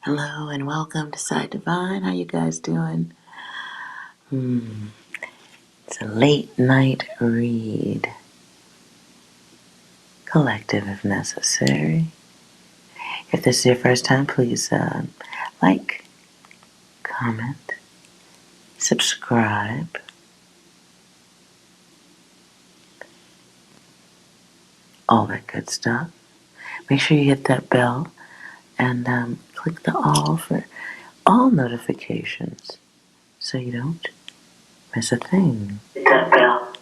Hello and welcome to Psi Divine. How you guys doing? It's a late night read. Collective if necessary. If this is your first time, please like, comment, subscribe. All that good stuff. Make sure you hit that bell and click the all for all notifications so you don't miss a thing. Hit that bell.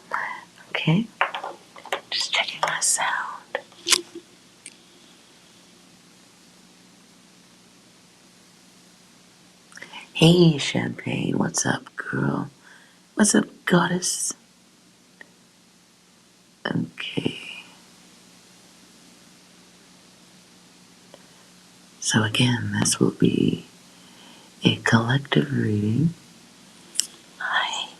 Okay? Just checking my sound. Hey, Champagne, what's up, girl? What's up, goddess? Okay. So again, this will be a collective reading. Hi.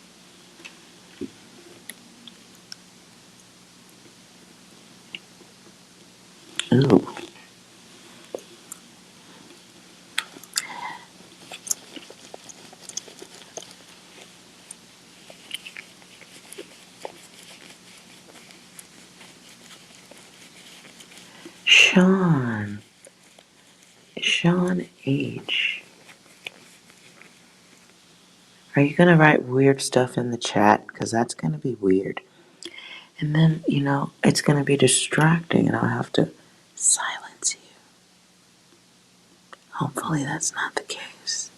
Ooh. Sean H. Are you going to write weird stuff in the chat? Because that's going to be weird. And then, it's going to be distracting and I'll have to silence you. Hopefully that's not the case.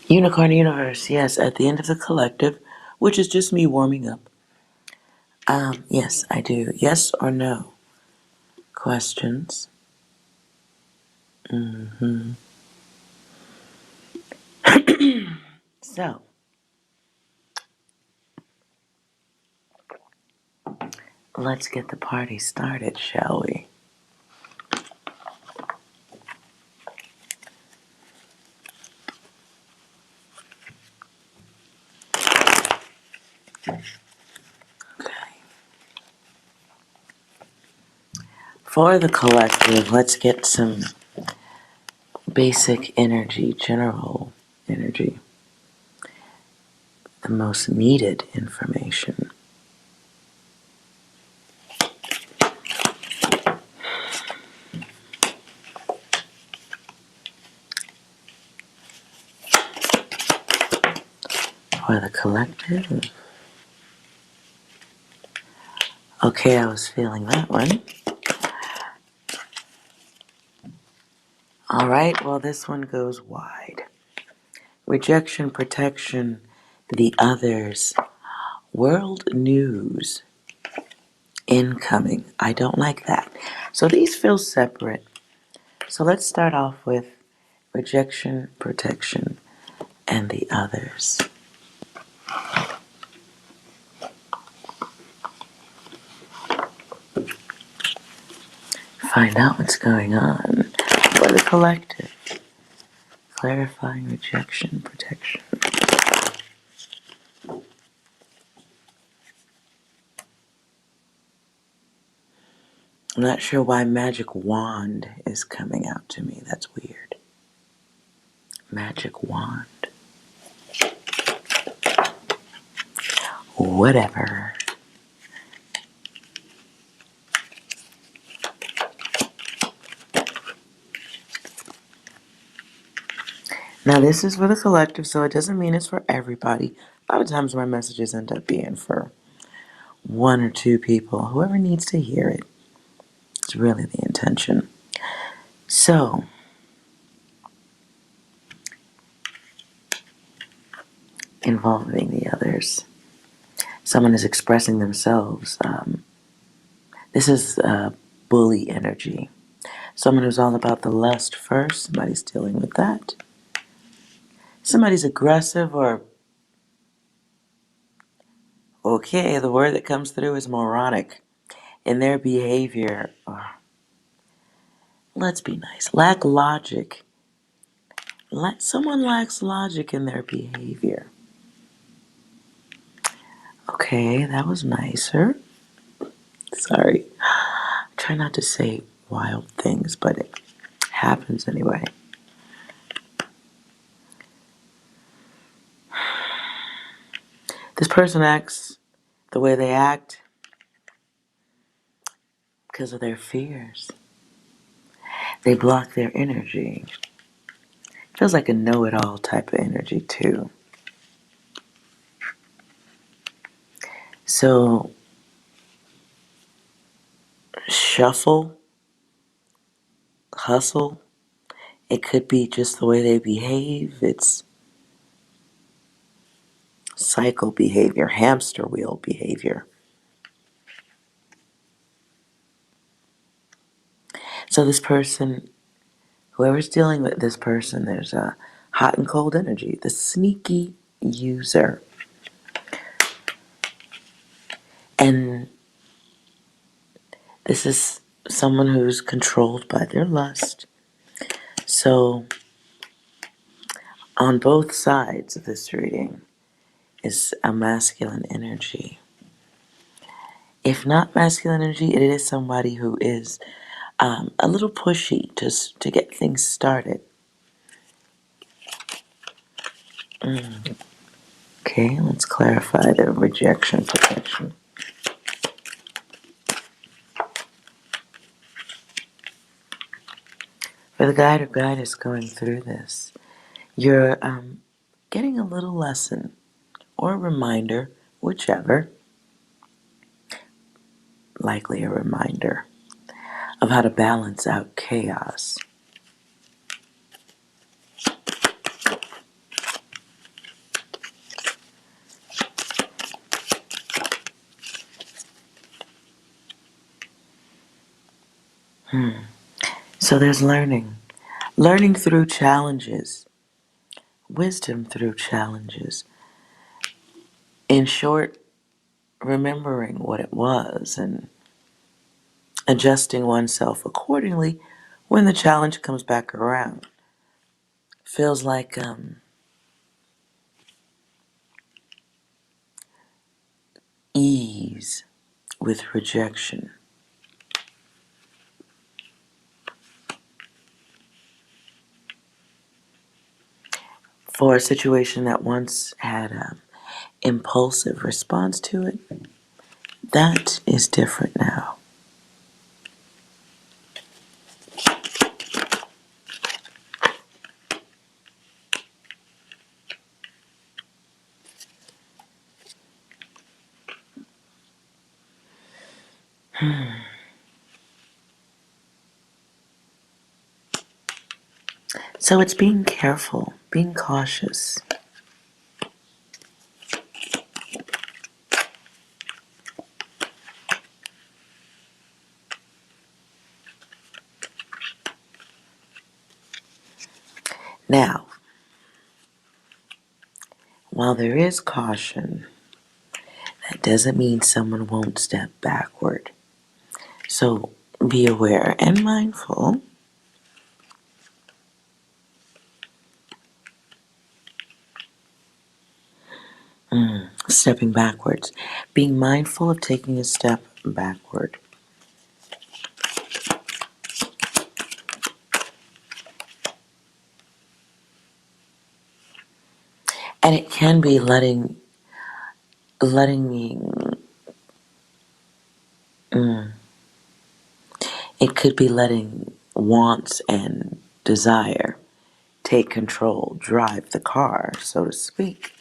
Unicorn Universe, yes, at the end of the collective, which is just me warming up. Yes, I do. Yes or no? Questions. So, let's get the party started, shall we? Okay. For the collective, let's get some basic energy, general energy, the most needed information. For the collective. Okay, I was feeling that one. All right, well, this one goes wide. Rejection, protection, the others, world news, incoming. I don't like that. So these feel separate. So let's start off with rejection, protection, and the others. Find out what's going on for the collective. Clarifying rejection, protection. I'm not sure why magic wand is coming out to me. That's weird. Magic wand. Whatever. Now this is for the collective, so it doesn't mean it's for everybody. A lot of times my messages end up being for one or two people. Whoever needs to hear it. It's really the intention. So, involving the others. Someone is expressing themselves. This is bully energy. Someone who's all about the lust first. Somebody's dealing with that. Somebody's aggressive or... Okay, the word that comes through is moronic in their behavior. Let's be nice. Lack logic. Someone lacks logic in their behavior. Okay, that was nicer. Sorry. I try not to say wild things, but it happens anyway. This person acts the way they act because of their fears. They block their energy. Feels like a know-it-all type of energy too. So, shuffle, hustle, it could be just the way they behave. It's cycle behavior, hamster wheel behavior. So this person, whoever's dealing with this person, there's a hot and cold energy. The sneaky user. And this is someone who's controlled by their lust. So on both sides of this reading is a masculine energy. If not masculine energy, it is somebody who is a little pushy to get things started. Okay, let's clarify the rejection protection. For the guide or goddess going through this, you're getting a little lesson or reminder, whichever, likely a reminder of how to balance out chaos. So there's learning. Learning through challenges. Wisdom through challenges. In short, remembering what it was and adjusting oneself accordingly when the challenge comes back around. Feels like ease with rejection. For a situation that once had an impulsive response to it, that is different now. So it's being careful, being cautious. Now, while there is caution, that doesn't mean someone won't step backward. So be aware and mindful. Stepping backwards. Being mindful of taking a step backward. And it can be letting it could be letting wants and desire take control, drive the car, so to speak.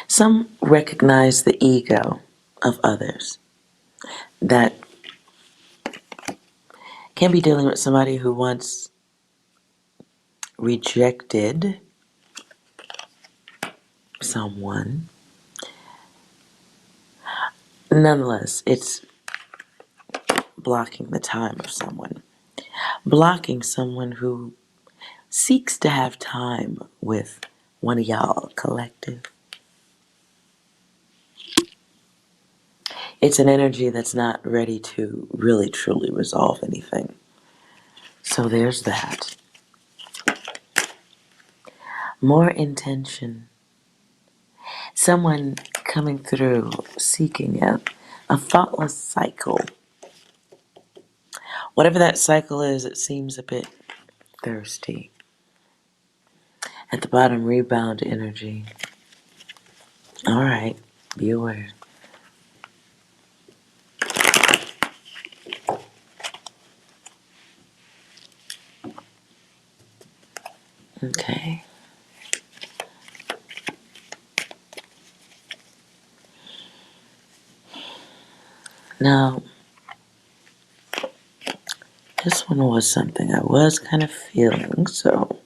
Some recognize the ego of others that can be dealing with somebody who once rejected someone. Nonetheless, it's blocking the time of someone. Blocking someone who seeks to have time with one of y'all collective. It's an energy that's not ready to really truly resolve anything. So there's that. More intention. Someone coming through seeking a thoughtless cycle. Whatever that cycle is, it seems a bit thirsty. At the bottom, rebound energy. All right, be aware. Okay. Now, this one was something I was kind of feeling, so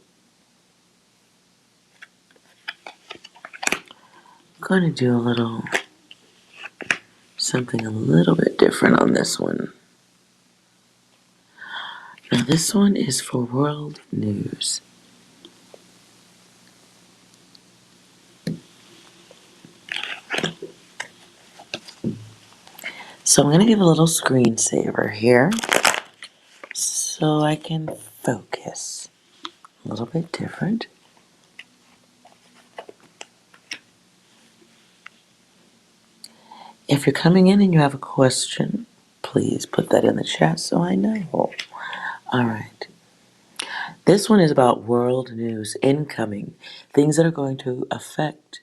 I'm going to do a little something a little bit different on this one. Now, this one is for world news. So I'm going to give a little screensaver here so I can focus. A little bit different. If you're coming in and you have a question, please put that in the chat so I know. All right. This one is about world news, incoming, things that are going to affect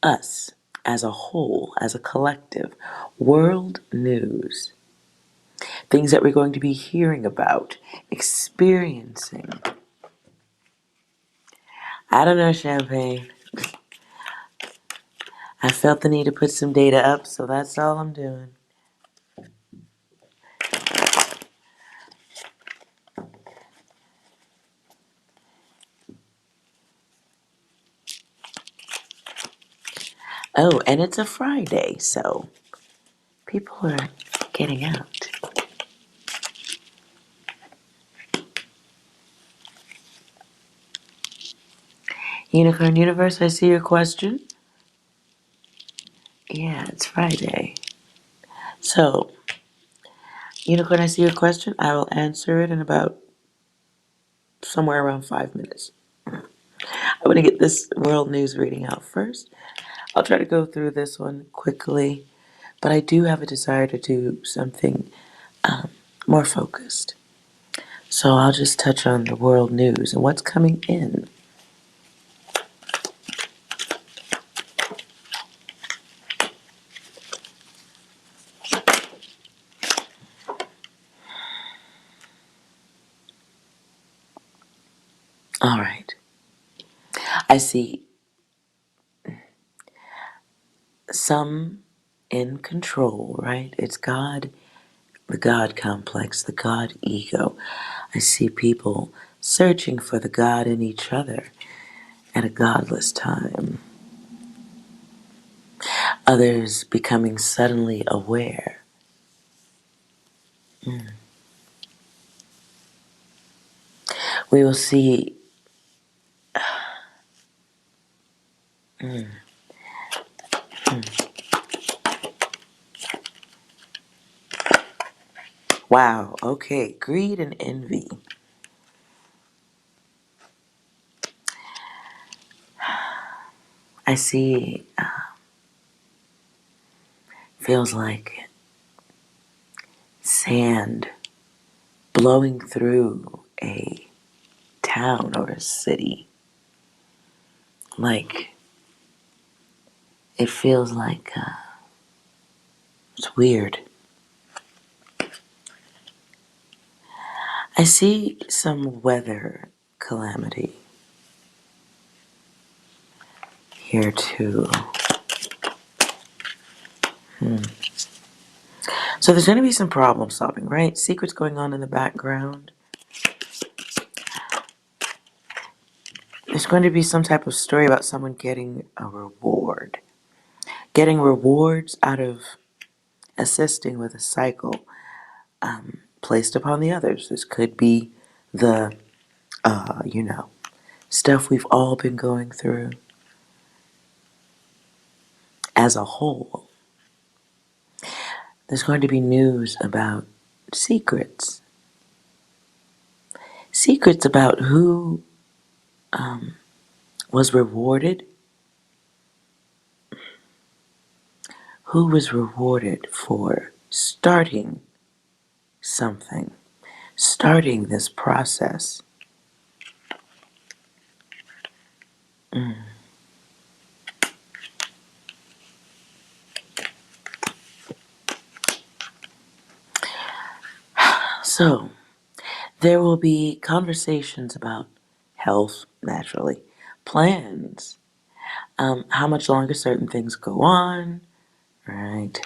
us as a whole, as a collective. World news. Things that we're going to be hearing about, experiencing. I don't know, Champagne. I felt the need to put some data up, so that's all I'm doing. Oh, and it's a Friday, so people are getting out. Unicorn Universe, I see your question. Yeah, it's Friday. So, Unicorn, I see your question. I will answer it in about somewhere around 5 minutes. I want to get this world news reading out first. I'll try to go through this one quickly, but I do have a desire to do something more focused. So I'll just touch on the world news and what's coming in. All right. I see some in control, right? It's God, the God complex, the God ego. I see people searching for the God in each other at a godless time. Others becoming suddenly aware. We will see wow, okay, greed and envy. I see, feels like sand blowing through a town or a city. Like, it feels like, it's weird. I see some weather calamity here too. So there's going to be some problem solving, right? Secrets going on in the background. There's going to be some type of story about someone getting a reward. Getting rewards out of assisting with a cycle placed upon the others. This could be the, stuff we've all been going through as a whole. There's going to be news about secrets. Secrets about who was rewarded. Who was rewarded for starting something, starting this process. So, there will be conversations about health, naturally, plans, how much longer certain things go on, right?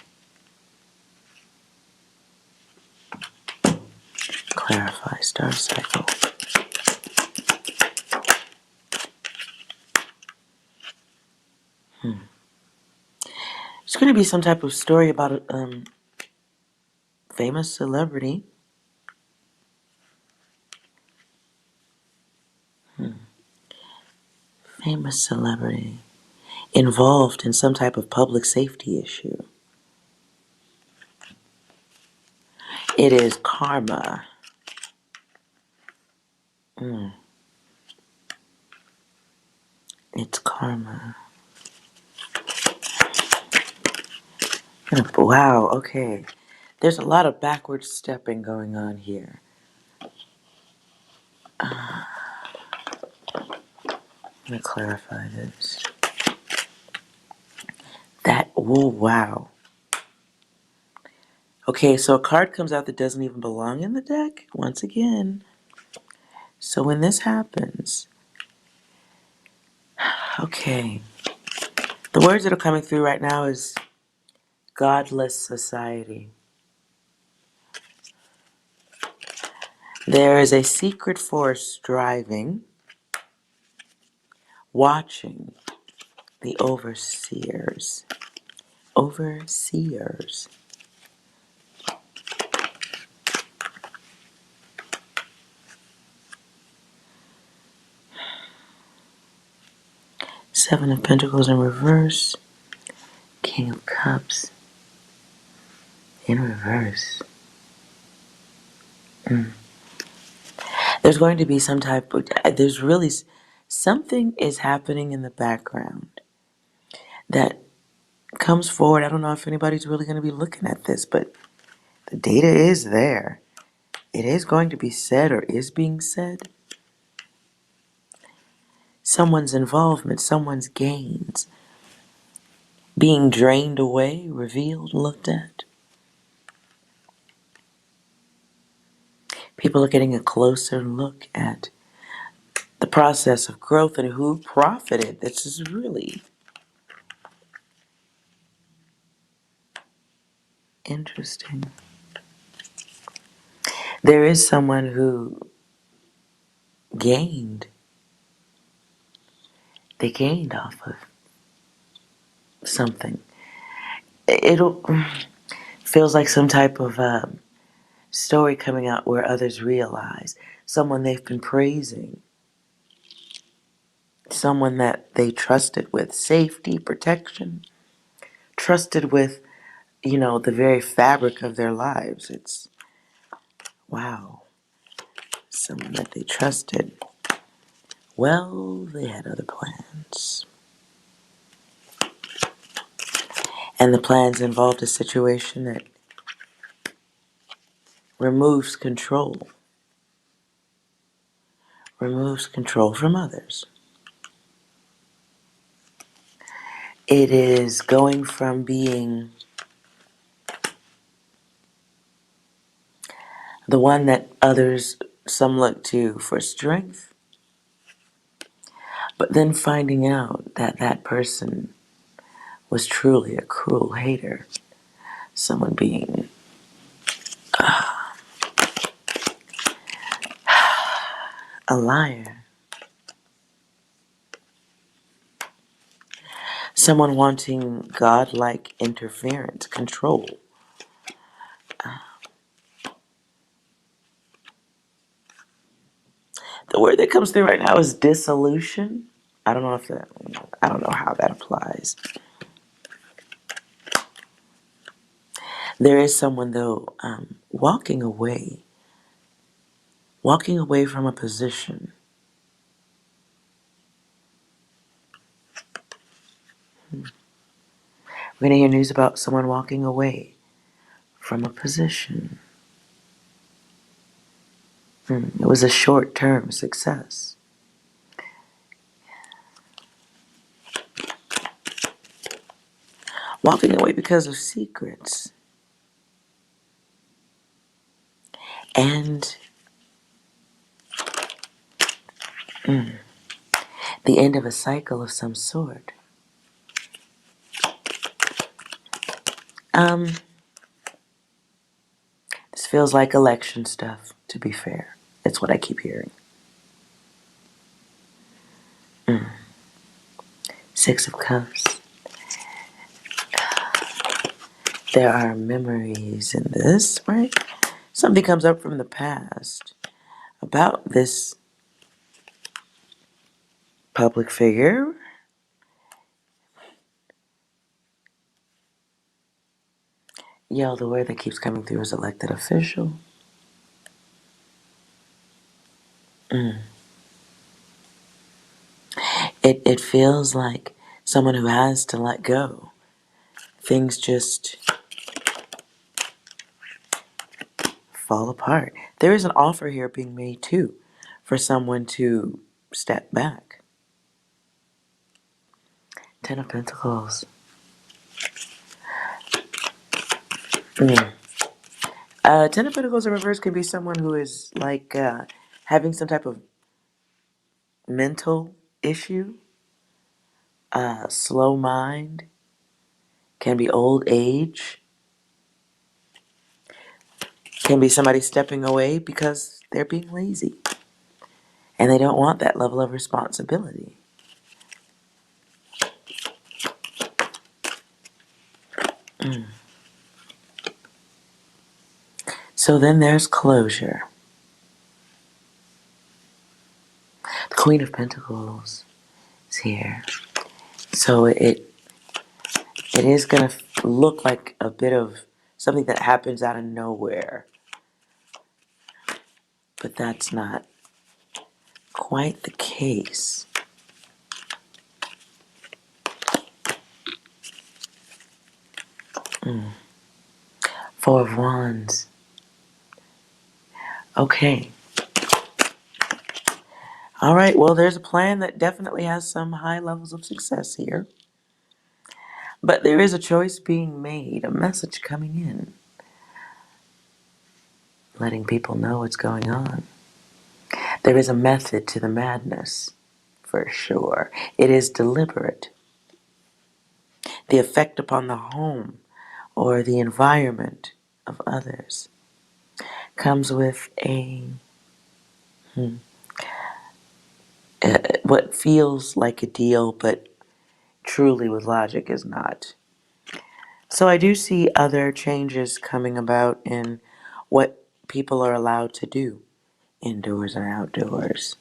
Clarify star cycle. It's going to be some type of story about a famous celebrity. Famous celebrity involved in some type of public safety issue. It is karma. It's karma. Wow, okay. There's a lot of backward stepping going on here. I'm going to clarify this. Oh, wow. Okay, so a card comes out that doesn't even belong in the deck, once again. So when this happens, okay, the words that are coming through right now is godless society. There is a secret force driving, watching the overseers. Overseers. Seven of Pentacles in reverse. King of Cups in reverse. There's going to be some type of, there's really, something is happening in the background that comes forward. I don't know if anybody's really going to be looking at this, but the data is there. It is going to be said or is being said. Someone's involvement, someone's gains, being drained away, revealed, looked at. People are getting a closer look at the process of growth and who profited. This is really interesting. There is someone who gained. They gained off of something. It'll feels like some type of story coming out where others realize someone they've been praising, someone that they trusted with safety, protection, trusted with, the very fabric of their lives. It's wow, someone that they trusted. Well, they had other plans. And the plans involved a situation that removes control from others. It is going from being the one that others, some look to for strength, but then finding out that that person was truly a cruel hater, someone being a liar, someone wanting godlike interference, control. The word that comes through right now is dissolution. I don't know how that applies. There is someone, though, walking away from a position. We're going to hear news about someone walking away from a position. It was a short-term success. Walking away because of secrets. And the end of a cycle of some sort. This feels like election stuff, to be fair. It's what I keep hearing. Six of Cups. There are memories in this, right? Something comes up from the past about this public figure. Yo, the word that keeps coming through is elected official. It feels like someone who has to let go. Things just fall apart. There is an offer here being made too for someone to step back. Ten of Pentacles. Ten of Pentacles in reverse can be someone who is like having some type of mental issue, slow mind, can be old age, can be somebody stepping away because they're being lazy and they don't want that level of responsibility. So then there's closure. The Queen of Pentacles is here. So it is going to look like a bit of something that happens out of nowhere. But that's not quite the case. Four of Wands. Okay. All right, well, there's a plan that definitely has some high levels of success here. But there is a choice being made, a message coming in, letting people know what's going on. There is a method to the madness, for sure. It is deliberate. The effect upon the home or the environment of others comes with what feels like a deal, but truly with logic is not. So I do see other changes coming about in what people are allowed to do indoors and outdoors.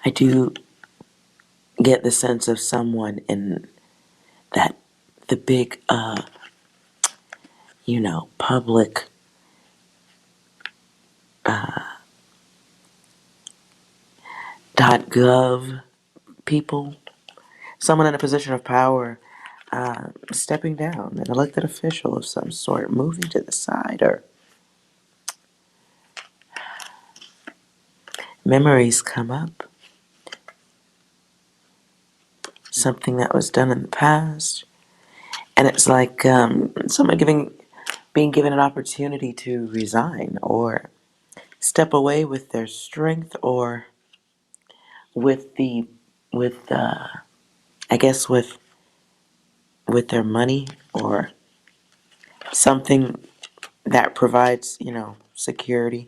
I do get the sense of someone in that the big public .gov people, someone in a position of power stepping down, an elected official of some sort, moving to the side, or memories come up. Something that was done in the past. And it's like someone being given an opportunity to resign or step away with their strength or with I guess with their money or something that provides, security,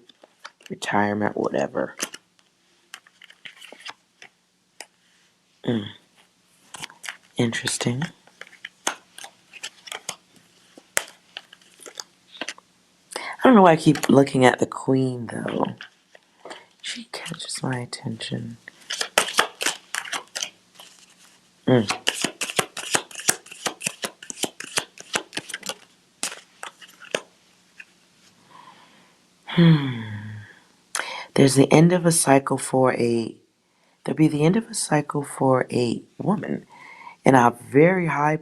retirement, whatever. Interesting. I don't know why I keep looking at the Queen, though. She catches my attention. There's the end of a cycle for a, there'll be the end of a cycle for a woman in a very high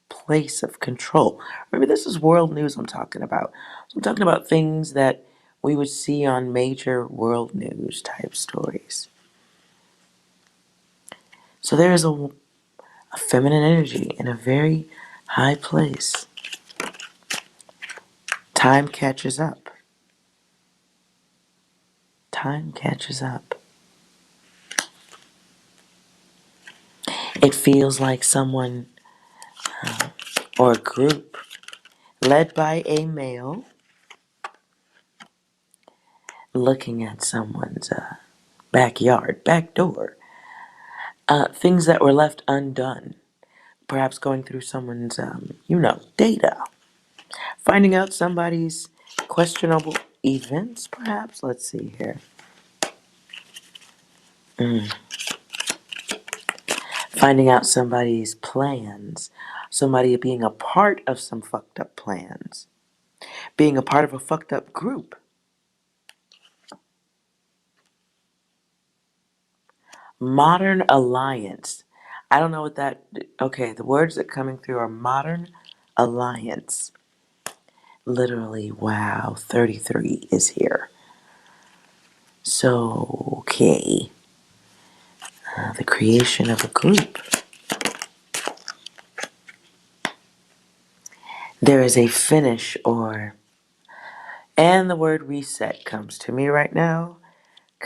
place of control. Remember, this is world news I'm talking about. So I'm talking about things that we would see on major world news type stories. So there is a feminine energy in a very high place. Time catches up. Time catches up. It feels like someone or a group led by a male looking at someone's backyard, back door. Things that were left undone. Perhaps going through someone's, data. Finding out somebody's questionable events, perhaps. Let's see here. Finding out somebody's plans. Somebody being a part of some fucked up plans. Being a part of a fucked up group. Modern alliance. I don't know what that. Okay, the words that coming through are modern alliance. Literally, wow, 33 is here. So, okay. The creation of a group. There is a finish or. And the word reset comes to me right now.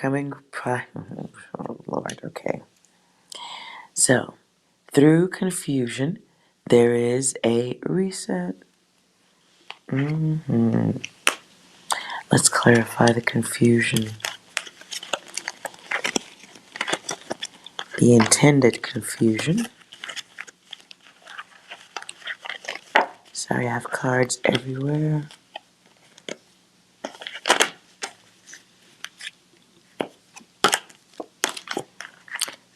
Oh, Lord, okay. So, through confusion, there is a reset. Let's clarify the confusion. The intended confusion. Sorry, I have cards everywhere.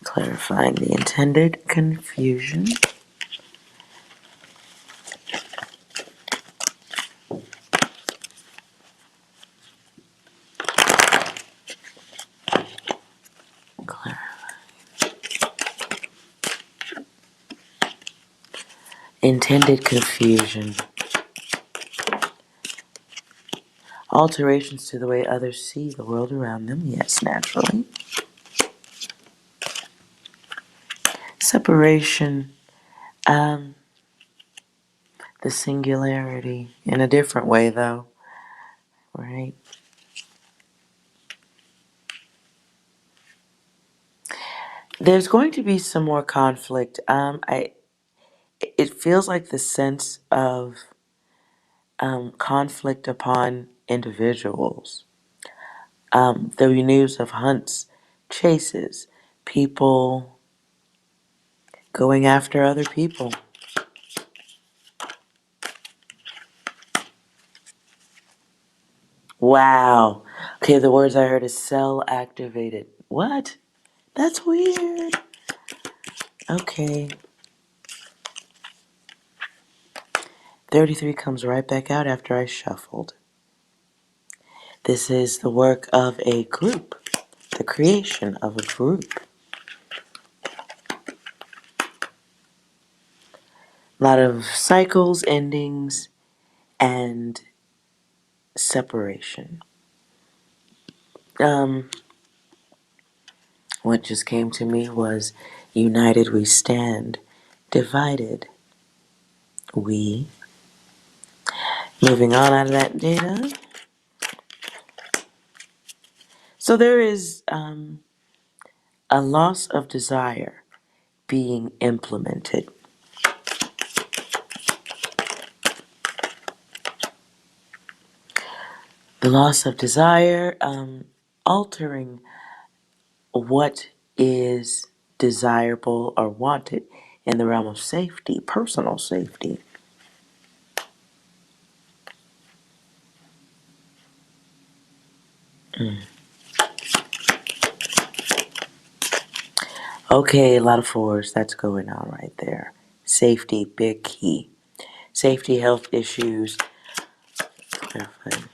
Clarifying the intended confusion. Intended confusion. Alterations to the way others see the world around them. Yes, naturally. Separation. The singularity. In a different way, though. Right? There's going to be some more conflict. It feels like the sense of conflict upon individuals. There'll be news of hunts, chases, people going after other people. Wow. Okay, the words I heard is cell activated. What? That's weird. Okay. 33 comes right back out after I shuffled. This is the work of a group, the creation of a group. A lot of cycles, endings, and separation. What just came to me was united we stand, divided we. Moving on out of that data. So there is a loss of desire being implemented. The loss of desire, altering what is desirable or wanted in the realm of safety, personal safety. Okay, a lot of fours. That's going on right there. Safety, big key. Safety, health issues. Clarifying.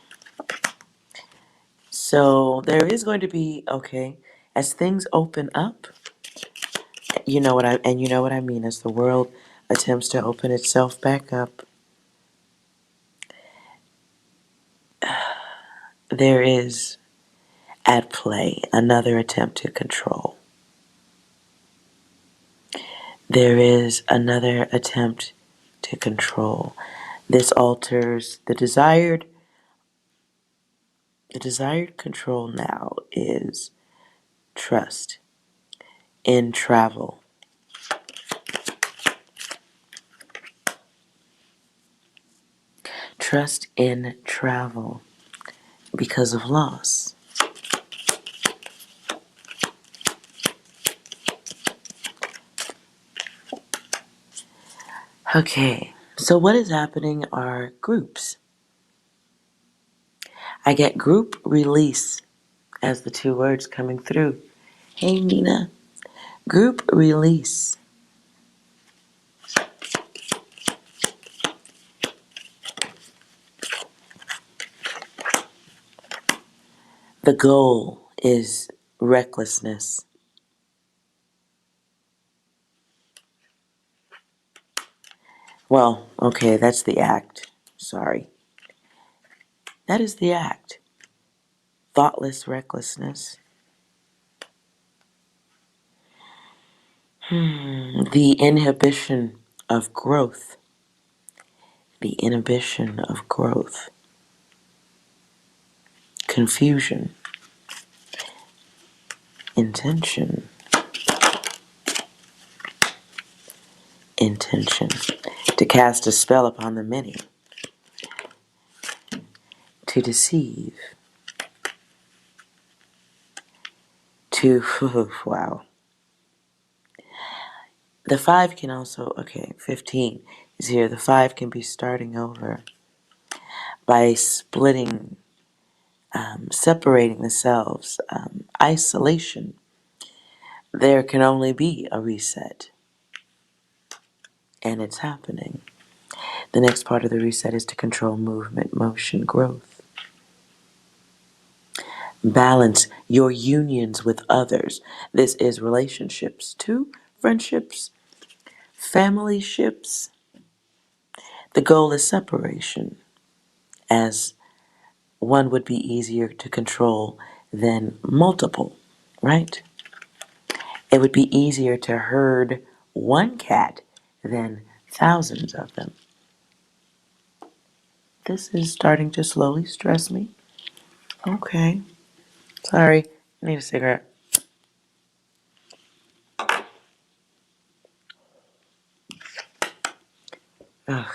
So there is going to be, okay, as things open up, you know what I mean, as the world attempts to open itself back up, there is at play another attempt to control. There is another attempt to control. This alters the desired control now is trust in travel. Trust in travel because of loss. Okay, so what is happening are groups. I get group release as the two words coming through. Hey Nina, group release. The goal is recklessness. Well, okay, that's the act. Sorry. That is the act. Thoughtless recklessness. The inhibition of growth. The inhibition of growth. Confusion. Intention. Intention. To cast a spell upon the many. To deceive. To, wow. The 5 can also, okay, 15 is here. The 5 can be starting over by splitting, separating the selves, isolation. There can only be a reset, and it's happening. The next part of the reset is to control movement, motion, growth. Balance your unions with others. This is relationships too, friendships, family ships. The goal is separation, as one would be easier to control than multiple, right? It would be easier to herd one cat than thousands of them. This is starting to slowly stress me. Okay. Sorry. I need a cigarette. Ugh.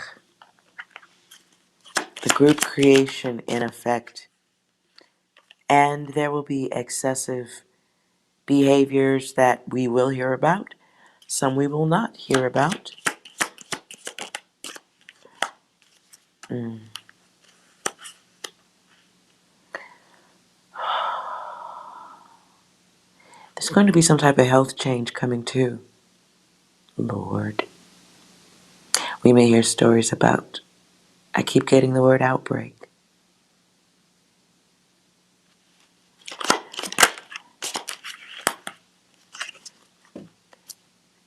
The group creation in effect. And there will be excessive behaviors that we will hear about. Some we will not hear about. There's going to be some type of health change coming too. Lord. We may hear stories about, I keep getting the word outbreak.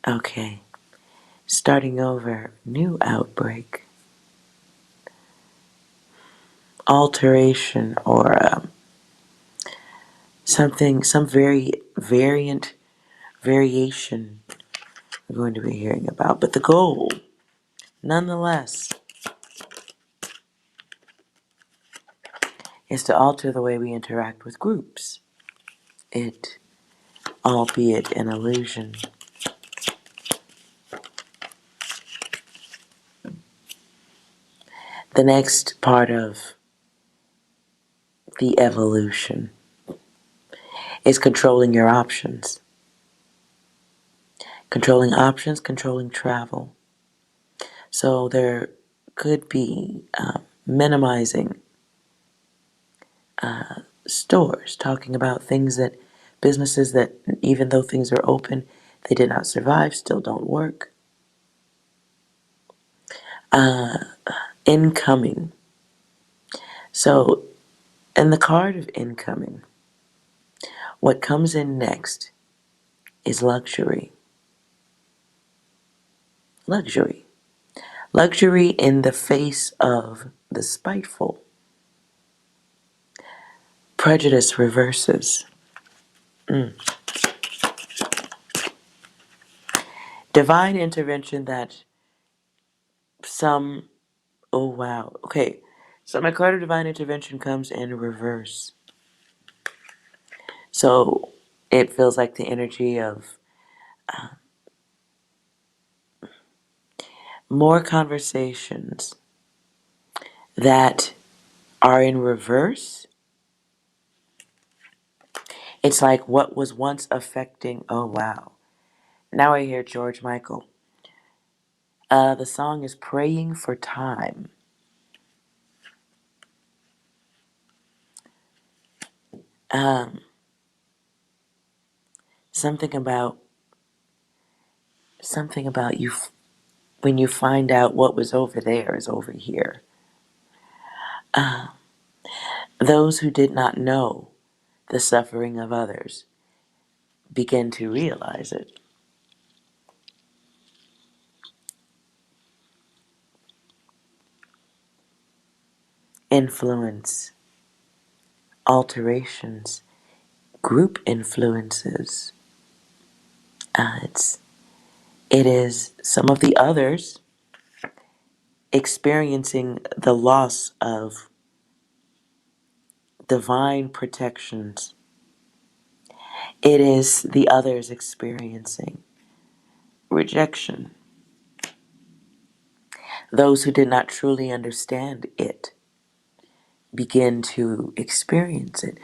Okay. Starting over, new outbreak. Alteration or something, some variation we're going to be hearing about. But the goal, nonetheless, is to alter the way we interact with groups. It, albeit an illusion. The next part of the evolution is controlling your options. Controlling options, controlling travel. So there could be minimizing stores, talking about things that businesses that even though things are open, they did not survive, still don't work. Incoming. So And the card of incoming. What comes in next is luxury. Luxury. Luxury in the face of the spiteful. Prejudice reverses. Divine intervention that some, oh wow. Okay, so my card of divine intervention comes in reverse. So it feels like the energy of more conversations that are in reverse. It's like what was once affecting, oh wow. Now I hear George Michael. The song is Praying for Time. Um, something about you when you find out what was over there is over here. Those who did not know the suffering of others begin to realize it. Influence, alterations, group influences. It is some of the others experiencing the loss of divine protections. It is the others experiencing rejection. Those who did not truly understand it begin to experience it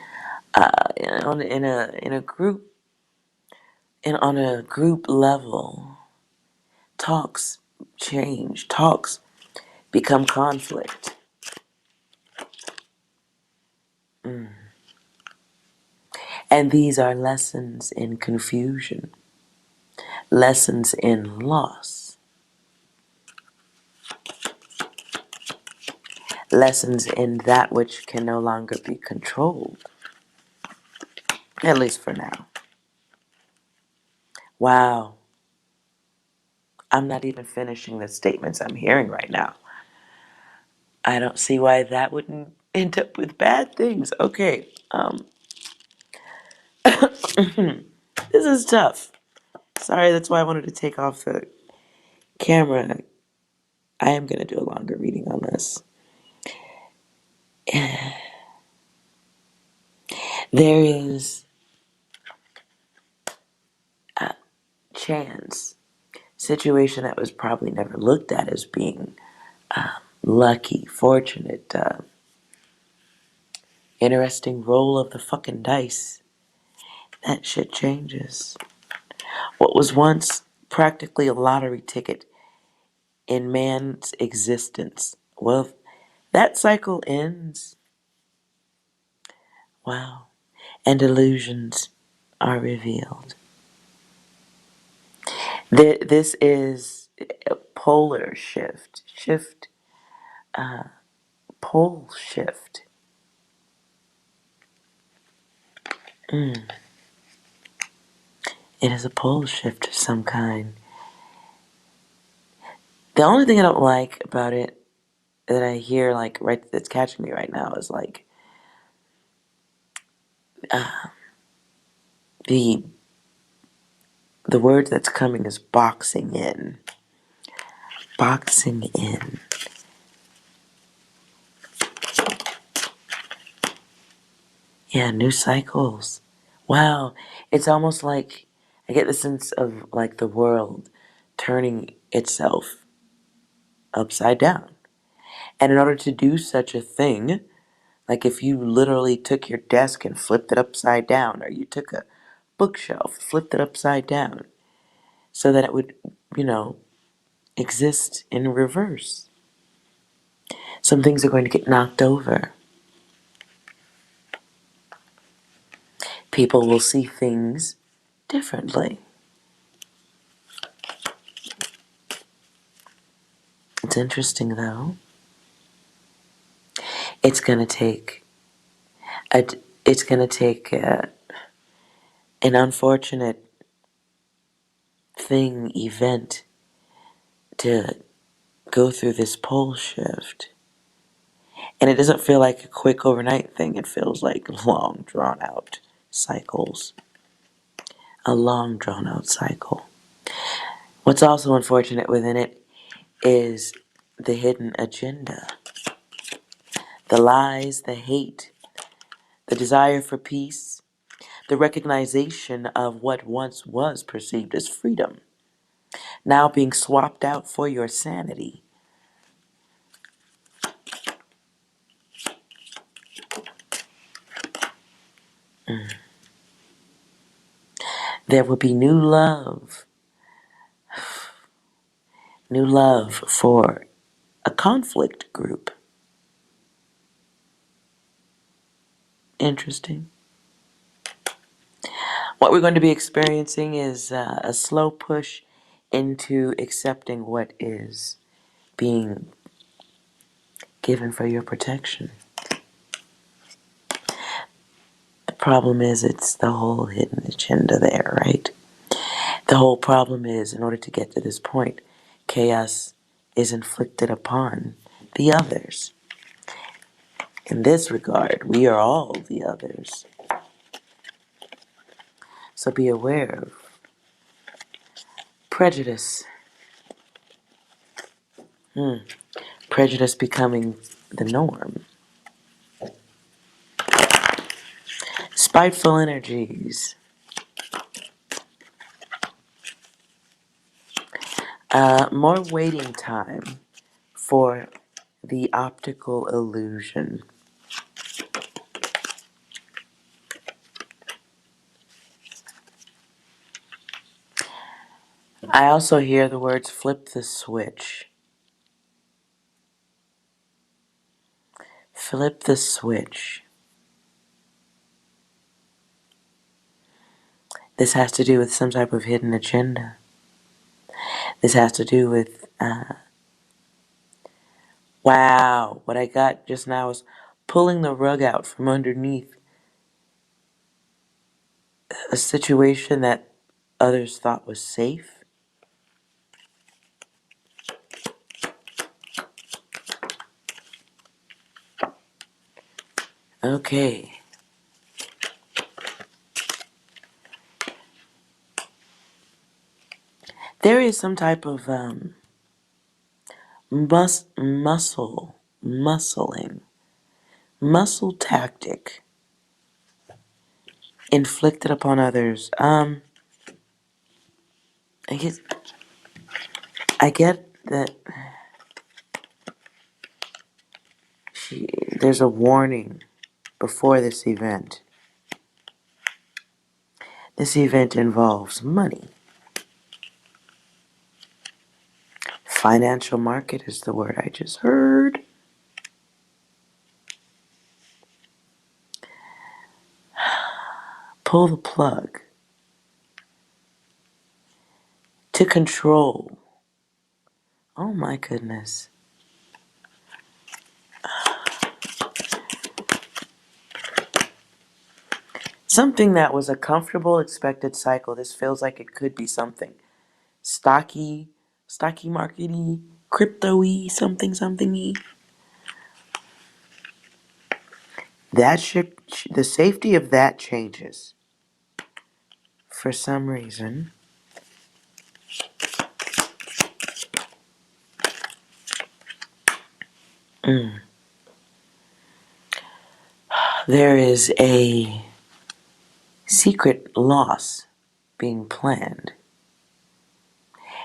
in a group and on a group level. Talks change. Talks become conflict. And these are lessons in confusion, lessons in loss, lessons in that which can no longer be controlled, at least for now. Wow, I'm not even finishing the statements I'm hearing right now. I don't see why that wouldn't end up with bad things. Okay, this is tough. Sorry, that's why I wanted to take off the camera. I am going to do a longer reading on this. There is a chance, situation that was probably never looked at as being lucky, fortunate, interesting roll of the fucking dice. That shit changes. What was once practically a lottery ticket in man's existence, well, that cycle ends. Wow. And illusions are revealed. This is a polar shift. Pole shift. It is a pole shift of some kind. The only thing I don't like about it that I hear, like, right, that's catching me right now is like the the word that's coming is boxing in. Boxing in. Yeah, new cycles. Wow. It's almost like I get the sense of like the world turning itself upside down. And in order to do such a thing, like if you literally took your desk and flipped it upside down, or you took a bookshelf, flipped it upside down, so that it would, you know, exist in reverse. Some things are going to get knocked over. People will see things differently. It's interesting though. It's going to take It's going to take an unfortunate event to go through this pole shift. And it doesn't feel like a quick overnight thing. It feels like long, drawn out cycles. A long, drawn out cycle. What's also unfortunate within it is the hidden agenda. The lies, the hate, the desire for peace, the recognition of what once was perceived as freedom, now being swapped out for your sanity. There will be new love for a conflict group. Interesting. What we're going to be experiencing is a slow push into accepting what is being given for your protection. The problem is it's the whole hidden agenda there, right? The whole problem is, in order to get to this point, chaos is inflicted upon the others. In this regard, we are all the others. So be aware of prejudice. Prejudice becoming the norm. Spiteful energies. More waiting time for the optical illusion. I also hear the words flip the switch. Flip the switch. This has to do with some type of hidden agenda. This has to do with, wow, what I got just now is pulling the rug out from underneath a situation that others thought was safe. Okay. There is some type of muscle tactic inflicted upon others. I get that there's a warning before this event. This event involves money. Financial market is the word I just heard. Pull the plug. To control. Oh my goodness. Something that was a comfortable, expected cycle. This feels like it could be something stocky markety, crypto-y, something-y. The safety of that changes. For some reason. There is a secret loss being planned.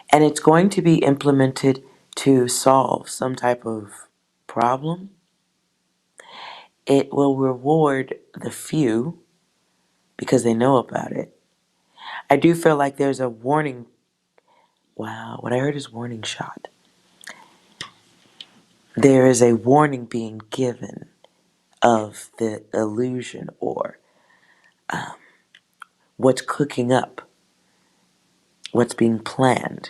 And it's going to be implemented to solve some type of problem. It will reward the few because they know about it. I do feel like there's a warning. Wow, what I heard is warning shot. There is a warning being given of the illusion or what's cooking up, what's being planned.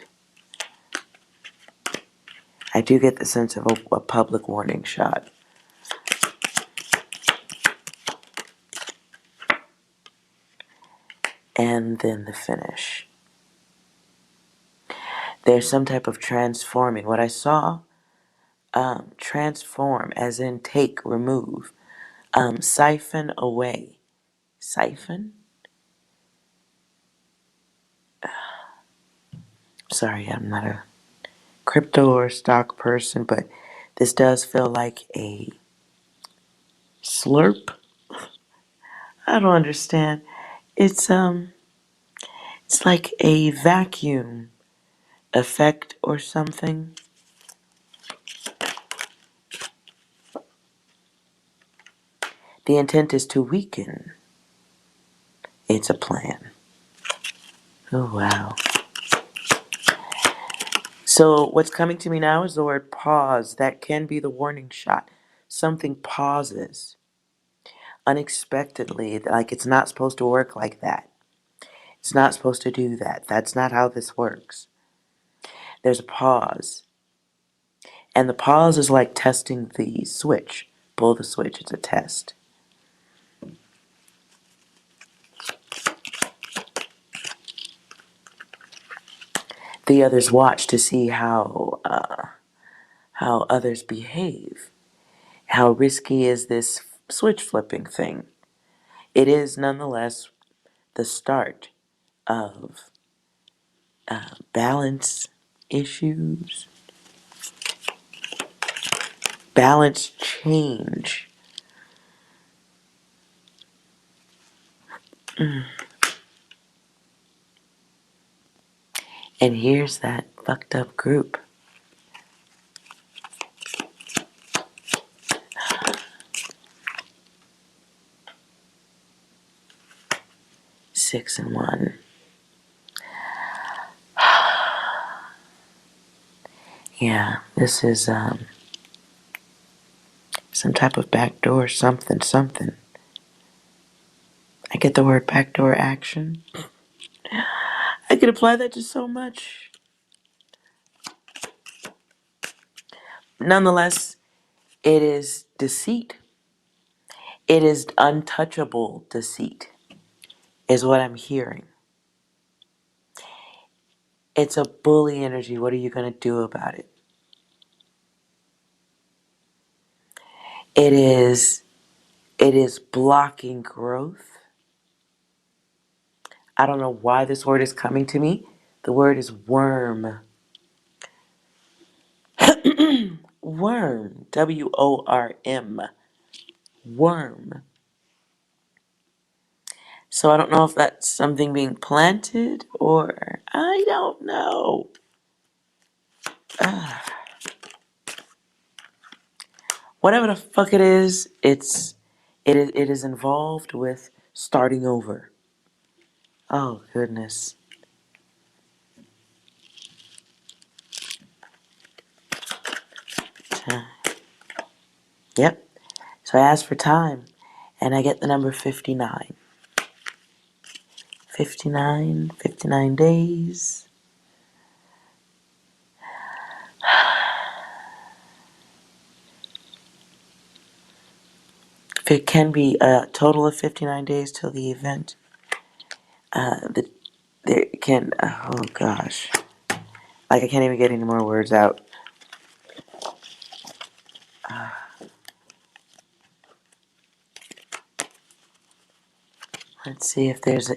I do get the sense of a public warning shot. and then the finish. There's some type of transforming. What I saw, transform as in take, remove, siphon away. Siphon? Sorry, I'm not a crypto or stock person, but this does feel like a slurp. I don't understand. It's like a vacuum effect or something. The intent is to weaken. It's a plan. Oh, wow. So what's coming to me now is the word pause. That can be the warning shot. Something pauses unexpectedly, like it's not supposed to work like that. It's not supposed to do that. That's not how this works. There's a pause. And the pause is like testing the switch. Pull the switch, it's a test. The others watch to see how others behave. How risky is this switch flipping thing? It is nonetheless the start of balance issues, balance change. And here's that fucked up group. Six and one. Yeah, this is some type of backdoor something. I get the word backdoor action. I could apply that to so much. Nonetheless, it is deceit. It is untouchable deceit, is what I'm hearing. It's a bully energy. What are you going to do about it? It is blocking growth. I don't know why this word is coming to me. The word is worm. Worm. WORM. Worm. So I don't know if that's something being planted or I don't know. Whatever the fuck it is, it is involved with starting over. Oh goodness. Yep. So I asked for time and I get the number 59. 59 days. If it can be a total of 59 days till the event, there can, oh gosh. Like I can't even get any more words out. Let's see if there's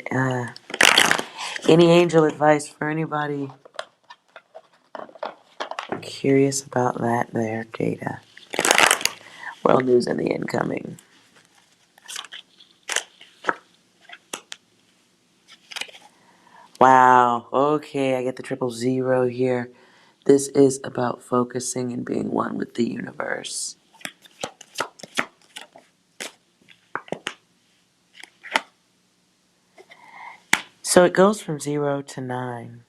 any angel advice for anybody curious about that there data. World news and the incoming. Wow. Okay, I get the 000 here. This is about focusing and being one with the universe. So it goes from 0 to 9.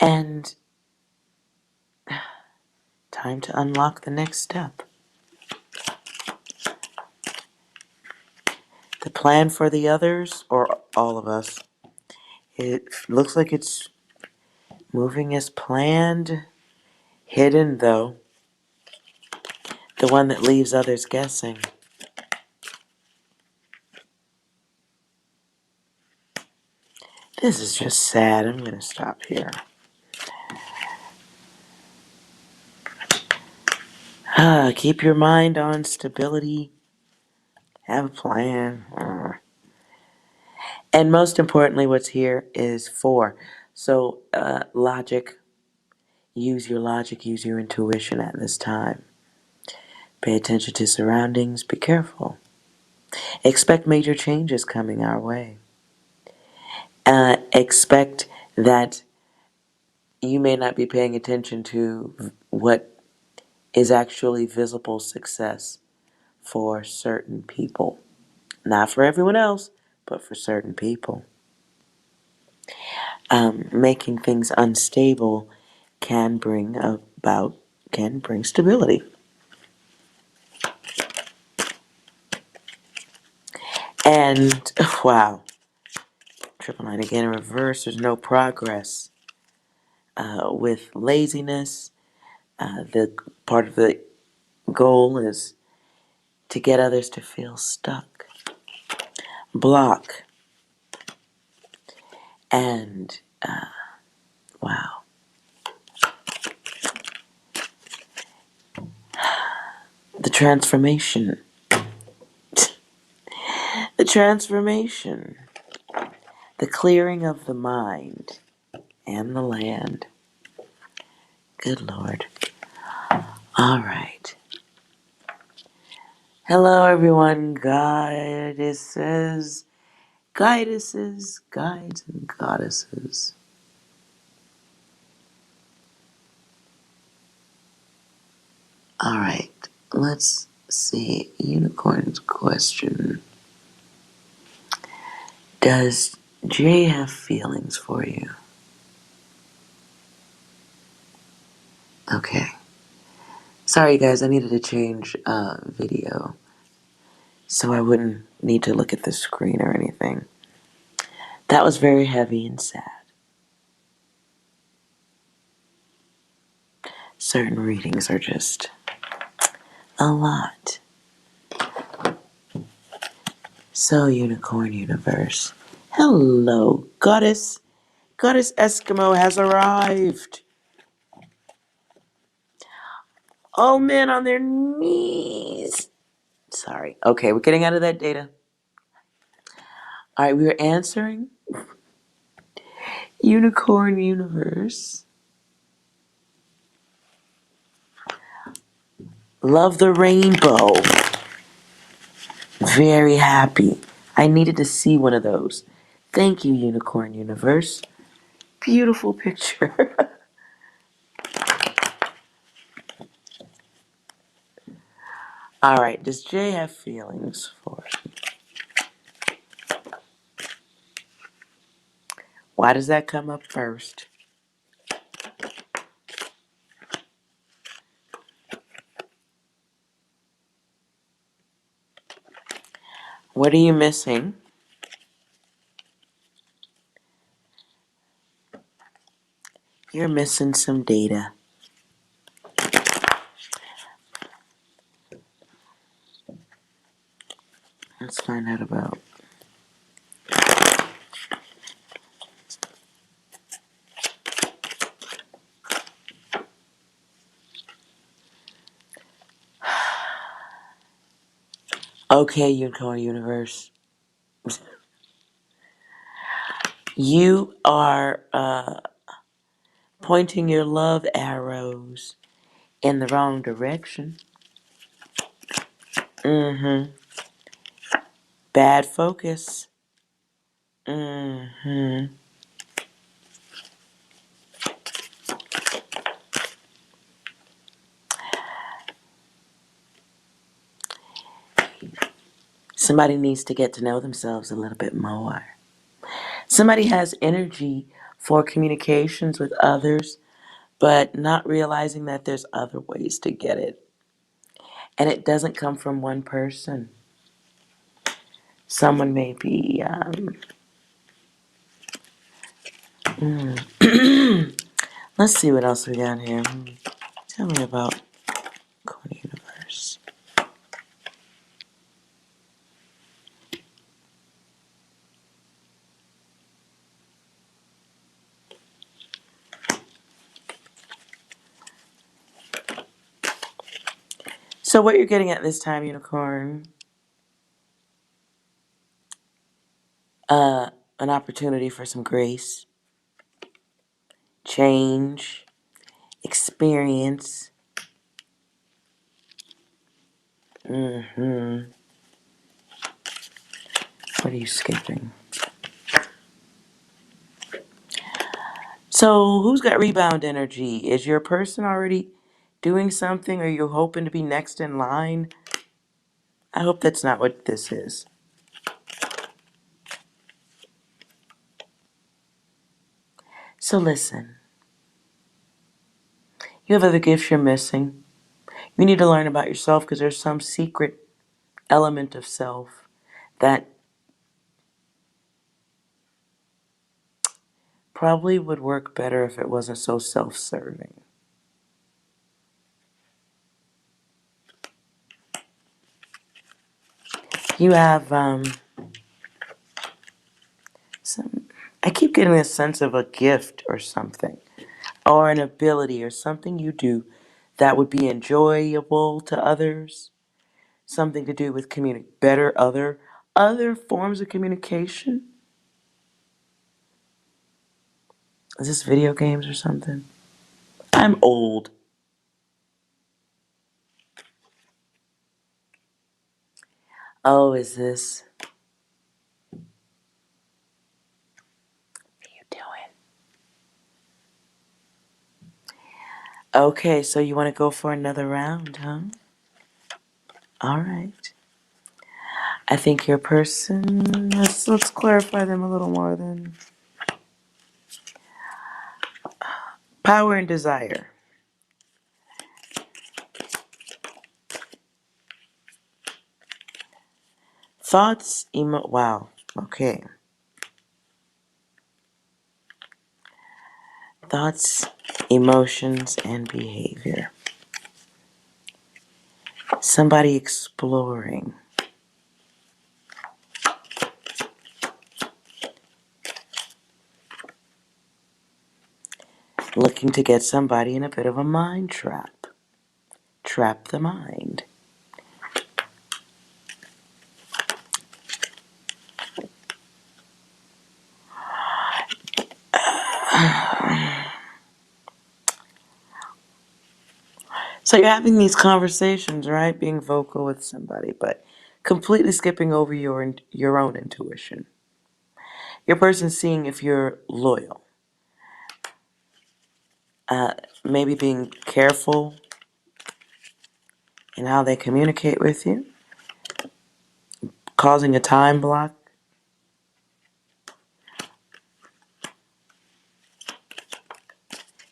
And time to unlock the next step. The plan for the others, or all of us, it looks like it's moving as planned. Hidden, though. The one that leaves others guessing. This is just sad. I'm going to stop here. Keep your mind on stability. Have a plan. And most importantly, what's here is 4. So, logic. Use your logic, use your intuition at this time. Pay attention to surroundings. Be careful. Expect major changes coming our way. Expect that you may not be paying attention to what is actually visible success for certain people. Not for everyone else, but for certain people. Making things unstable can bring stability. And wow, triple 9 again in reverse. There's no progress with laziness. The part of the goal is to get others to feel stuck. Block. And wow. The transformation. The transformation. The clearing of the mind and the land. Good Lord. All right. Hello, everyone. Goddesses, guides, and goddesses. All right. Let's see. Unicorn's question. Does Jay have feelings for you? Okay. Sorry, guys. I needed to change video so I wouldn't need to look at the screen or anything. That was very heavy and sad. Certain readings are just a lot. So, Unicorn Universe. Hello, Goddess. Goddess Eskimo has arrived. All men on their knees. Sorry. Okay, we're getting out of that data. All right, we were answering Unicorn Universe. Love the rainbow. Very happy. I needed to see one of those. Thank you, Unicorn Universe. Beautiful picture. All right, does Jay have feelings for me? Why does that come up first? What are you missing? You're missing some data. Let's find out about. Okay, Unicorn Universe. You are pointing your love arrows in the wrong direction. Mm-hmm. Bad focus. Mm-hmm. Somebody needs to get to know themselves a little bit more. Somebody has energy for communications with others, but not realizing that there's other ways to get it. And it doesn't come from one person. Someone may be, let's see what else we got here. Tell me about Corn Universe. So what you're getting at this time, unicorn, an opportunity for some grace, change, experience. What are you skipping? So who's got rebound energy? Is your person already doing something? Are you hoping to be next in line? I hope that's not what this is. So listen, you have other gifts you're missing. You need to learn about yourself because there's some secret element of self that probably would work better if it wasn't so self-serving. You have some, I keep getting a sense of a gift or something, or an ability or something you do that would be enjoyable to others, something to do with better other forms of communication. Is this video games or something? I'm old. Oh, is this? What are you doing? Okay, so you want to go for another round, huh? All right. I think your person, let's clarify them a little more then. Power and desire. Thoughts, wow, okay. Thoughts, emotions, and behavior. Somebody exploring. Looking to get somebody in a bit of a mind trap. Trap the mind. So you're having these conversations, right? Being vocal with somebody, but completely skipping over your own intuition. Your person's seeing if you're loyal. Maybe being careful in how they communicate with you. Causing a time block.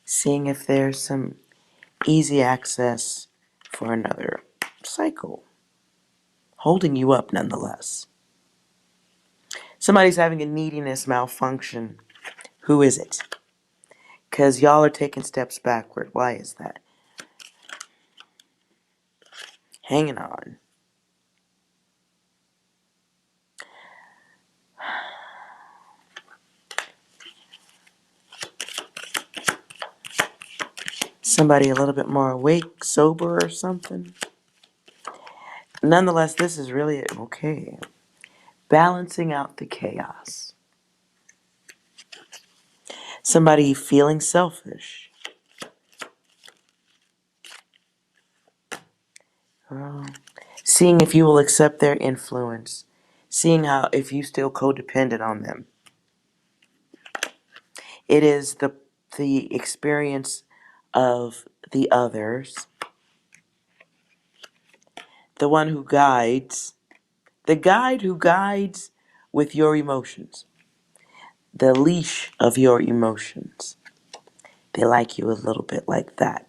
Seeing if there's some easy access for another cycle. Holding you up nonetheless. Somebody's having a neediness malfunction. Who is it? Because y'all are taking steps backward. Why is that? Hanging on. Somebody a little bit more awake, sober, or something. Nonetheless, this is really okay. Balancing out the chaos. Somebody feeling selfish. Oh. Seeing if you will accept their influence. Seeing how if you still codependent on them. It is the experience of the others. The one who guides. The guide who guides with your emotions. The leash of your emotions. They like you a little bit like that.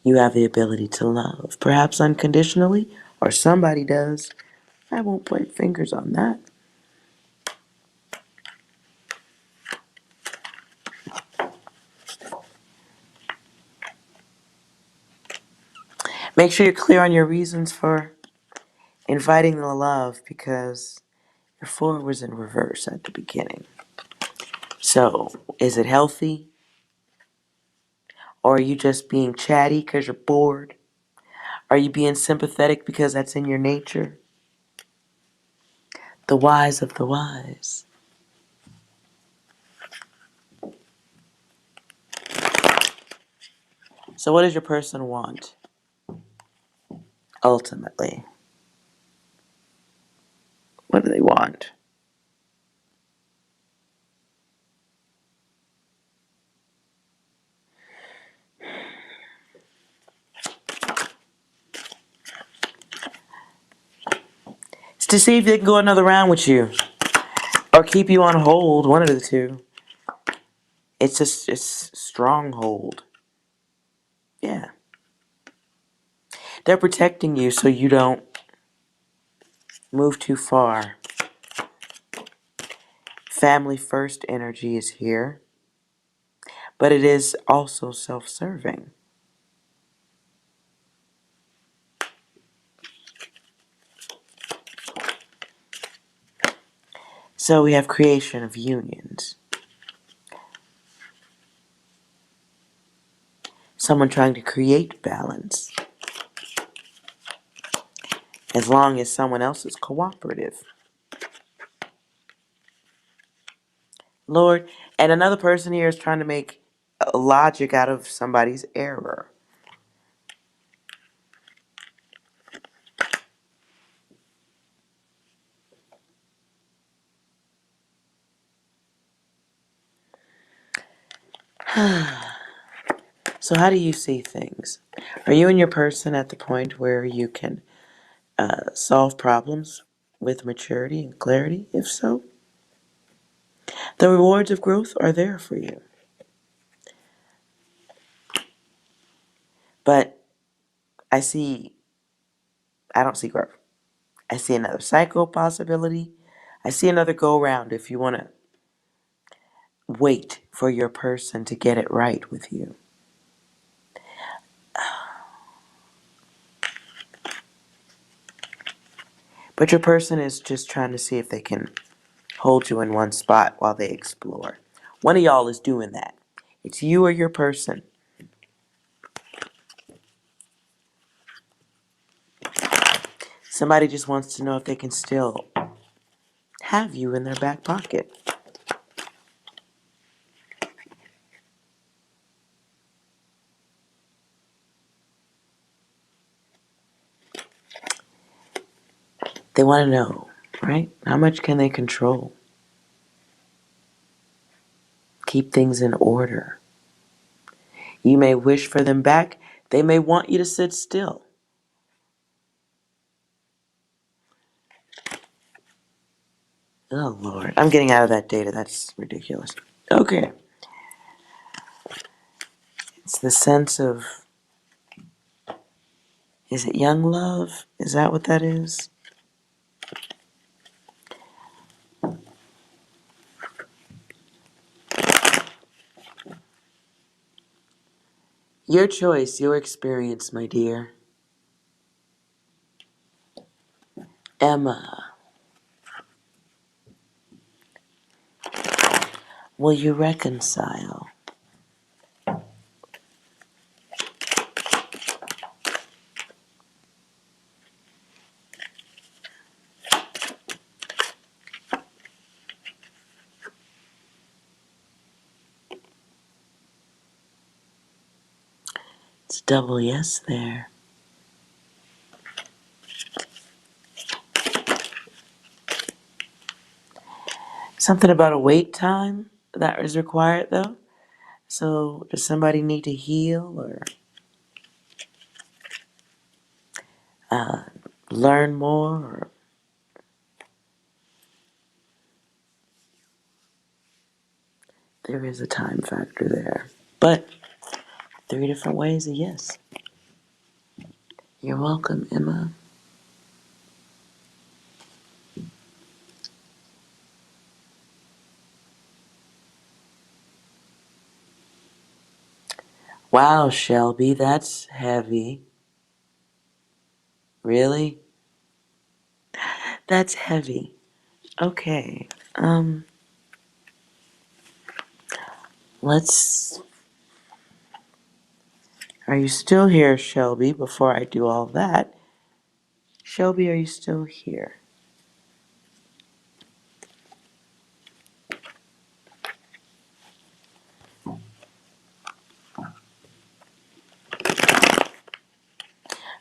You have the ability to love, perhaps unconditionally, or somebody does. I won't point fingers on that. Make sure you're clear on your reasons for inviting the love because your 4 was in reverse at the beginning. So, is it healthy? Or are you just being chatty because you're bored? Are you being sympathetic because that's in your nature? The wise of the wise. So what does your person want, ultimately? What do they want? It's to see if they can go another round with you. Or keep you on hold, one of the two. It's just a stronghold. Yeah. They're protecting you so you don't move too far. Family first energy is here, but it is also self-serving. So we have creation of unions. Someone trying to create balance, as long as someone else is cooperative. Lord, and another person here is trying to make logic out of somebody's error. So how do you see things? Are you and your person at the point where you can solve problems with maturity and clarity? If so, the rewards of growth are there for you. But I don't see growth. I see another cycle possibility. I see another go round if you want to wait for your person to get it right with you. But your person is just trying to see if they can hold you in one spot while they explore. One of y'all is doing that. It's you or your person. Somebody just wants to know if they can still have you in their back pocket. They want to know, right? How much can they control? Keep things in order. You may wish for them back. They may want you to sit still. Oh, Lord. I'm getting out of that data. That's ridiculous. Okay. It's the sense of, is it young love? Is that what that is? Your choice, your experience, my dear. Emma, will you reconcile? It's double yes there. Something about a wait time that is required, though. So, does somebody need to heal or learn more? Or there is a time factor there. But 3 different ways of yes. You're welcome, Emma. Wow, Shelby, that's heavy. Really? That's heavy. Okay. Let's Are you still here, Shelby? Before I do all that, Shelby, are you still here?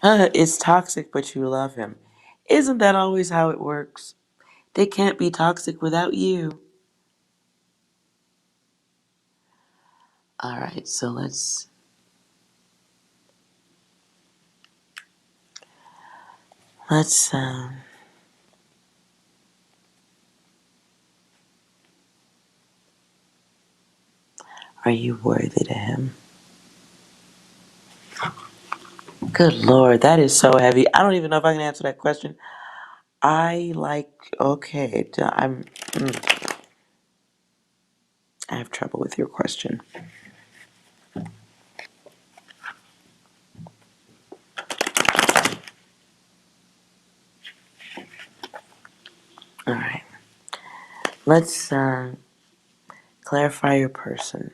It's toxic, but you love him. Isn't that always how it works? They can't be toxic without you. All right, so let's are you worthy to him? Good Lord, that is so heavy. I don't even know if I can answer that question. Okay, I have trouble with your question. All right, let's clarify your person.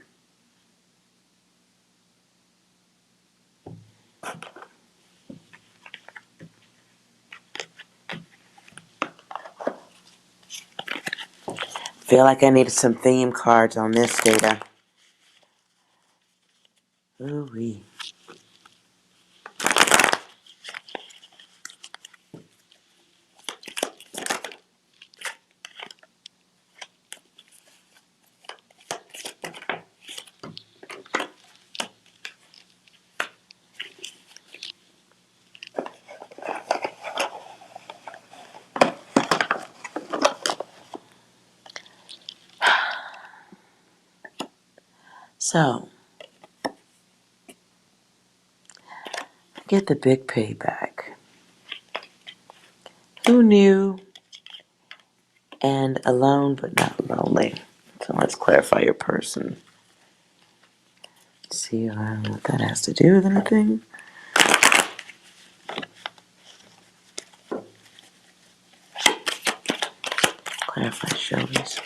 Feel like I needed some theme cards on this data. Ooh-wee. So, get the big payback. Who knew? And alone but not lonely. So let's clarify your person. See what that has to do with anything. Clarify Shelby's.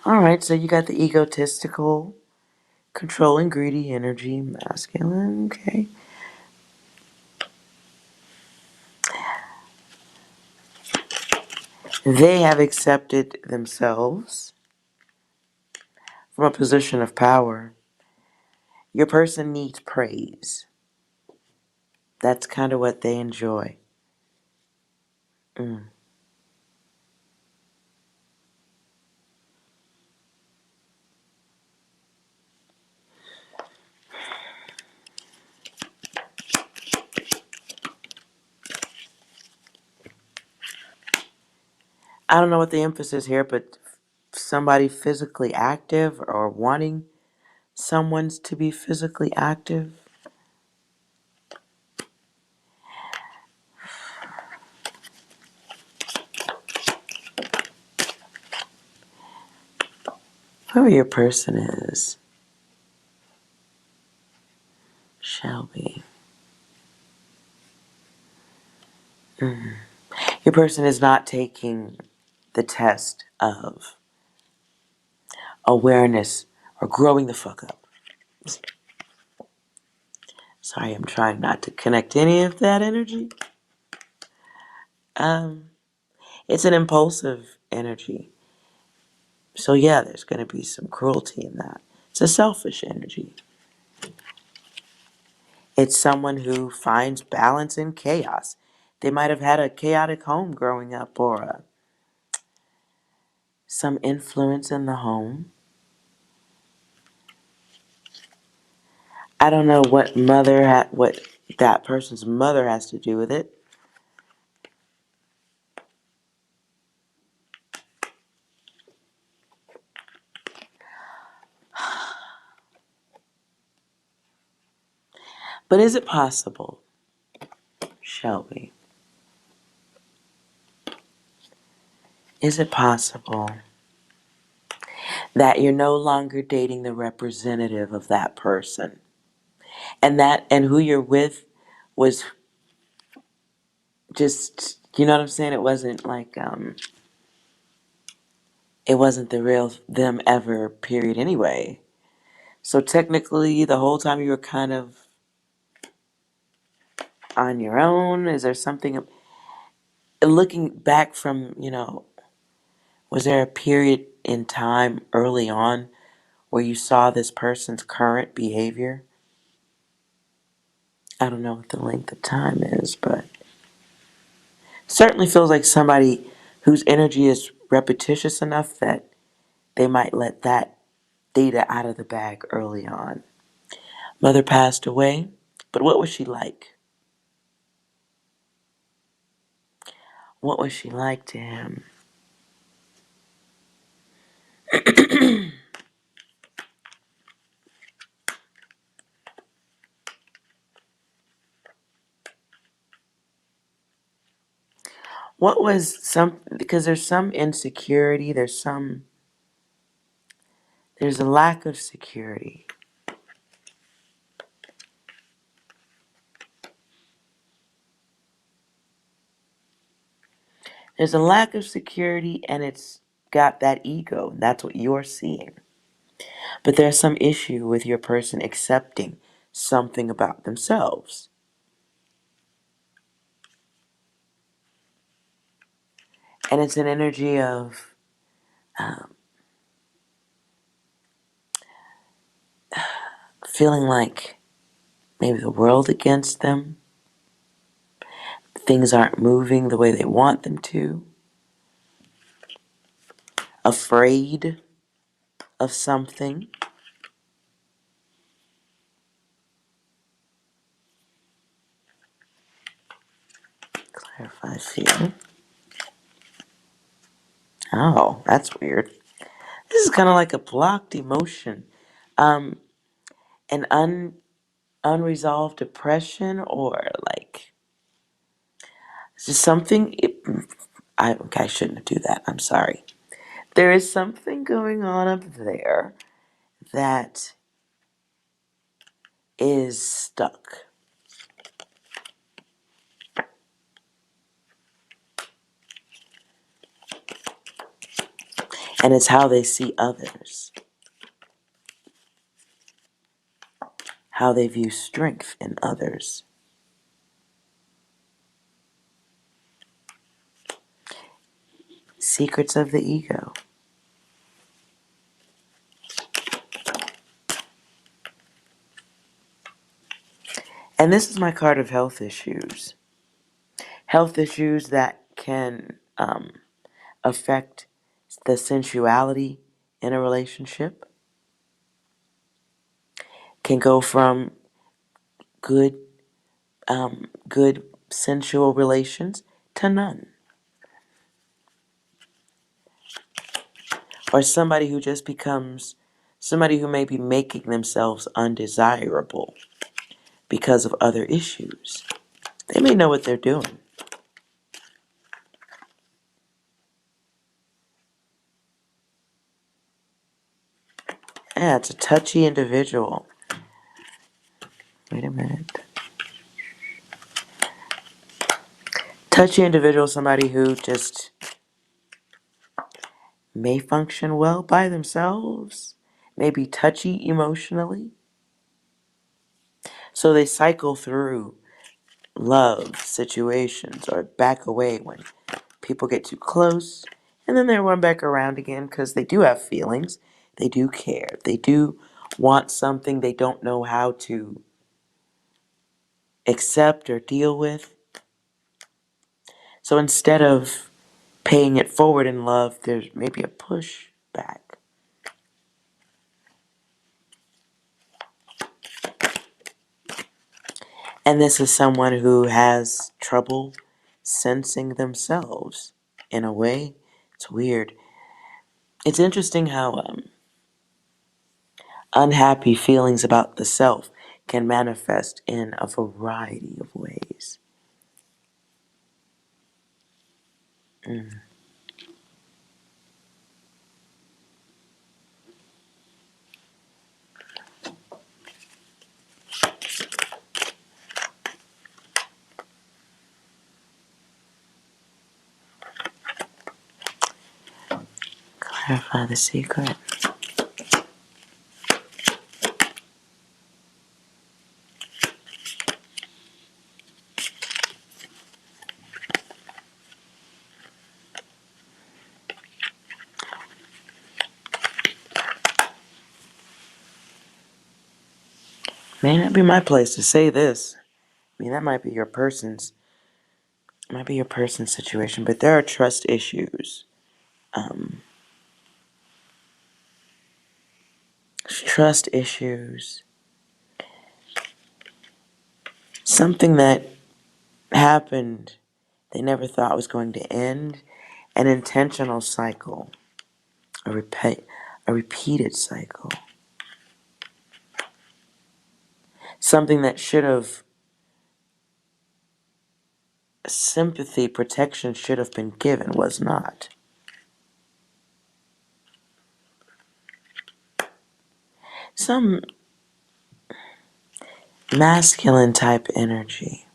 Alright, so you got the egotistical, controlling, greedy energy, masculine, okay. They have accepted themselves from a position of power. Your person needs praise. That's kind of what they enjoy. Mm. I don't know what the emphasis here, but somebody physically active or wanting someone's to be physically active. Whoever your person is, Shelby. Mm. Your person is not taking the test of awareness or growing the fuck up. Sorry, I'm trying not to connect any of that energy. It's an impulsive energy. So yeah, there's going to be some cruelty in that. It's a selfish energy. It's someone who finds balance in chaos. They might have had a chaotic home growing up or some influence in the home. I don't know what what that person's mother has to do with it. But is it possible, Shelby? Is it possible that you're no longer dating the representative of that person? And who you're with was just, you know what I'm saying? It wasn't like it wasn't the real them ever, period, anyway. So technically, the whole time you were kind of on your own. Is there something, looking back from, was there a period in time early on where you saw this person's current behavior? I don't know what the length of time is, but certainly feels like somebody whose energy is repetitious enough that they might let that data out of the bag early on. Mother passed away, but what was she like? What was she like to him? What was because there's some insecurity, there's a lack of security. There's a lack of security and it's got that ego, and that's what you're seeing. But there's some issue with your person accepting something about themselves. And it's an energy of feeling like maybe the world against them, things aren't moving the way they want them to, afraid of something. Clarify fear. Oh, that's weird. This is kind of like a blocked emotion. Um, an unresolved depression, or like just something. Okay, I shouldn't do that. I'm sorry. There is something going on up there that is stuck. And it's how they see others, how they view strength in others. Secrets of the ego. And this is my card of health issues. Health issues that can affect the sensuality in a relationship, can go from good, good sensual relations to none. Or somebody who just becomes somebody who may be making themselves undesirable because of other issues. They may know what they're doing. Yeah, it's a touchy individual. Wait a minute. Touchy individual, somebody who just may function well by themselves, may be touchy emotionally. So they cycle through love situations or back away when people get too close, and then they run back around again because they do have feelings, they do care, they do want something they don't know how to accept or deal with. So instead of paying it forward in love, there's maybe a push back. And this is someone who has trouble sensing themselves in a way. It's weird. It's interesting how unhappy feelings about the self can manifest in a variety of ways. Clarify the secret. May not be my place to say this. I mean, that might be your person's situation, but there are trust issues. Trust issues. Something that happened they never thought was going to end. An intentional cycle. A repeated cycle. Something that should have sympathy, protection should have been given was not. Some masculine type energy.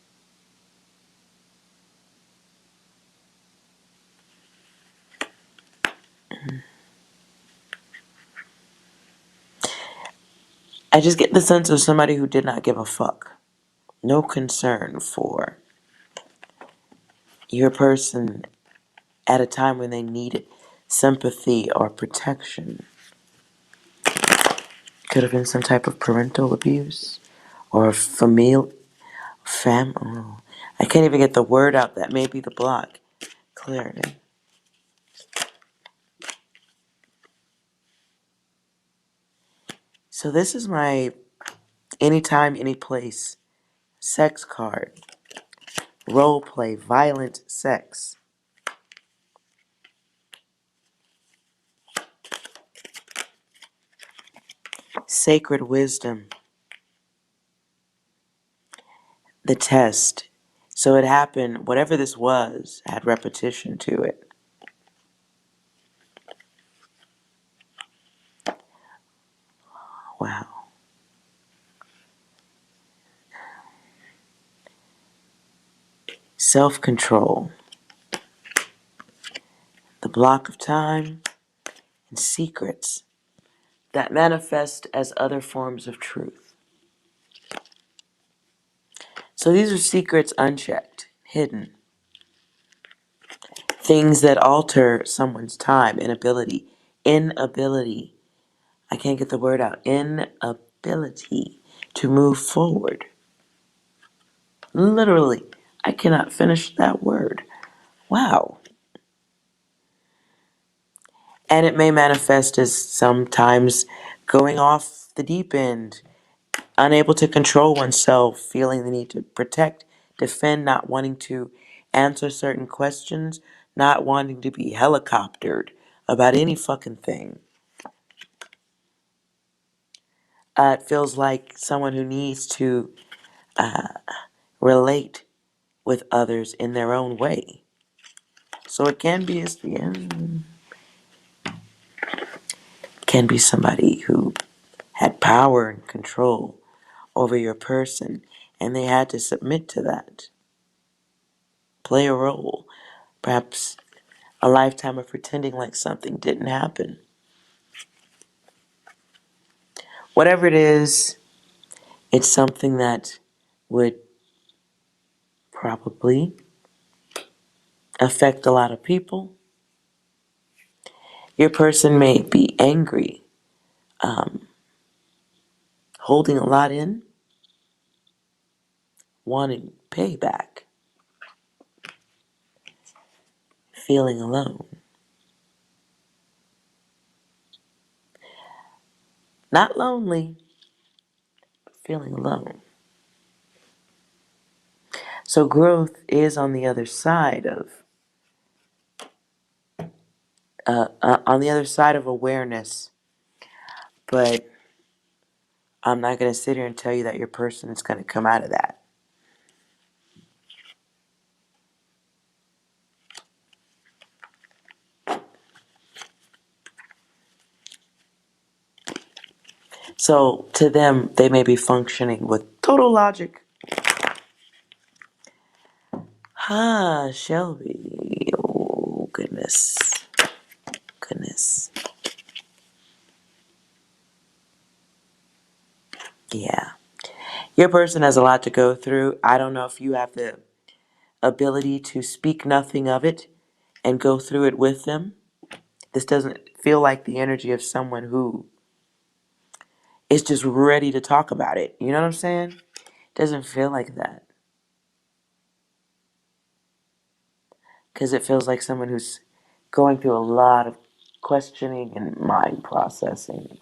I just get the sense of somebody who did not give a fuck. No concern for your person at a time when they needed sympathy or protection. Could have been some type of parental abuse or oh, I can't even get the word out. That may be the block. Clarity. So this is my anytime, any place sex card. Role play, violent sex. Sacred wisdom. The test. So it happened, whatever this was, had repetition to it. Wow. Self-control. The block of time and secrets that manifest as other forms of truth. So these are secrets unchecked, hidden. Things that alter someone's time, inability. I can't get the word out. Inability to move forward. Literally, I cannot finish that word. Wow. And it may manifest as sometimes going off the deep end, unable to control oneself, feeling the need to protect, defend, not wanting to answer certain questions, not wanting to be helicoptered about any fucking thing. It feels like someone who needs to relate with others in their own way. So it can be can be somebody who had power and control over your person, and they had to submit to that. Play a role. Perhaps a lifetime of pretending like something didn't happen. Whatever it is, it's something that would probably affect a lot of people. Your person may be angry, holding a lot in, wanting payback, feeling alone. Not lonely, but feeling alone. So growth is on the other side of awareness, but I'm not going to sit here and tell you that your person is going to come out of that. So to them, they may be functioning with total logic. Shelby. Oh, goodness. Goodness. Yeah. Your person has a lot to go through. I don't know if you have the ability to speak nothing of it and go through it with them. This doesn't feel like the energy of someone who is just ready to talk about it. You know what I'm saying? It doesn't feel like that. Because it feels like someone who's going through a lot of questioning and mind processing.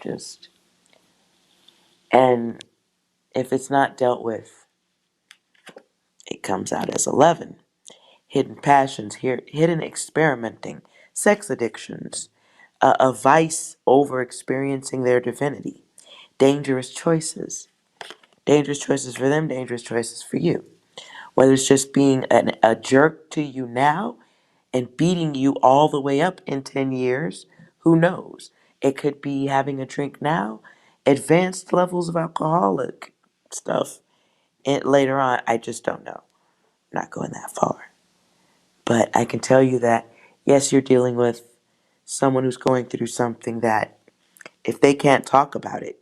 And if it's not dealt with, it comes out as 11. Hidden passions, hidden experimenting, sex addictions, a vice over experiencing their divinity, dangerous choices. Dangerous choices for them, dangerous choices for you. Whether it's just being a jerk to you now and beating you all the way up in 10 years, who knows? It could be having a drink now, advanced levels of alcoholic stuff and later on. I just don't know. I'm not going that far. But I can tell you that, yes, you're dealing with someone who's going through something that if they can't talk about it,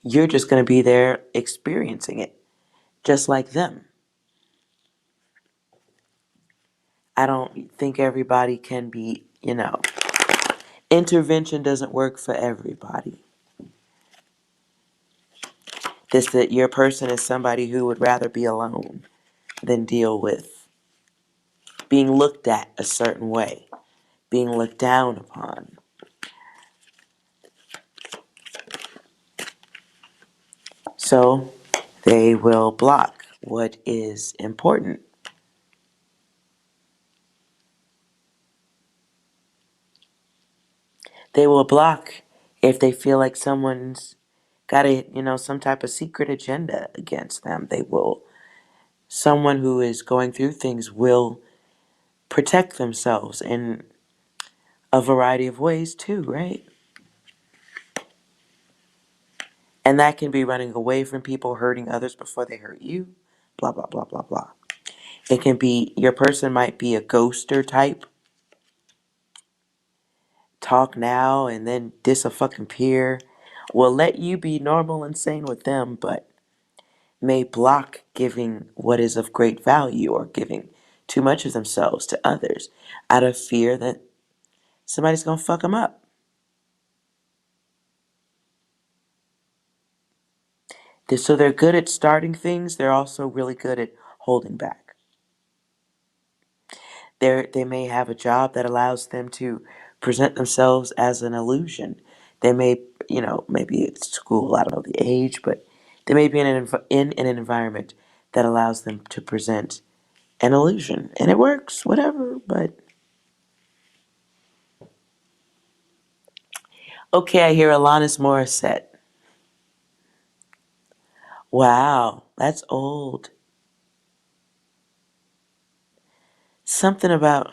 you're just going to be there experiencing it, just like them. I don't think everybody can be, intervention doesn't work for everybody. This that your person is somebody who would rather be alone than deal with being looked at a certain way, being looked down upon. So they will block what is important. They will block if they feel like someone's got some type of secret agenda against them. Someone who is going through things will protect themselves in a variety of ways too, right? And that can be running away from people, hurting others before they hurt you, blah, blah, blah, blah, blah. It can be, your person might be a ghoster type, talk now and then dis-a-fucking-peer, will let you be normal and sane with them, but may block giving what is of great value or giving too much of themselves to others out of fear that somebody's going to fuck them up. So they're good at starting things. They're also really good at holding back. They may have a job that allows them to present themselves as an illusion. They may, maybe it's school, I don't know the age, but they may be in an environment that allows them to present an illusion. And it works, whatever, but... Okay, I hear Alanis Morissette. Wow, that's old. Something about...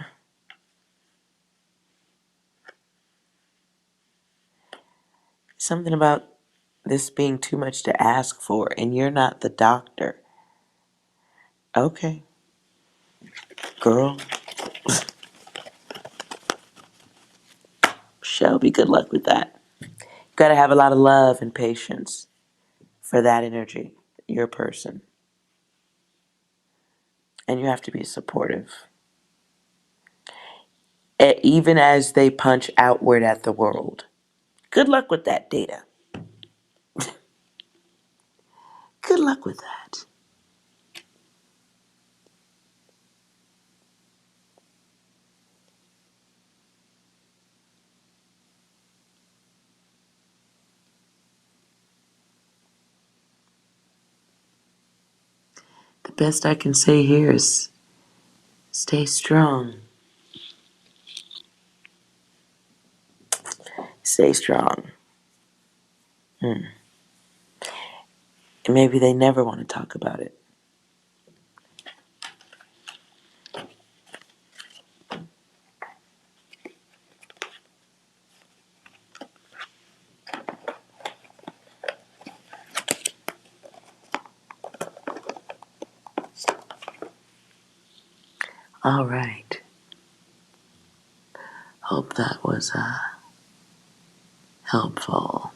Something about this being too much to ask for, and you're not the doctor. Okay, girl. Shelby, good luck with that. You gotta have a lot of love and patience for that energy, your person. And you have to be supportive. Even as they punch outward at the world. Good luck with that, Data. Good luck with that. The best I can say here is stay strong. Stay strong. And maybe they never want to talk about it. All right. Hope that was helpful.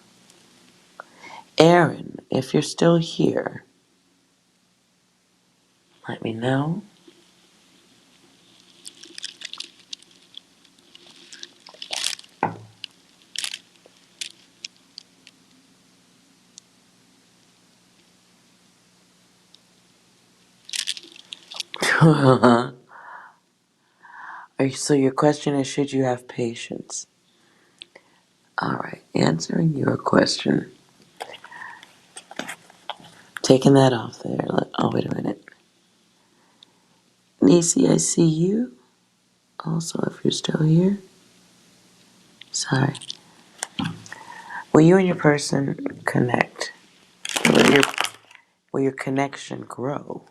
Aaron, if you're still here, let me know. So your question is, should you have patience? All right, answering your question. Taking that off there. Oh, wait a minute. Nisi, I see you. Also, if you're still here. Sorry. Will you and your person connect? Will your connection grow?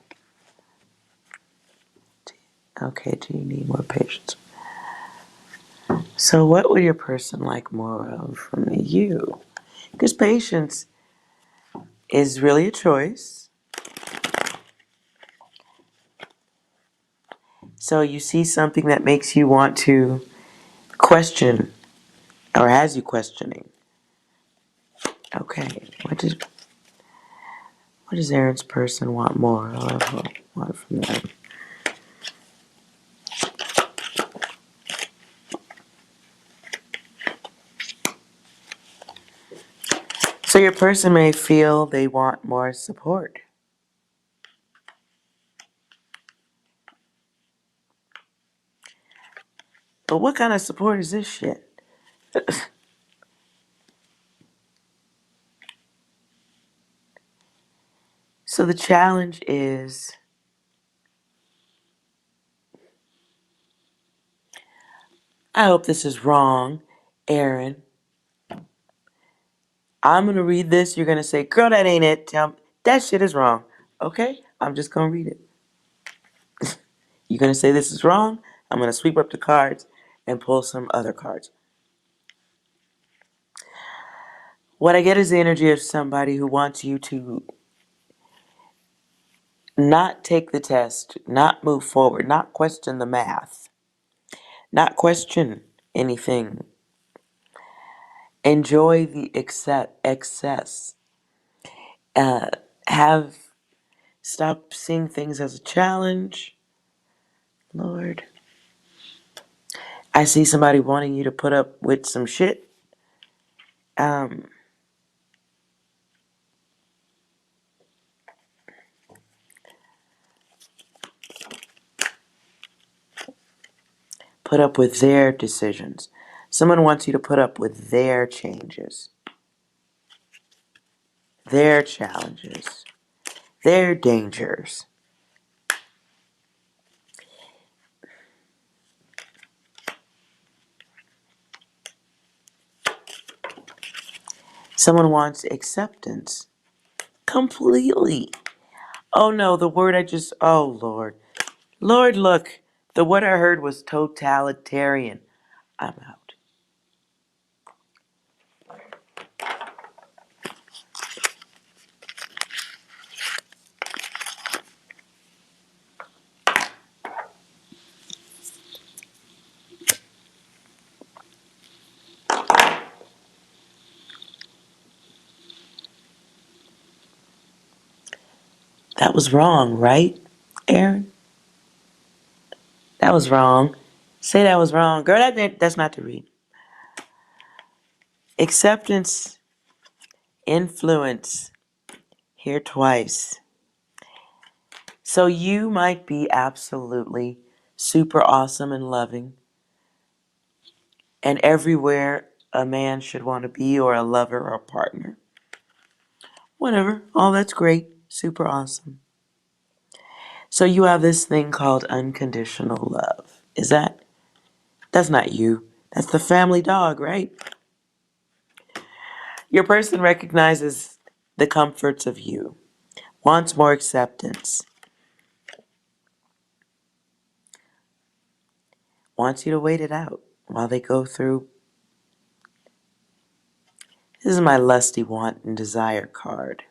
Okay, do you need more patience? So what would your person like more of from you? Because patience is really a choice. So you see something that makes you want to question or has you questioning. Okay, what does Aaron's person want more of? Want from them? So your person may feel they want more support. But what kind of support is this shit? So the challenge is, I hope this is wrong, Aaron. I'm going to read this. You're going to say, girl, that ain't it. Tell me, that shit is wrong. Okay? I'm just going to read it. You're going to say this is wrong. I'm going to sweep up the cards and pull some other cards. What I get is the energy of somebody who wants you to not take the test, not move forward, not question the math, not question anything. Enjoy the excess. Uh, have Stop seeing things as a challenge. Lord, I see somebody wanting you to put up with some shit. Um, put up with their decisions. Someone wants you to put up with their changes, their challenges, their dangers. Someone wants acceptance completely. Oh no, oh Lord. Lord, look, the word I heard was totalitarian. I'm out. That was wrong, right, Aaron? That was wrong. Say that was wrong. Girl, that's not to read. Acceptance, influence, here twice. So you might be absolutely super awesome and loving and everywhere a man should want to be, or a lover or a partner. Whatever. All that's great. Super awesome. So you have this thing called unconditional love. That's not you. That's the family dog, right? Your person recognizes the comforts of you, wants more acceptance, wants you to wait it out while they go through. This is my lusty want and desire card.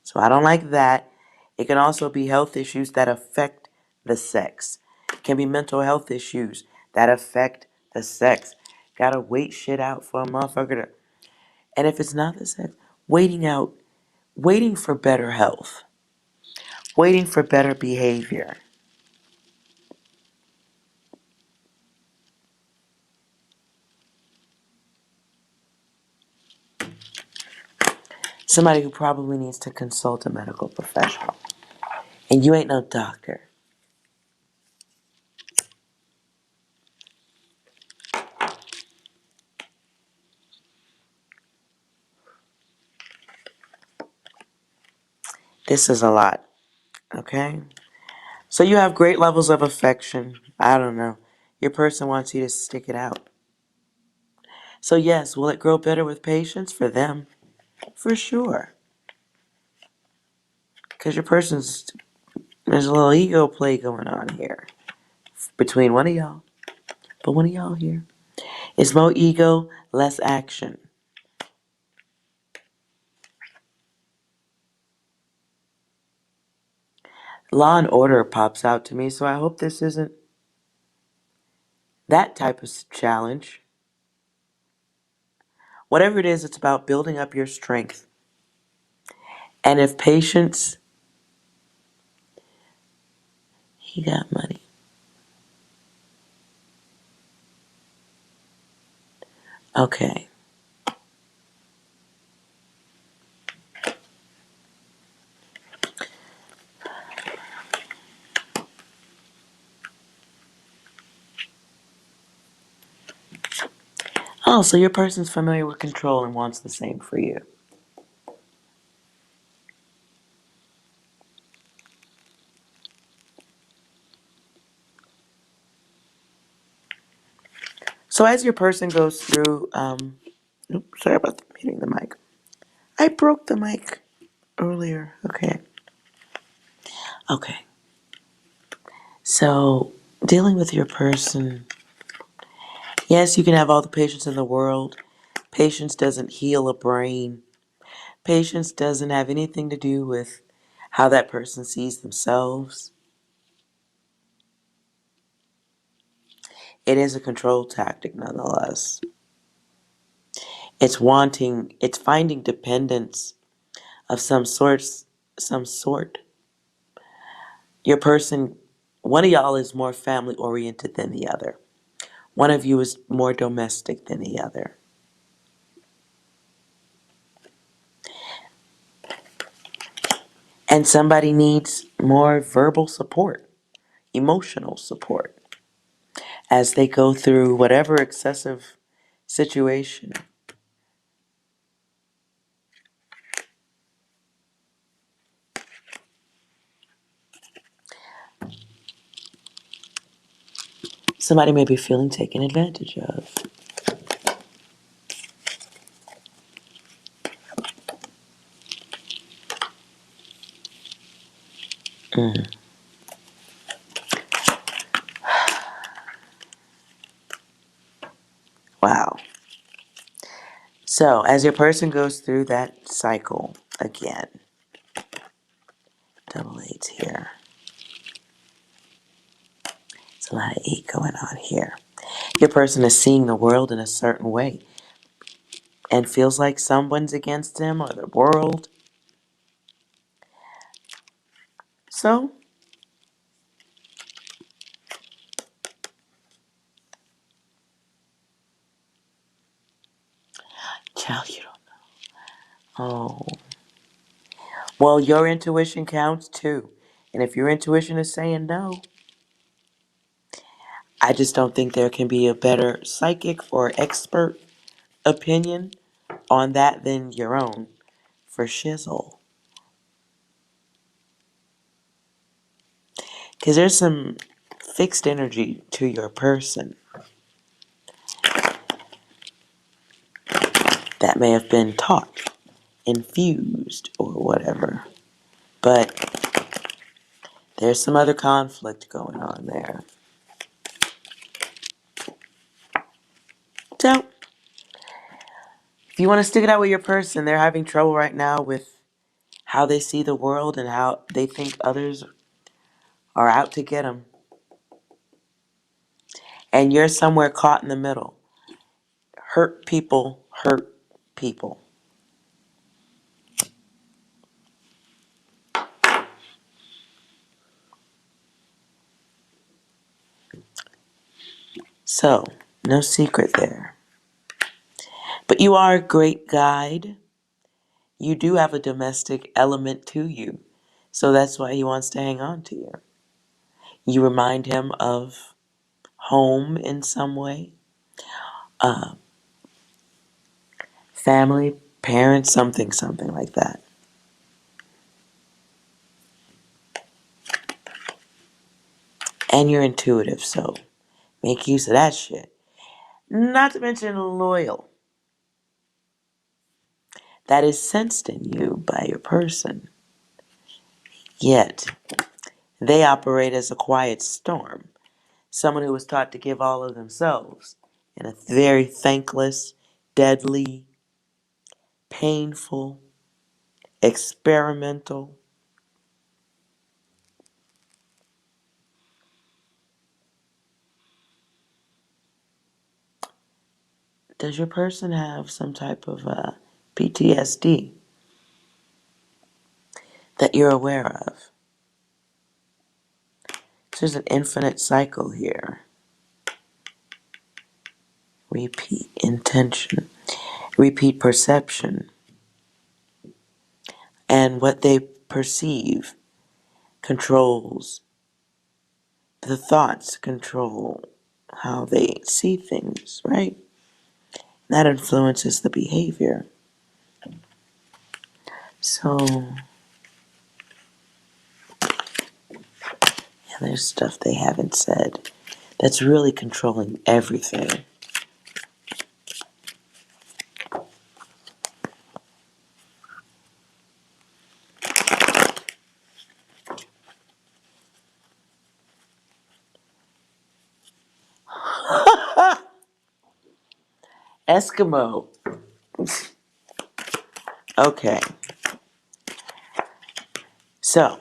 So I don't like that. It can also be health issues that affect the sex. It can be mental health issues that affect the sex. Gotta wait shit out for a motherfucker to. And if it's not the sex, waiting for better health, waiting for better behavior. Somebody who probably needs to consult a medical professional. And you ain't no doctor. This is a lot, okay? So you have great levels of affection. I don't know. Your person wants you to stick it out. So yes, will it grow better with patience for them? For sure. Because there's a little ego play going on here between one of y'all. But one of y'all here. It's more ego, less action. Law and order pops out to me, so I hope this isn't that type of challenge. Whatever it is, it's about building up your strength. And if patience, he got money. Okay. Oh, so your person's familiar with control and wants the same for you. So as your person goes through, oops, sorry about hitting the mic. I broke the mic earlier. Okay. Okay. So dealing with your person, yes, you can have all the patience in the world. Patience doesn't heal a brain. Patience doesn't have anything to do with how that person sees themselves. It is a control tactic nonetheless. It's finding dependence of some sort. Your person, one of y'all is more family oriented than the other. One of you is more domestic than the other. And somebody needs more verbal support, emotional support as they go through whatever excessive situation. Somebody may be feeling taken advantage of. Mm. Wow. So, as your person goes through that cycle again, double eights here. There's a lot of 8 going on here. Your person is seeing the world in a certain way and feels like someone's against him or the world. So, child, you don't know. Oh. Well, your intuition counts too. And if your intuition is saying no, I just don't think there can be a better psychic or expert opinion on that than your own, for shizzle. Because there's some fixed energy to your person that may have been taught, infused, or whatever. But there's some other conflict going on there. So, if you want to stick it out with your person, they're having trouble right now with how they see the world and how they think others are out to get them. And you're somewhere caught in the middle. Hurt people hurt people. So, no secret there. But you are a great guide. You do have a domestic element to you. So that's why he wants to hang on to you. You remind him of home in some way. Uh, Family, parents, something like that. And you're intuitive, so make use of that shit. Not to mention loyal. That is sensed in you by your person. Yet, they operate as a quiet storm. Someone who was taught to give all of themselves in a very thankless, deadly, painful, experimental. Does your person have some type of PTSD that you're aware of? There's an infinite cycle here. Repeat intention, repeat perception, and what they perceive controls the thoughts, control how they see things, right? That influences the behavior. So, yeah, there's stuff they haven't said that's really controlling everything. Eskimo. Okay. So,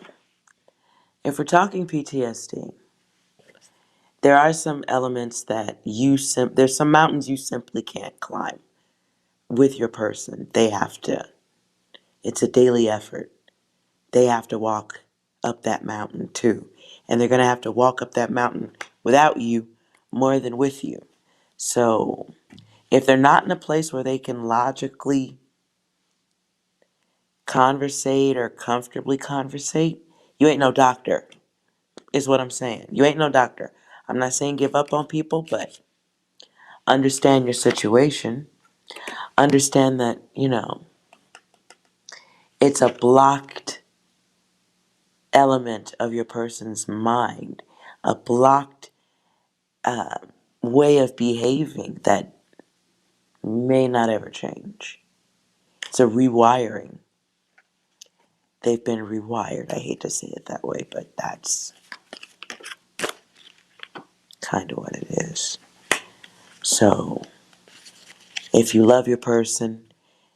if we're talking PTSD, there are some elements that there's some mountains you simply can't climb with your person. They have to, it's a daily effort. They have to walk up that mountain too. And they're going to have to walk up that mountain without you more than with you. So, if they're not in a place where they can logically conversate or comfortably conversate, you ain't no doctor, is what I'm saying. You ain't no doctor. I'm not saying give up on people, but understand your situation. Understand that, it's a blocked element of your person's mind, a blocked way of behaving that may not ever change. It's a rewiring. They've been rewired. I hate to say it that way, but that's kind of what it is. So, if you love your person,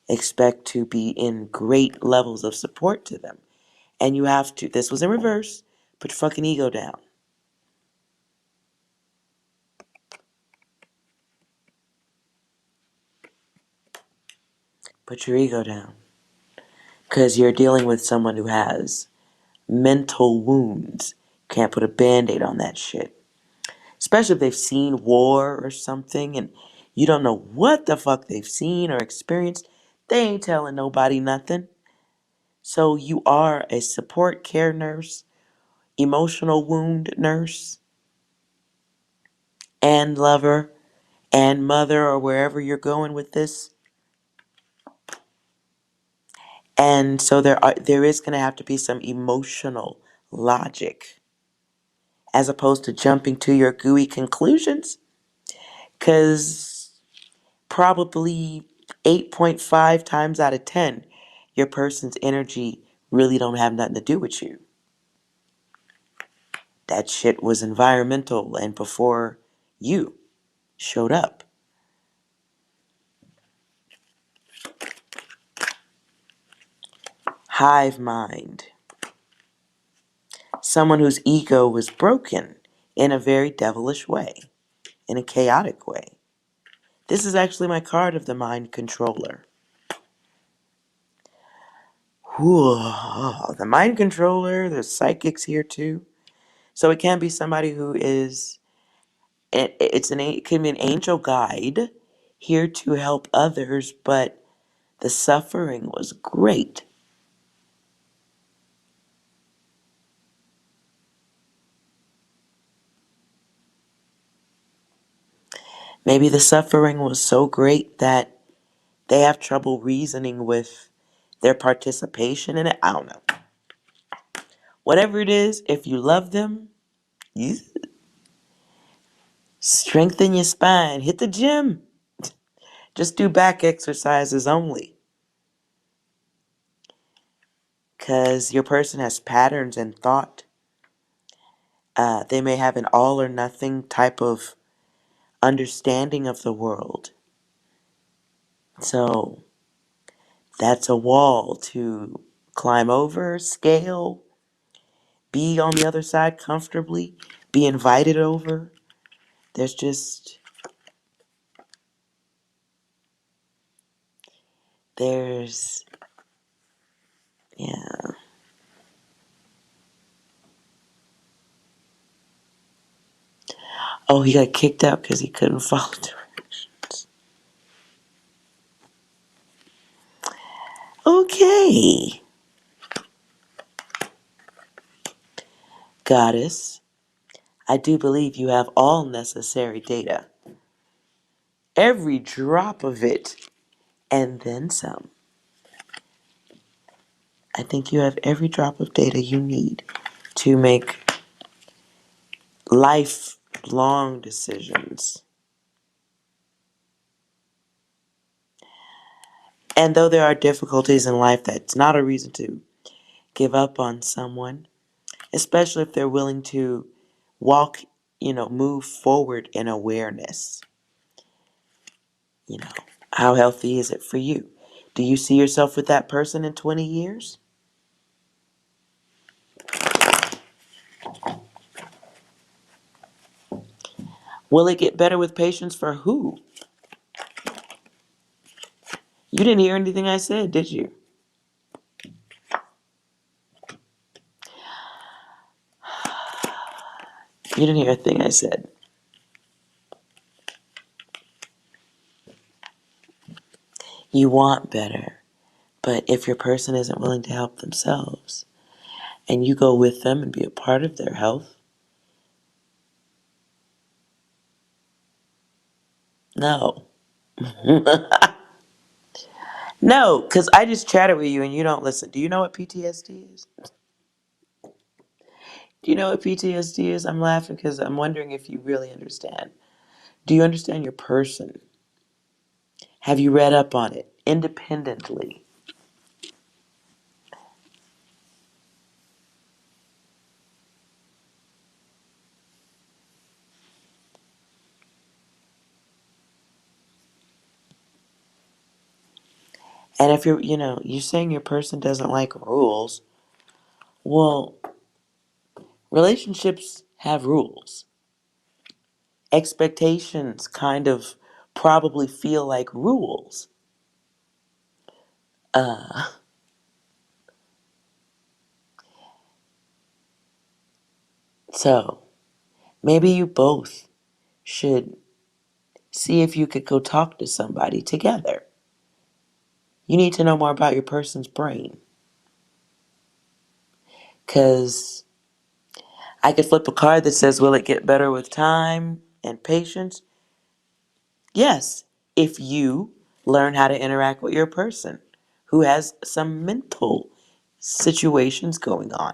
expect to be in great levels of support to them. And you have to, this was in reverse, put your fucking ego down. Put your ego down. Because you're dealing with someone who has mental wounds. Can't put a band-aid on that shit. Especially if they've seen war or something and you don't know what the fuck they've seen or experienced. They ain't telling nobody nothing. So you are a support care nurse, emotional wound nurse, and lover, and mother, or wherever you're going with this. And so there is going to have to be some emotional logic as opposed to jumping to your gooey conclusions. Because probably 8.5 times out of 10, your person's energy really don't have nothing to do with you. That shit was environmental and before you showed up. Hive mind. Someone whose ego was broken in a very devilish way, in a chaotic way. This is actually my card of the mind controller. Whew, the mind controller, there's psychics here too. So it can be somebody who is it can be an angel guide here to help others, but the suffering was great. Maybe the suffering was so great that they have trouble reasoning with their participation in it. I don't know. Whatever it is, if you love them, you strengthen your spine. Hit the gym. Just do back exercises only. Because your person has patterns and thought. They may have an all or nothing type of understanding of the world. So that's a wall to climb over, scale, be on the other side comfortably, be invited over. There's just, there's, yeah. Oh, he got kicked out because he couldn't follow directions. Okay. Goddess, I do believe you have all necessary data. Every drop of it, and then some. I think you have every drop of data you need to make lifelong decisions. And though there are difficulties in life, that's not a reason to give up on someone, especially if they're willing to walk, move forward in awareness. How healthy is it for you? Do you see yourself with that person in 20 years? Will it get better with patience for who? You didn't hear anything I said, did you? You didn't hear a thing I said. You want better, but if your person isn't willing to help themselves and you go with them and be a part of their health, no. No, because I just chatted with you and you don't listen. Do you know what PTSD is? Do you know what PTSD is? I'm laughing because I'm wondering if you really understand. Do you understand your person? Have you read up on it independently? And if you're saying your person doesn't like rules, well, relationships have rules. Expectations kind of probably feel like rules. Uh, so maybe you both should see if you could go talk to somebody together. You need to know more about your person's brain. Because I could flip a card that says, will it get better with time and patience? Yes, if you learn how to interact with your person who has some mental situations going on.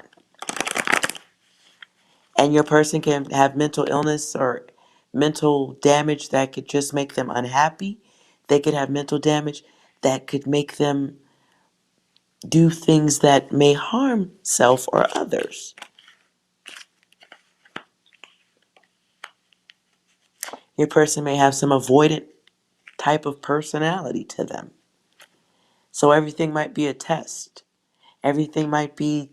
And your person can have mental illness or mental damage that could just make them unhappy. They could have mental damage that could make them do things that may harm self or others. Your person may have some avoidant type of personality to them. So everything might be a test. Everything might be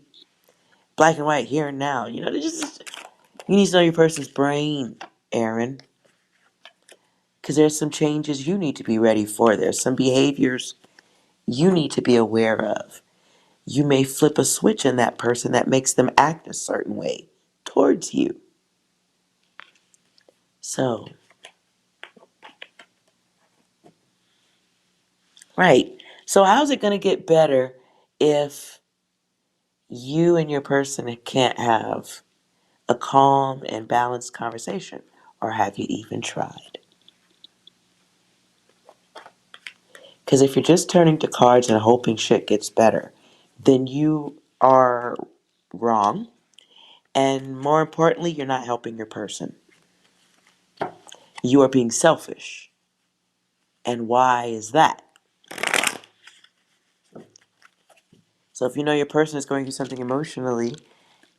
black and white here and now. You need to know your person's brain, Aaron. Because there's some changes you need to be ready for. There's some behaviors you need to be aware of. You may flip a switch in that person that makes them act a certain way towards you. So, right. So how's it going to get better if you and your person can't have a calm and balanced conversation? Or have you even tried? Because if you're just turning to cards and hoping shit gets better, then you are wrong. And more importantly, you're not helping your person. You are being selfish. And why is that? So if you know your person is going through something emotionally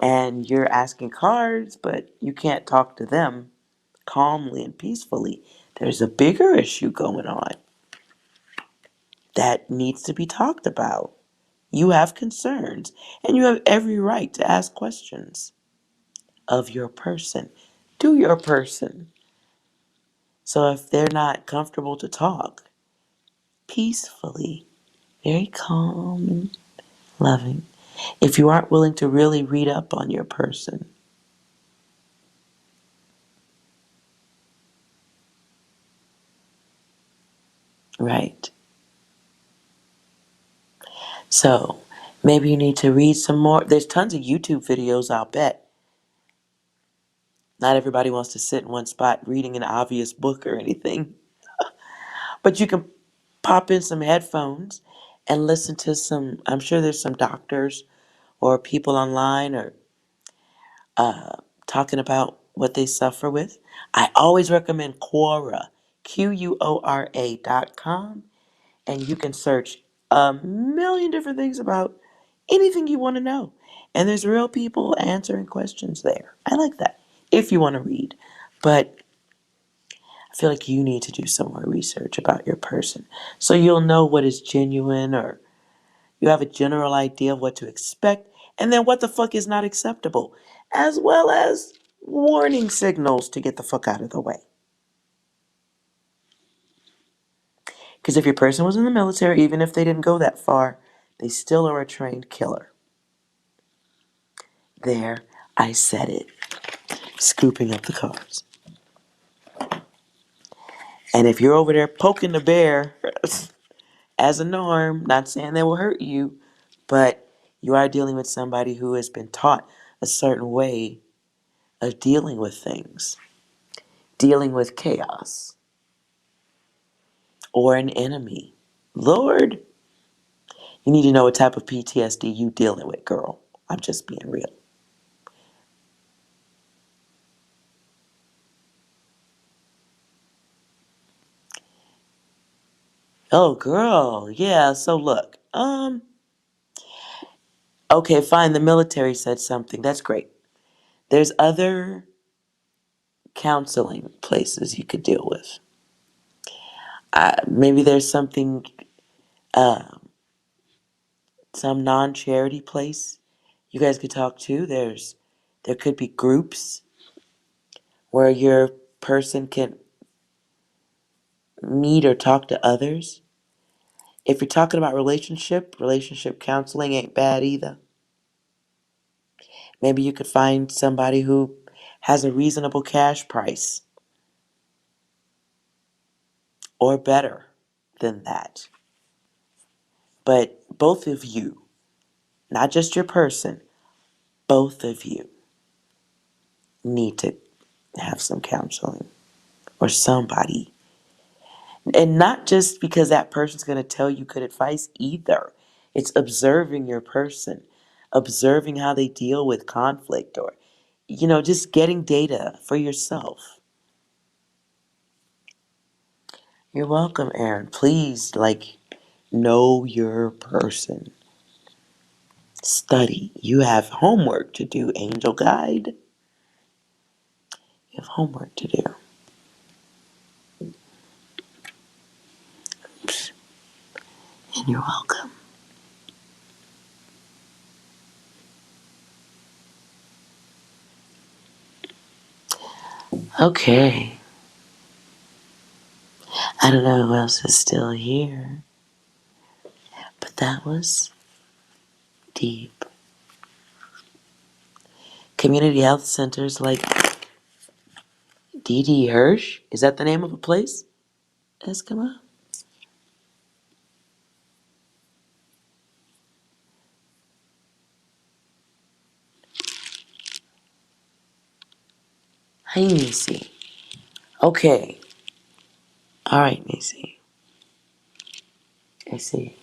and you're asking cards, but you can't talk to them calmly and peacefully, there's a bigger issue going on that needs to be talked about. You have concerns, and you have every right to ask questions of your person, to your person. So if they're not comfortable to talk peacefully, very calm and loving, if you aren't willing to really read up on your person, right? So maybe you need to read some more. There's tons of YouTube videos, I'll bet. Not everybody wants to sit in one spot reading an obvious book or anything. But you can pop in some headphones and listen to some, I'm sure there's some doctors or people online or talking about what they suffer with. I always recommend Quora, Quora.com, and you can search a million different things about anything you want to know. And there's real people answering questions there. I like that if you want to read. But I feel like you need to do some more research about your person so you'll know what is genuine, or you have a general idea of what to expect, and then what the fuck is not acceptable, as well as warning signals to get the fuck out of the way. Because if your person was in the military, even if they didn't go that far, they still are a trained killer. There, I said it. Scooping up the cards. And if you're over there poking the bear as a norm, not saying they will hurt you, but you are dealing with somebody who has been taught a certain way of dealing with things, dealing with chaos, or an enemy. Lord, you need to know what type of PTSD you dealing with, girl. I'm just being real. Oh, girl. Yeah, so look. Okay, fine, the military said something. That's great. There's other counseling places you could deal with. Maybe there's something, uh, some non-charity place you guys could talk to. There could be groups where your person can meet or talk to others. If you're talking about relationship counseling ain't bad either. Maybe you could find somebody who has a reasonable cash price or better than that. But both of you, not just your person, both of you need to have some counseling or somebody. And not just because that person's going to tell you good advice either. It's observing your person, observing how they deal with conflict, or, just getting data for yourself. You're welcome, Aaron. Please, know your person. Study. You have homework to do, angel guide. You have homework to do. And you're welcome. Okay. I don't know who else is still here, but that was deep. Community health centers, D.D. Hirsch? Is that the name of a place? Eskimo? Hi, Nisi. Okay. All right, Nisi. I see.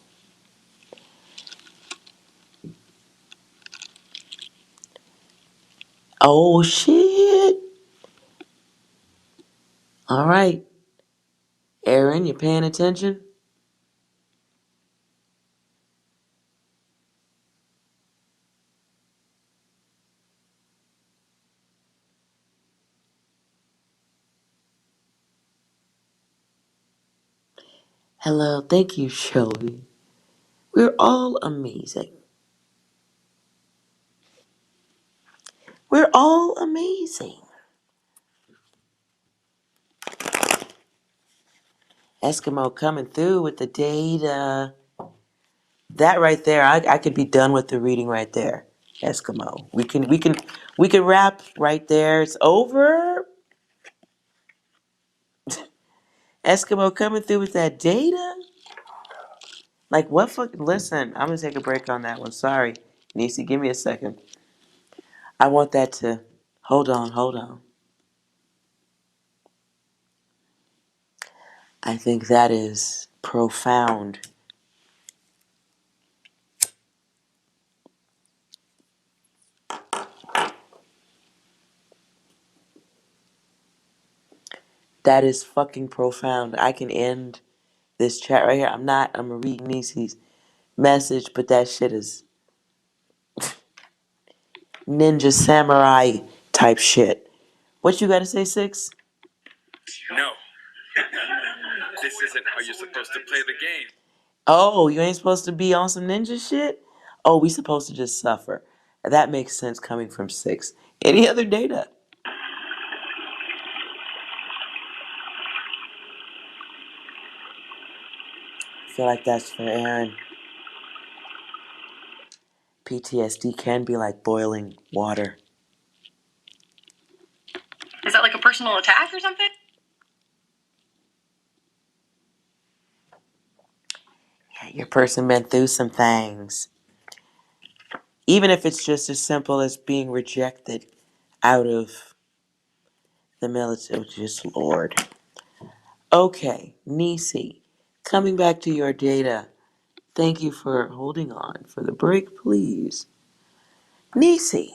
Oh, shit. All right. Aaron, you paying attention? Hello. Thank you, Shelby. We're all amazing. We're all amazing. Eskimo coming through with the data. That right there, I could be done with the reading right there. Eskimo. We can wrap right there. It's over. Eskimo coming through with that data. Like what fucking listen, I'm gonna take a break on that one. Sorry. Nisi, give me a second. I want that to hold on. I think that is profound. That is fucking profound. I can end this chat right here. I'm gonna read Nisi's message, but that shit is ninja samurai type shit. What you gotta say, Six? No. This isn't how you're supposed to play the game. Oh, you ain't supposed to be on some ninja shit? Oh, we supposed to just suffer. That makes sense coming from Six. Any other data? I feel like that's for Aaron. PTSD can be like boiling water. Is that like a personal attack or something? Yeah, your person been through some things. Even if it's just as simple as being rejected out of the military. Oh, just Lord. Okay, Nisi, coming back to your data. Thank you for holding on for the break, please. Nisi.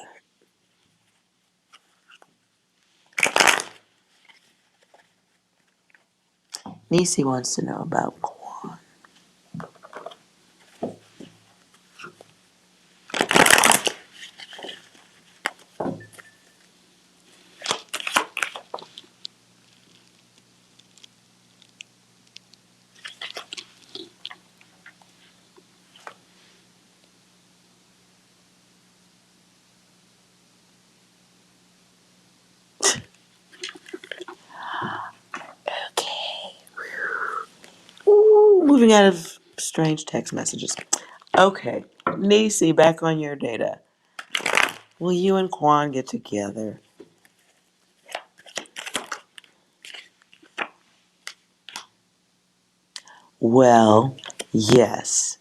Nisi wants to know about Quan. Okay. Ooh, moving out of strange text messages. Okay, Nisi, back on your data. Will you and Quan get together? Well, yes.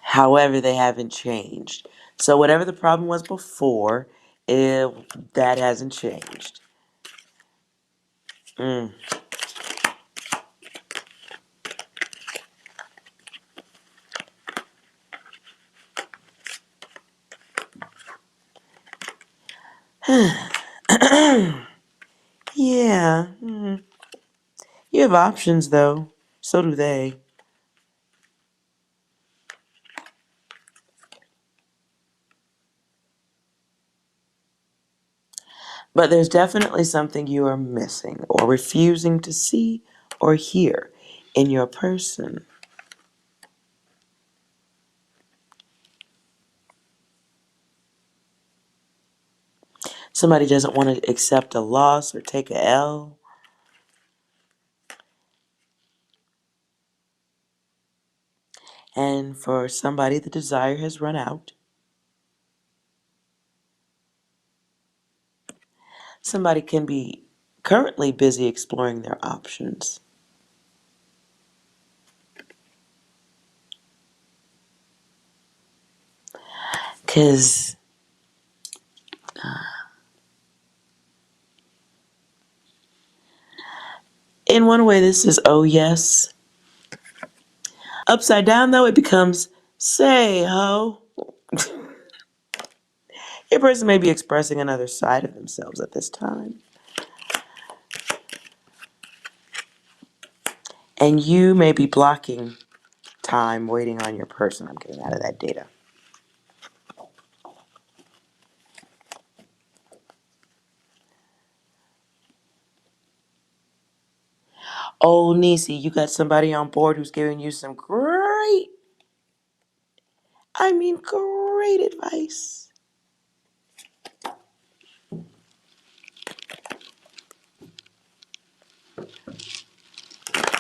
However, they haven't changed. So whatever the problem was before, that hasn't changed. Mm. Yeah. You have options, though. So do they. But there's definitely something you are missing or refusing to see or hear in your person. Somebody doesn't want to accept a loss or take a L. And for somebody, the desire has run out. Somebody can be currently busy exploring their options. Because in one way, this is oh yes. Upside down, though, it becomes say ho. Your person may be expressing another side of themselves at this time. And you may be blocking time waiting on your person. I'm getting out of that data. Oh, Nisi, you got somebody on board who's giving you some great advice.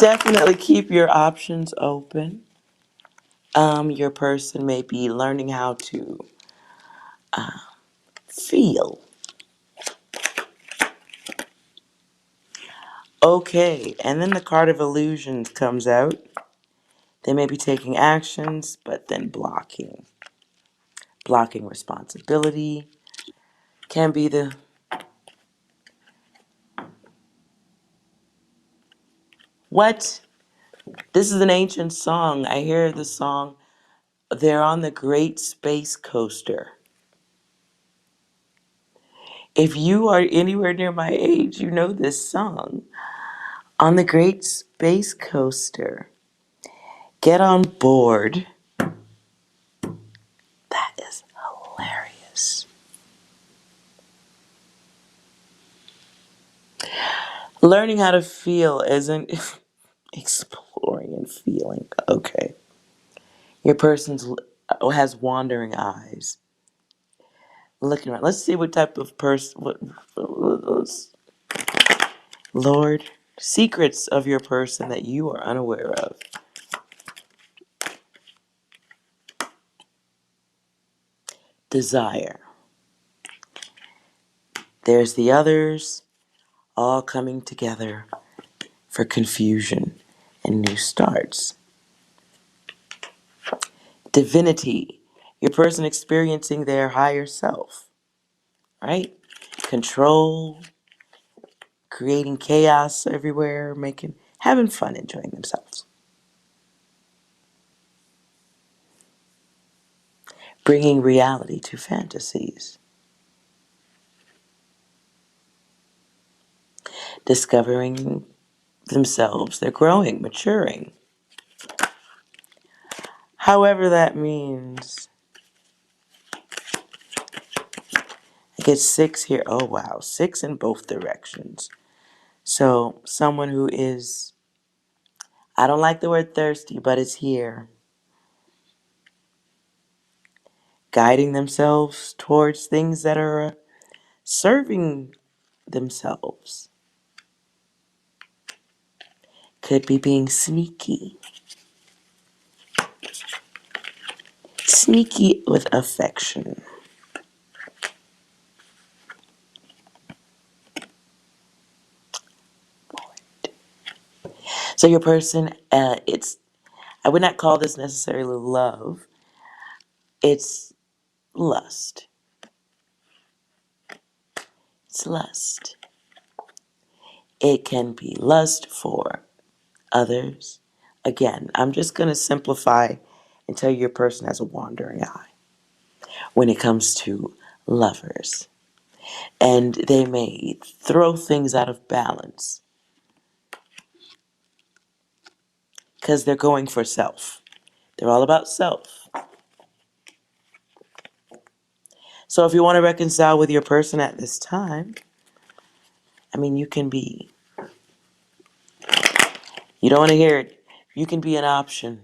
Definitely keep your options open. Your person may be learning how to feel. Okay, and then the card of illusions comes out. They may be taking actions, but then blocking. Blocking responsibility can be the... What? This is an ancient song. I hear the song. They're on the Great Space Coaster. If you are anywhere near my age, you know this song. On the Great Space Coaster. Get on board. That is hilarious. Learning how to feel isn't exploring and feeling. Okay. Your person has wandering eyes. Looking around. Let's see what type of person. Lord, secrets of your person that you are unaware of. Desire. There's the others all coming together for confusion and new starts. Divinity. Your person experiencing their higher self. Right? Control. Creating chaos everywhere. Having fun, enjoying themselves. Bringing reality to fantasies. Discovering themselves. They're growing, maturing. However that means. I get 6 here. Oh, wow. 6 in both directions. So someone who is, I don't like the word thirsty, but it's here. Guiding themselves towards things that are serving themselves. Could be being sneaky. Sneaky with affection. So your person, I would not call this necessarily love. It's lust. It's lust. It can be lust for others. Again, I'm just going to simplify and tell you your person has a wandering eye when it comes to lovers. And they may throw things out of balance because they're going for self. They're all about self. So if you want to reconcile with your person at this time, you can be. You don't want to hear it. You can be an option.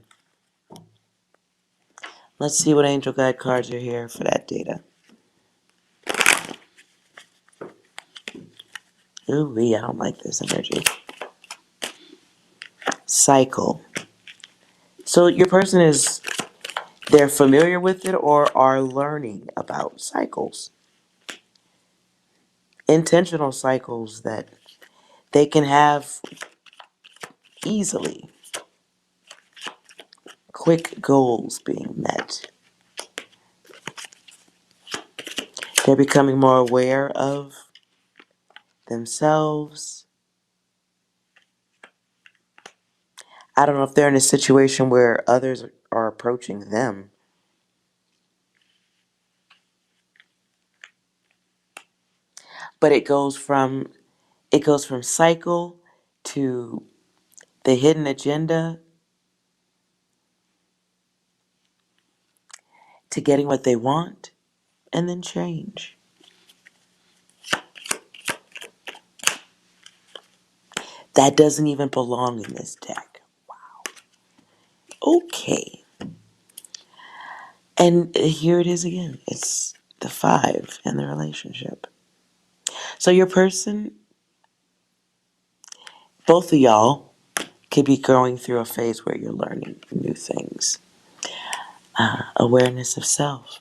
Let's see what angel guide cards are here for that data. Ooh, I don't like this energy. Cycle. So your person they're familiar with it or are learning about cycles. Intentional cycles that They can have easily quick goals being met. They're becoming more aware of themselves. I don't know if they're in a situation where others are approaching them. But it goes from cycle to the hidden agenda to getting what they want and then change. That doesn't even belong in this deck. Okay. And here it is again. It's the 5 and the relationship. So your person, both of y'all, could be going through a phase where you're learning new things. Awareness of self.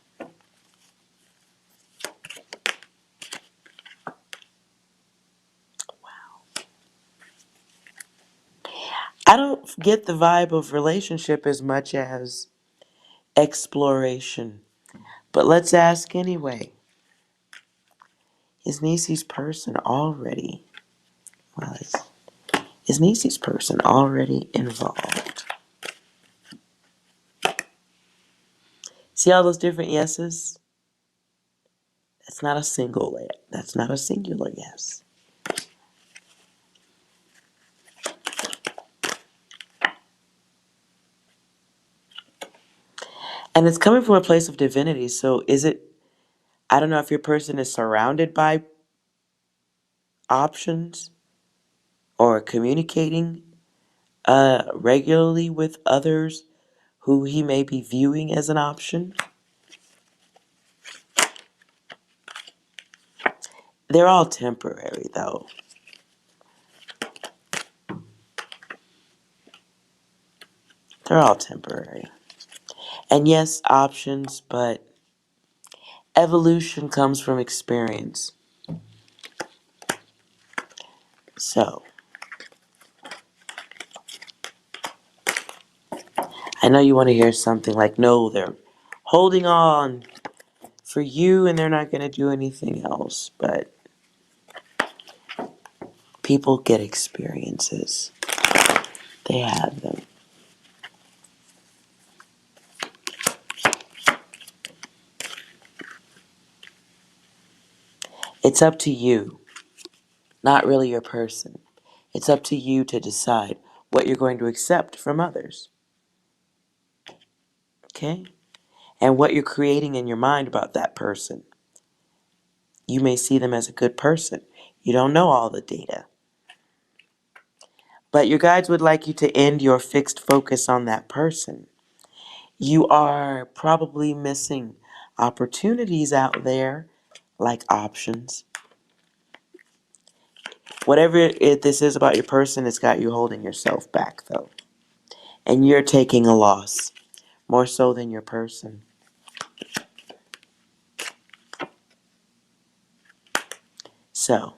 I don't get the vibe of relationship as much as exploration. But let's ask anyway. Is Nisi's person already, well, is Nisi's person already involved? See all those different yeses? That's not a singular yes. And it's coming from a place of divinity. So I don't know if your person is surrounded by options or communicating regularly with others who he may be viewing as an option. They're all temporary, though. They're all temporary. And yes, options, but evolution comes from experience. So, I know you want to hear something like, no, they're holding on for you and they're not going to do anything else. But people get experiences, they have them. It's up to you, not really your person. It's up to you to decide what you're going to accept from others. Okay? And what you're creating in your mind about that person. You may see them as a good person. You don't know all the data. But your guides would like you to end your fixed focus on that person. You are probably missing opportunities out there, like options. Whatever this is about your person, it's got you holding yourself back, though. And you're taking a loss, more so than your person. So,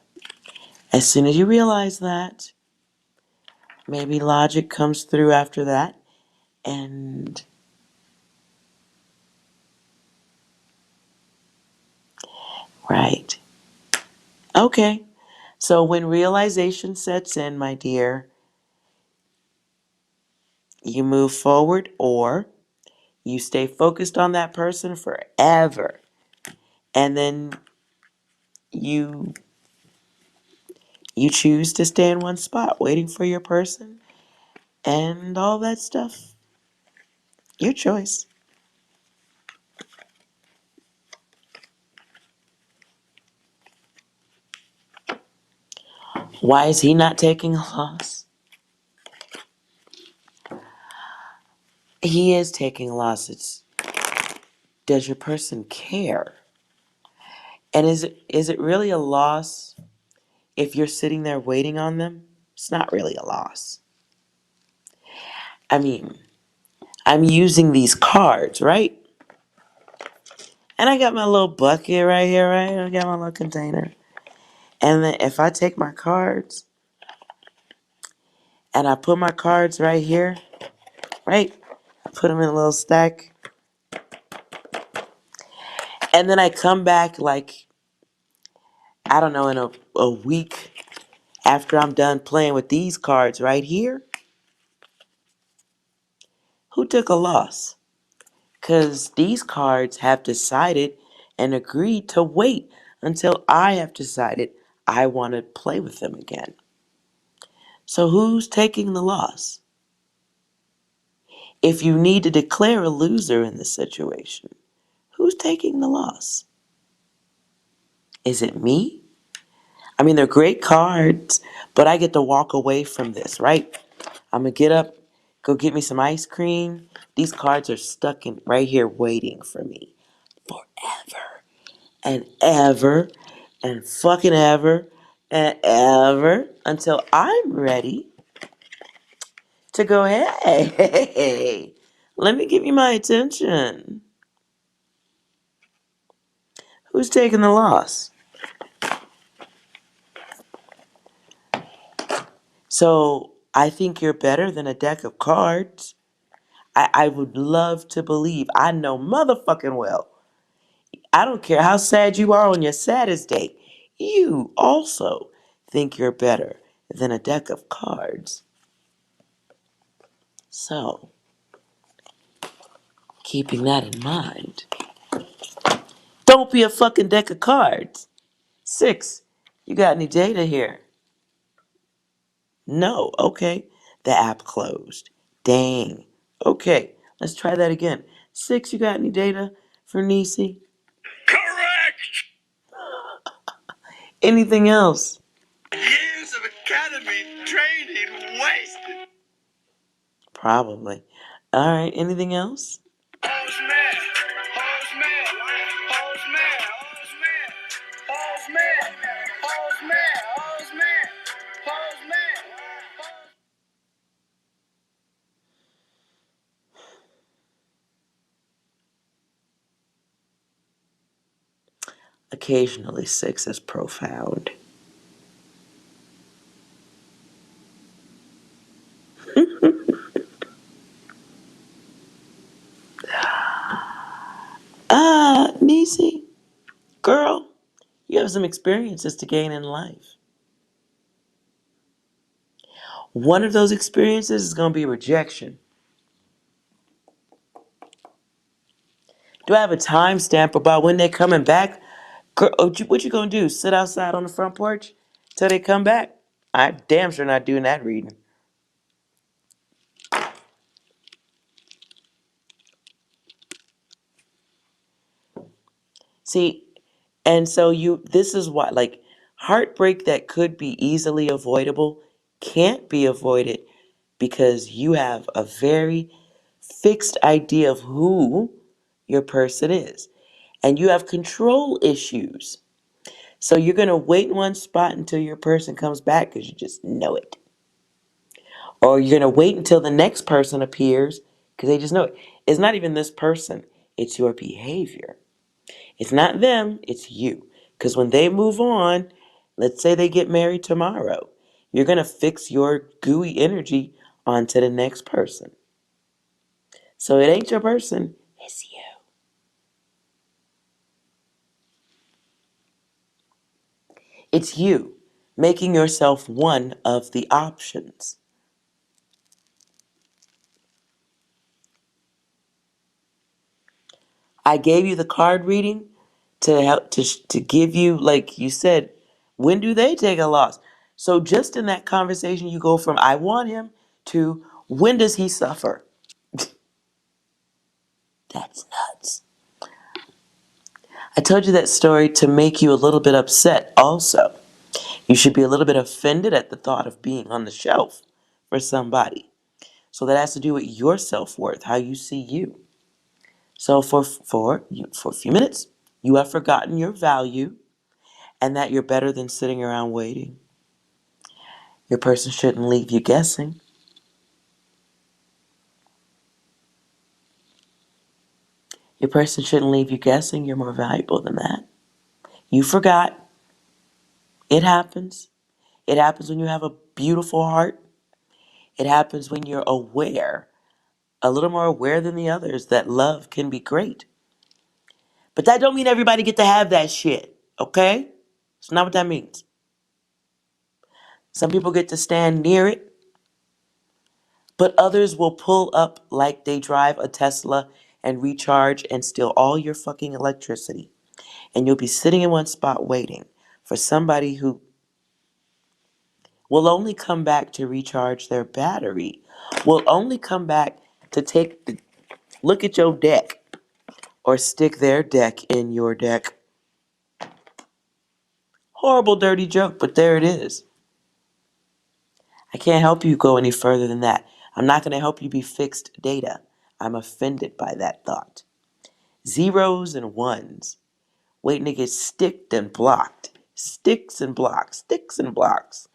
as soon as you realize that, maybe logic comes through after that, and right. Okay. So when realization sets in, my dear, you move forward or you stay focused on that person forever. And then you you choose to stay in one spot waiting for your person and all that stuff. Your choice. Why is he not taking a loss? He is taking a loss. Does your person care? And is it really a loss if you're sitting there waiting on them? It's not really a loss. I mean, I'm using these cards, right? And I got my little bucket right here, right? I got my little container. And then if I take my cards, and I put my cards right here, right? I put them in a little stack. And then I come back like, I don't know, in a week after I'm done playing with these cards right here. Who took a loss? Because these cards have decided and agreed to wait until I have decided I want to play with them again. So who's taking the loss? If you need to declare a loser in this situation, who's taking the loss? Is it me? I mean, they're great cards, but I get to walk away from this, right? I'm going to get up, go get me some ice cream. These cards are stuck in right here waiting for me forever and ever and fucking ever and ever until I'm ready to go, hey, let me give you my attention. Who's taking the loss? So I think you're better than a deck of cards. I would love to believe. I know motherfucking well. I don't care how sad you are on your saddest day. You also think you're better than a deck of cards. So, keeping that in mind, don't be a fucking deck of cards. 6, you got any data here? No, okay. The app closed. Dang. Okay, let's try that again. 6, you got any data for Nisi? Correct! Anything else? Years of academy training wasted. Probably. All right, anything else? Hose man, hose man, hose man, hose man, hose man, hose man, hose man, hose man. Occasionally, 6 is profound. Nisi, girl, you have some experiences to gain in life. One of those experiences is going to be rejection. Do I have a timestamp about when they're coming back? Girl, what you going to do? Sit outside on the front porch till they come back? I damn sure not doing that reading. See, and so this is why, like, heartbreak that could be easily avoidable can't be avoided because you have a very fixed idea of who your person is. And you have control issues. So you're going to wait in one spot until your person comes back because you just know it. Or you're going to wait until the next person appears because they just know it. It's not even this person, it's your behavior. It's not them, it's you. Because when they move on, let's say they get married tomorrow, you're going to fix your gooey energy onto the next person. So it ain't your person, it's you. It's you making yourself one of the options. I gave you the card reading to help to give you, like you said, when do they take a loss? So just in that conversation, you go from I want him to when does he suffer? That's nuts. I told you that story to make you a little bit upset also. You should be a little bit offended at the thought of being on the shelf for somebody. So that has to do with your self-worth, how you see you. So for a few minutes, you have forgotten your value and that you're better than sitting around waiting. Your person shouldn't leave you guessing. Your person shouldn't leave you guessing. You're more valuable than that. You forgot. It happens. It happens when you have a beautiful heart. It happens when you're aware, a little more aware than the others, that love can be great. But that don't mean everybody get to have that shit, okay? It's not what that means. Some people get to stand near it, but others will pull up like they drive a Tesla and recharge and steal all your fucking electricity. And you'll be sitting in one spot waiting for somebody who will only come back to recharge their battery, will only come back to look at your deck or stick their deck in your deck. Horrible, dirty joke, but there it is. I can't help you go any further than that. I'm not going to help you be fixed data. I'm offended by that thought. Zeros and ones, waiting to get sticked and blocked. Sticks and blocks, sticks and blocks.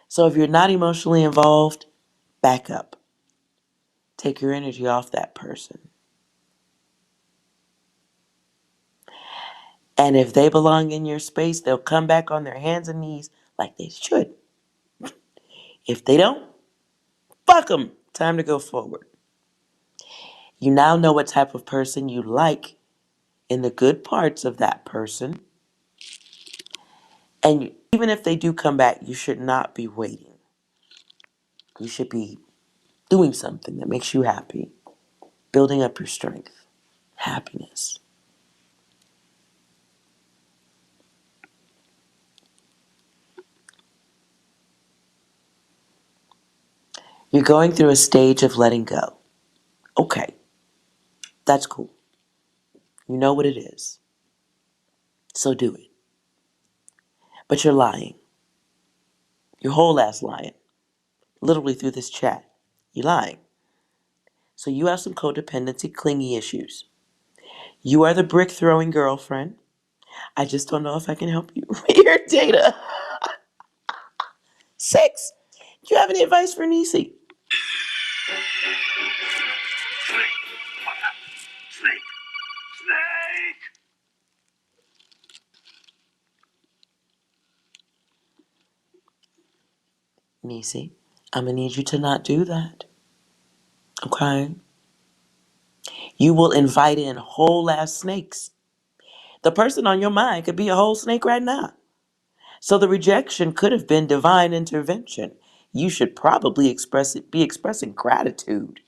So if you're not emotionally involved, back up. Take your energy off that person. And if they belong in your space, they'll come back on their hands and knees like they should. If they don't, fuck them. Time to go forward. You now know what type of person you like in the good parts of that person. And even if they do come back, you should not be waiting. You should be doing something that makes you happy, building up your strength, happiness. You're going through a stage of letting go. Okay, that's cool. You know what it is. So do it. But you're lying. Your whole ass lying. Literally through this chat. You're lying. So you have some codependency, clingy issues. You are the brick throwing girlfriend. I just don't know if I can help you. Your data. 6. Do you have any advice for Nisi? Snake! Snake! Nisi, I'm going to need you to not do that. Okay? You will invite in whole ass snakes. The person on your mind could be a whole snake right now. So the rejection could have been divine intervention. You should probably be expressing gratitude.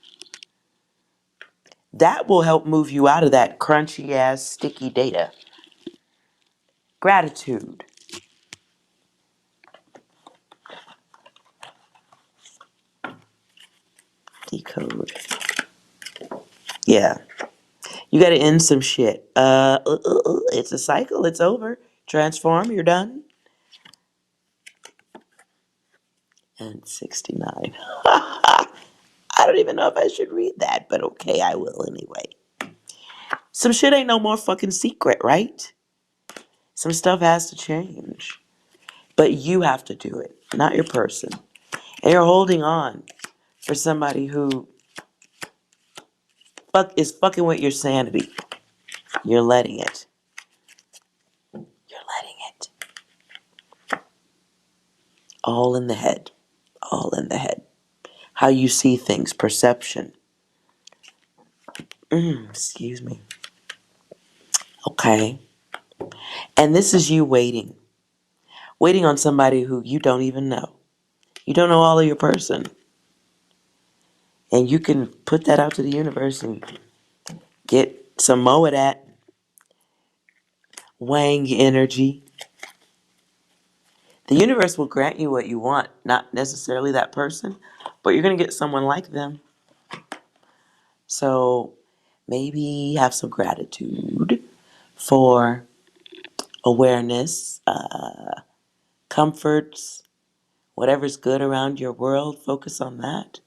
That will help move you out of that crunchy ass sticky data. Gratitude. Decode. Yeah. You gotta end some shit. It's a cycle. It's over. Transform. You're done. And 69. I don't even know if I should read that, but okay, I will anyway. Some shit ain't no more fucking secret, right? Some stuff has to change. But you have to do it, not your person. And you're holding on for somebody who is fucking with your sanity. You're letting it. You're letting it. All in the head. All in the head. How you see things, perception. Excuse me. Okay. And this is you waiting. Waiting on somebody who you don't even know. You don't know all of your person. And you can put that out to the universe and get some more of that Wang energy. The universe will grant you what you want, not necessarily that person, but you're going to get someone like them. So maybe have some gratitude for awareness, comforts, whatever's good around your world, focus on that.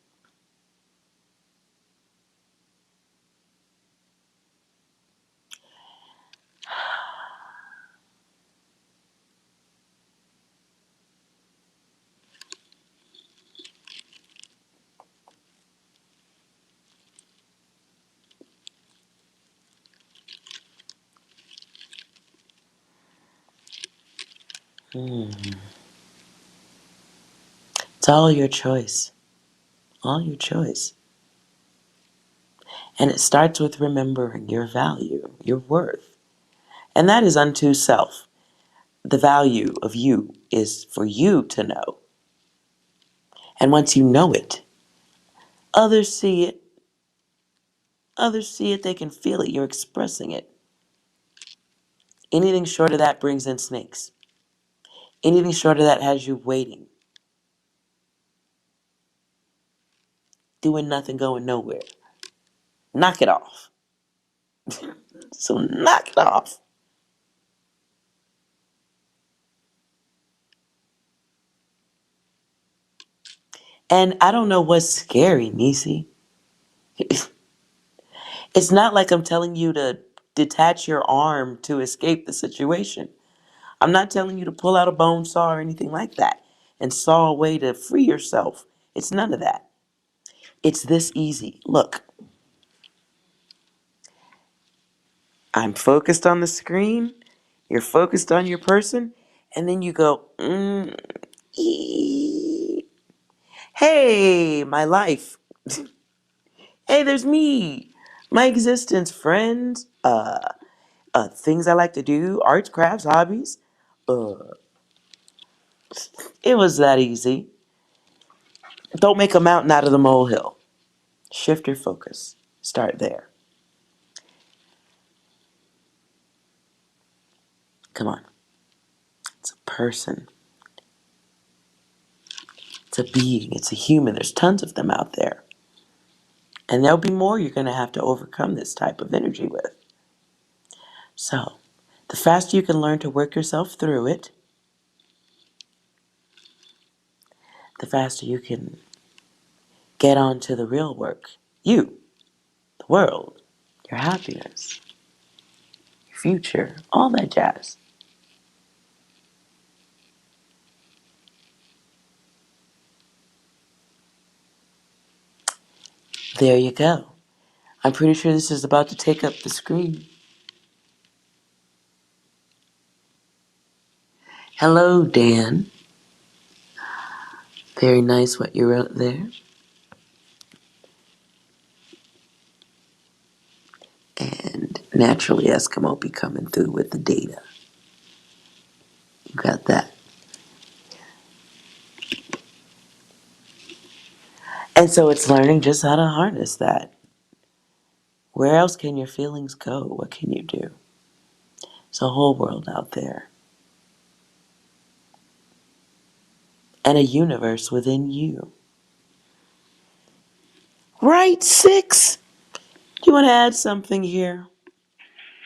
It's It's all your choice. All your choice. And it starts with remembering your value, your worth. And that is unto self. The value of you is for you to know. And once you know it, others see it. Others see it, they can feel it. You're expressing it. Anything short of that brings in snakes. Anything short of that has you waiting. Doing nothing, going nowhere. Knock it off. So knock it off. And I don't know what's scary, Nisi. It's not like I'm telling you to detach your arm to escape the situation. I'm not telling you to pull out a bone saw or anything like that and saw a way to free yourself. It's none of that. It's this easy. Look, I'm focused on the screen. You're focused on your person. And then you go, hey, my life. Hey, there's me. My existence, friends, things I like to do, arts, crafts, hobbies. Uh, it was that easy. Don't make a mountain out of the molehill. Shift your focus. Start there. Come on. It's a person. It's a being. It's a human. There's tons of them out there. And there'll be more you're going to have to overcome this type of energy with. So, the faster you can learn to work yourself through it, the faster you can get on to the real work. You, the world, your happiness, your future, all that jazz. There you go. I'm pretty sure this is about to take up the screen. Hello, Dan. Very nice what you wrote there. And naturally, Eskimo be coming through with the data. You got that. And so it's learning just how to harness that. Where else can your feelings go? What can you do? There's a whole world out there. And a universe within you. Right, 6? Do you want to add something here?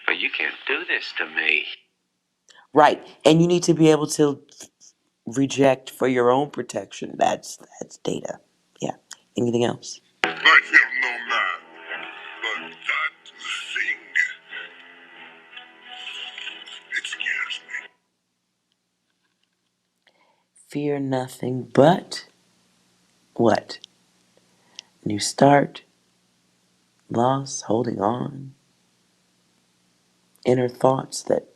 But you can't do this to me. Right, and you need to be able to reject for your own protection. That's data. Yeah. Anything else? I feel no man, but that thing, it scares me. Fear nothing but what? New start, loss, holding on, inner thoughts that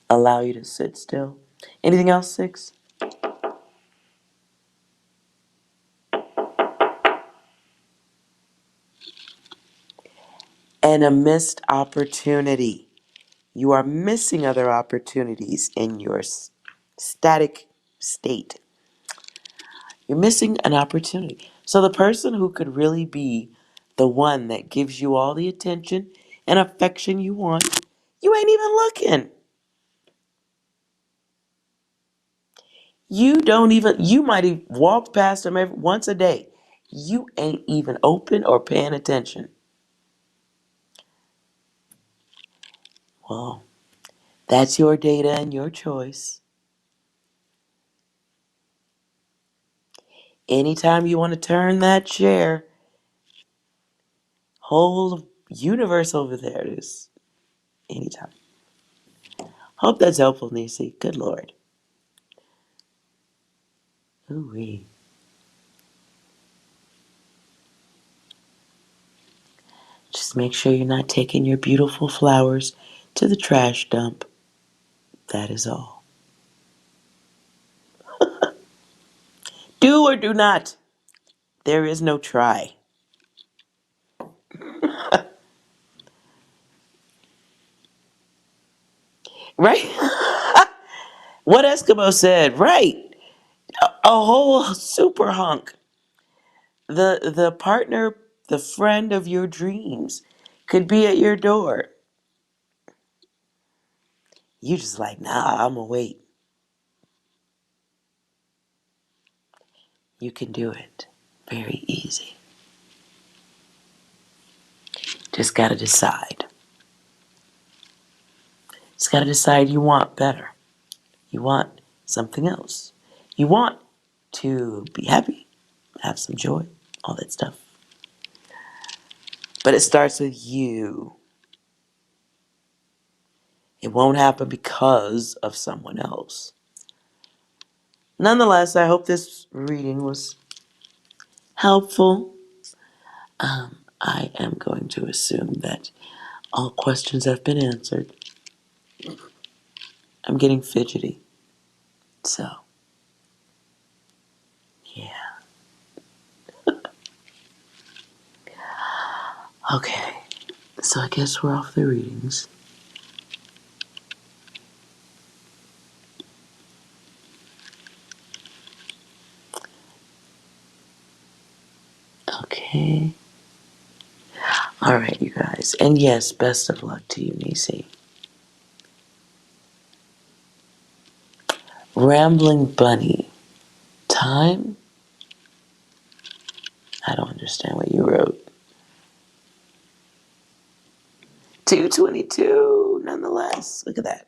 allow you to sit still. Anything else, 6? And a missed opportunity. You are missing other opportunities in your static state. You're missing an opportunity. So the person who could really be the one that gives you all the attention and affection you want, you ain't even looking. You might even walk past them once a day. You ain't even open or paying attention. Well, that's your data and your choice. Anytime you want to turn that chair, whole universe over there is anytime. Hope that's helpful, Nisi. Good Lord. Ooh-wee. Just make sure you're not taking your beautiful flowers to the trash dump. That is all. Do or do not. There is no try. Right? What Eskimo said, right. A whole super hunk. The partner, the friend of your dreams could be at your door. You just like, nah, I'm gonna wait. You can do it. Very easy. Just gotta decide. Just gotta decide you want better. You want something else. You want to be happy, have some joy, all that stuff. But it starts with you. It won't happen because of someone else. Nonetheless, I hope this reading was helpful. I am going to assume that all questions have been answered. I'm getting fidgety. So, yeah. Okay. So I guess we're off the readings. Okay. All right, you guys. And yes, best of luck to you, Nisi. Rambling Bunny. Time? I don't understand what you wrote. 2:22, nonetheless. Look at that.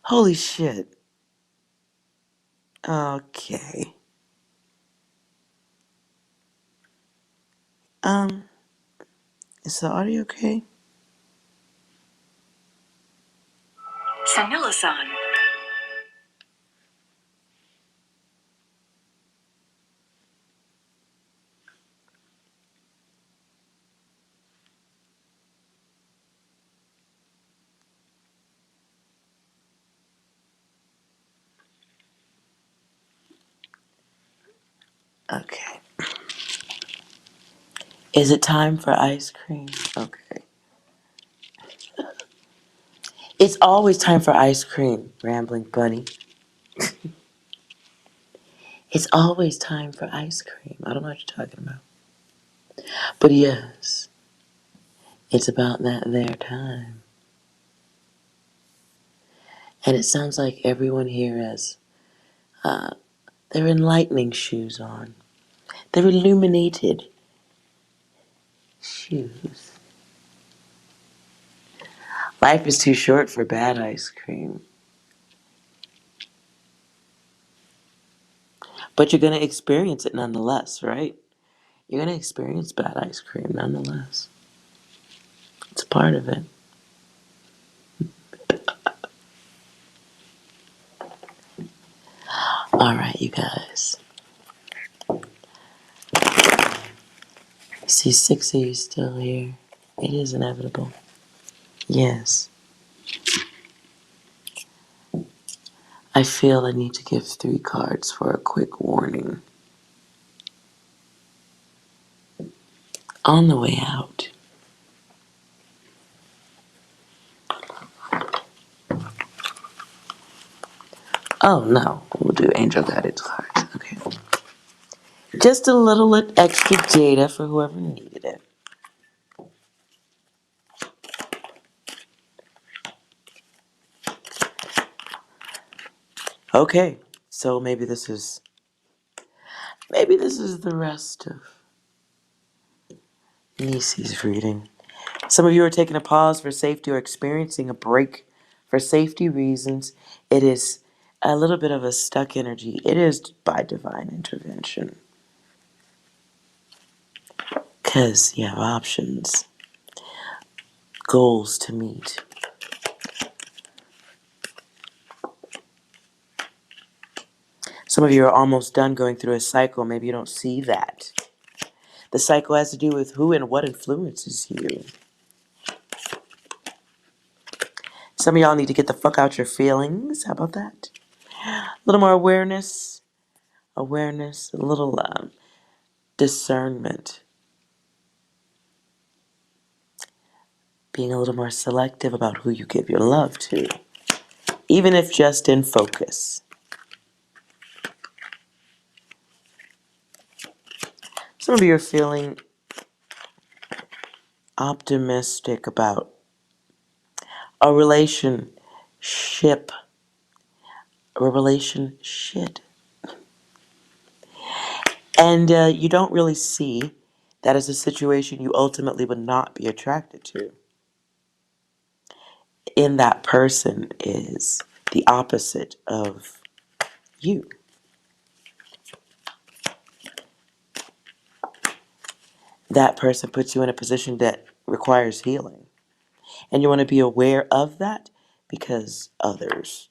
Holy shit. Okay. Um, is the audio okay? Sanila-san. Okay. Is it time for ice cream? Okay. It's always time for ice cream, Rambling Bunny. It's always time for ice cream. I don't know what you're talking about. But yes, it's about that there time. And it sounds like everyone here has their enlightening shoes on. Their illuminated shoes. Life is too short for bad ice cream. But you're going to experience it nonetheless, right? You're going to experience bad ice cream nonetheless. It's a part of it. All right, you guys. I see 6 of you still here. It is inevitable. Yes. I feel I need to give 3 cards for a quick warning. On the way out. Oh, no. We'll do angel guided cards. Okay. Just a little extra data for whoever needed it. Okay. So maybe this is the rest of Nisi's reading. Some of you are taking a pause for safety or experiencing a break for safety reasons. It is a little bit of a stuck energy. It is by divine intervention. Because you have options, goals to meet. Some of you are almost done going through a cycle. Maybe you don't see that. The cycle has to do with who and what influences you. Some of y'all need to get the fuck out your feelings. How about that? A little more awareness, a little discernment. Being a little more selective about who you give your love to, even if just in focus. Some of you are feeling optimistic about a relationship. And you don't really see that as a situation you ultimately would not be attracted to. In that person is the opposite of you. That person puts you in a position that requires healing. And you want to be aware of that because others.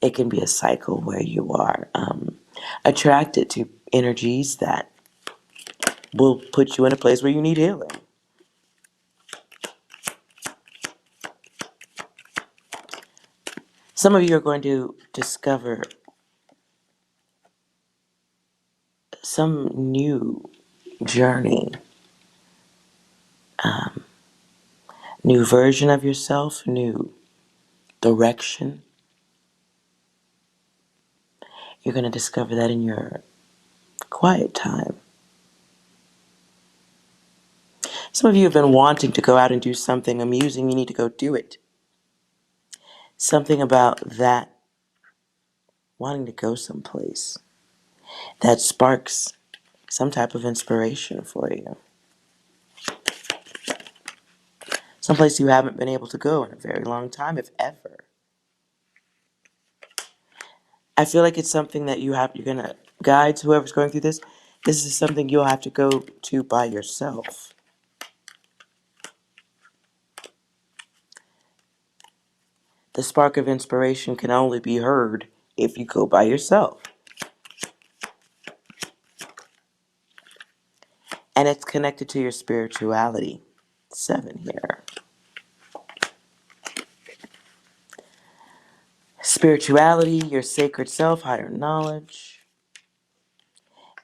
It can be a cycle where you are attracted to energies that will put you in a place where you need healing. Some of you are going to discover some new journey, new version of yourself, new direction. You're going to discover that in your quiet time. Some of you have been wanting to go out and do something amusing. You need to go do it. Something about that wanting to go someplace that sparks some type of inspiration for you. Someplace you haven't been able to go in a very long time, if ever. I feel like it's something that you're going to guide whoever's going through this. This is something you'll have to go to by yourself. The spark of inspiration can only be heard if you go by yourself. And it's connected to your spirituality. 7 here. Spirituality, your sacred self, higher knowledge,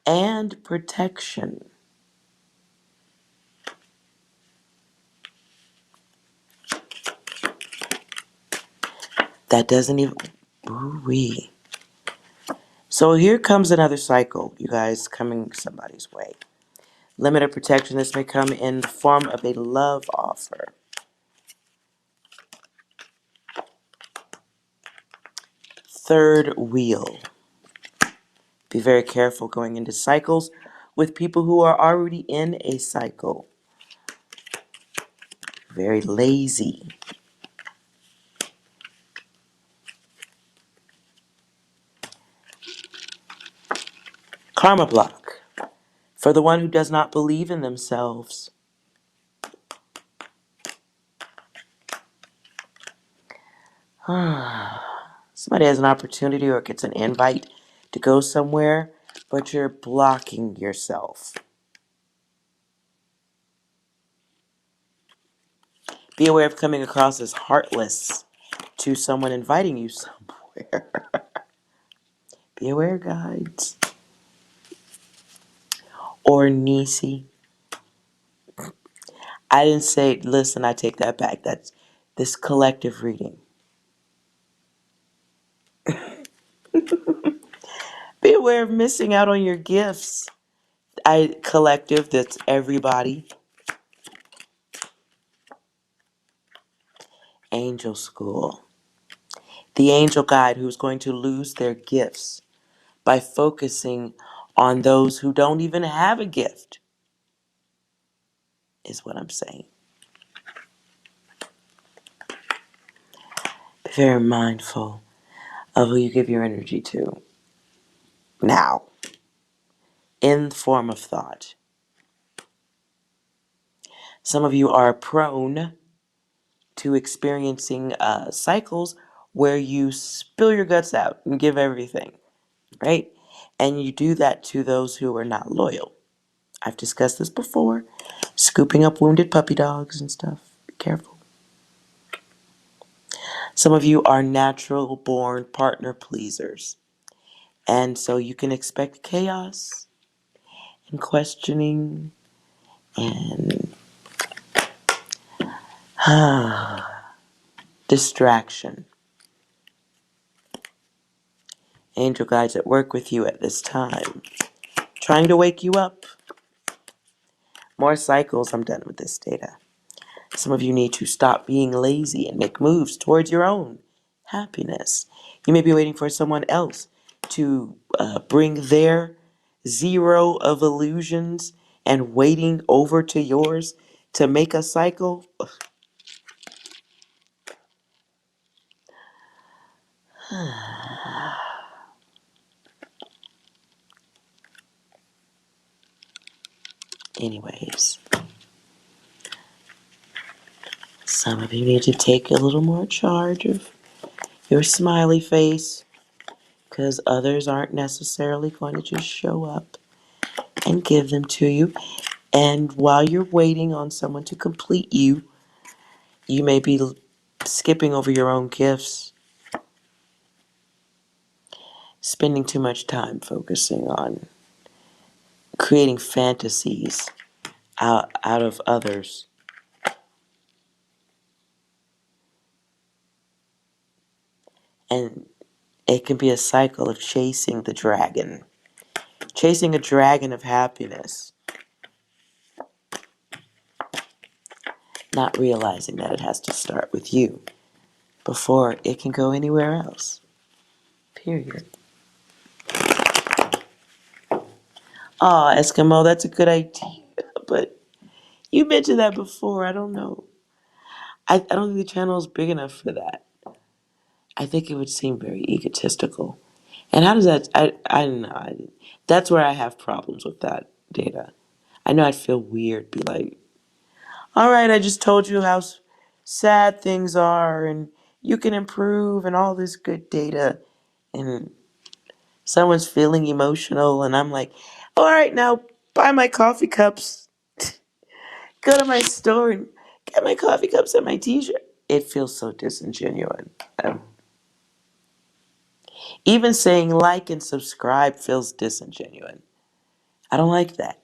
and protection. That doesn't even... Ooh-wee. So here comes another cycle, you guys, coming somebody's way. Limited protection. This may come in the form of a love offer. Third wheel. Be very careful going into cycles with people who are already in a cycle. Very lazy. Karma block. For the one who does not believe in themselves. Somebody has an opportunity or gets an invite to go somewhere, but you're blocking yourself. Be aware of coming across as heartless to someone inviting you somewhere. Be aware, guides. Or Nisi. I didn't say, listen, I take that back. That's this collective reading. Be aware of missing out on your gifts. Collective, that's everybody. Angel school. The angel guide who's going to lose their gifts by focusing on those who don't even have a gift, is what I'm saying. Be very mindful of who you give your energy to. Now, in the form of thought. Some of you are prone to experiencing cycles where you spill your guts out and give everything, right? And you do that to those who are not loyal I've discussed this before. Scooping up wounded puppy dogs and stuff. Be careful. Some of you are natural born partner pleasers. And so you can expect chaos and questioning and distraction. Angel guides at work with you at this time, trying to wake you up. More cycles. I'm done with this data. Some of you need to stop being lazy and make moves towards your own happiness. You may be waiting for someone else to bring their zero of illusions and waiting over to yours to make a cycle. Anyways, some of you need to take a little more charge of your smiley face because others aren't necessarily going to just show up and give them to you. And while you're waiting on someone to complete you, you may be skipping over your own gifts, spending too much time focusing on creating fantasies out of others. And it can be a cycle of chasing the dragon, chasing a dragon of happiness, not realizing that it has to start with you before it can go anywhere else. Period. Aw, Eskimo, that's a good idea. But you mentioned that before. I don't know. I don't think the channel is big enough for that. I think it would seem very egotistical. And how does that, I don't know. That's where I have problems with that data. I know I'd feel weird, be like, all right, I just told you how sad things are and you can improve and all this good data. And someone's feeling emotional and I'm like, all right, now buy my coffee cups. Go to my store and get my coffee cups and my t-shirt. It feels so disingenuous. Even saying like and subscribe feels disingenuous. I don't like that.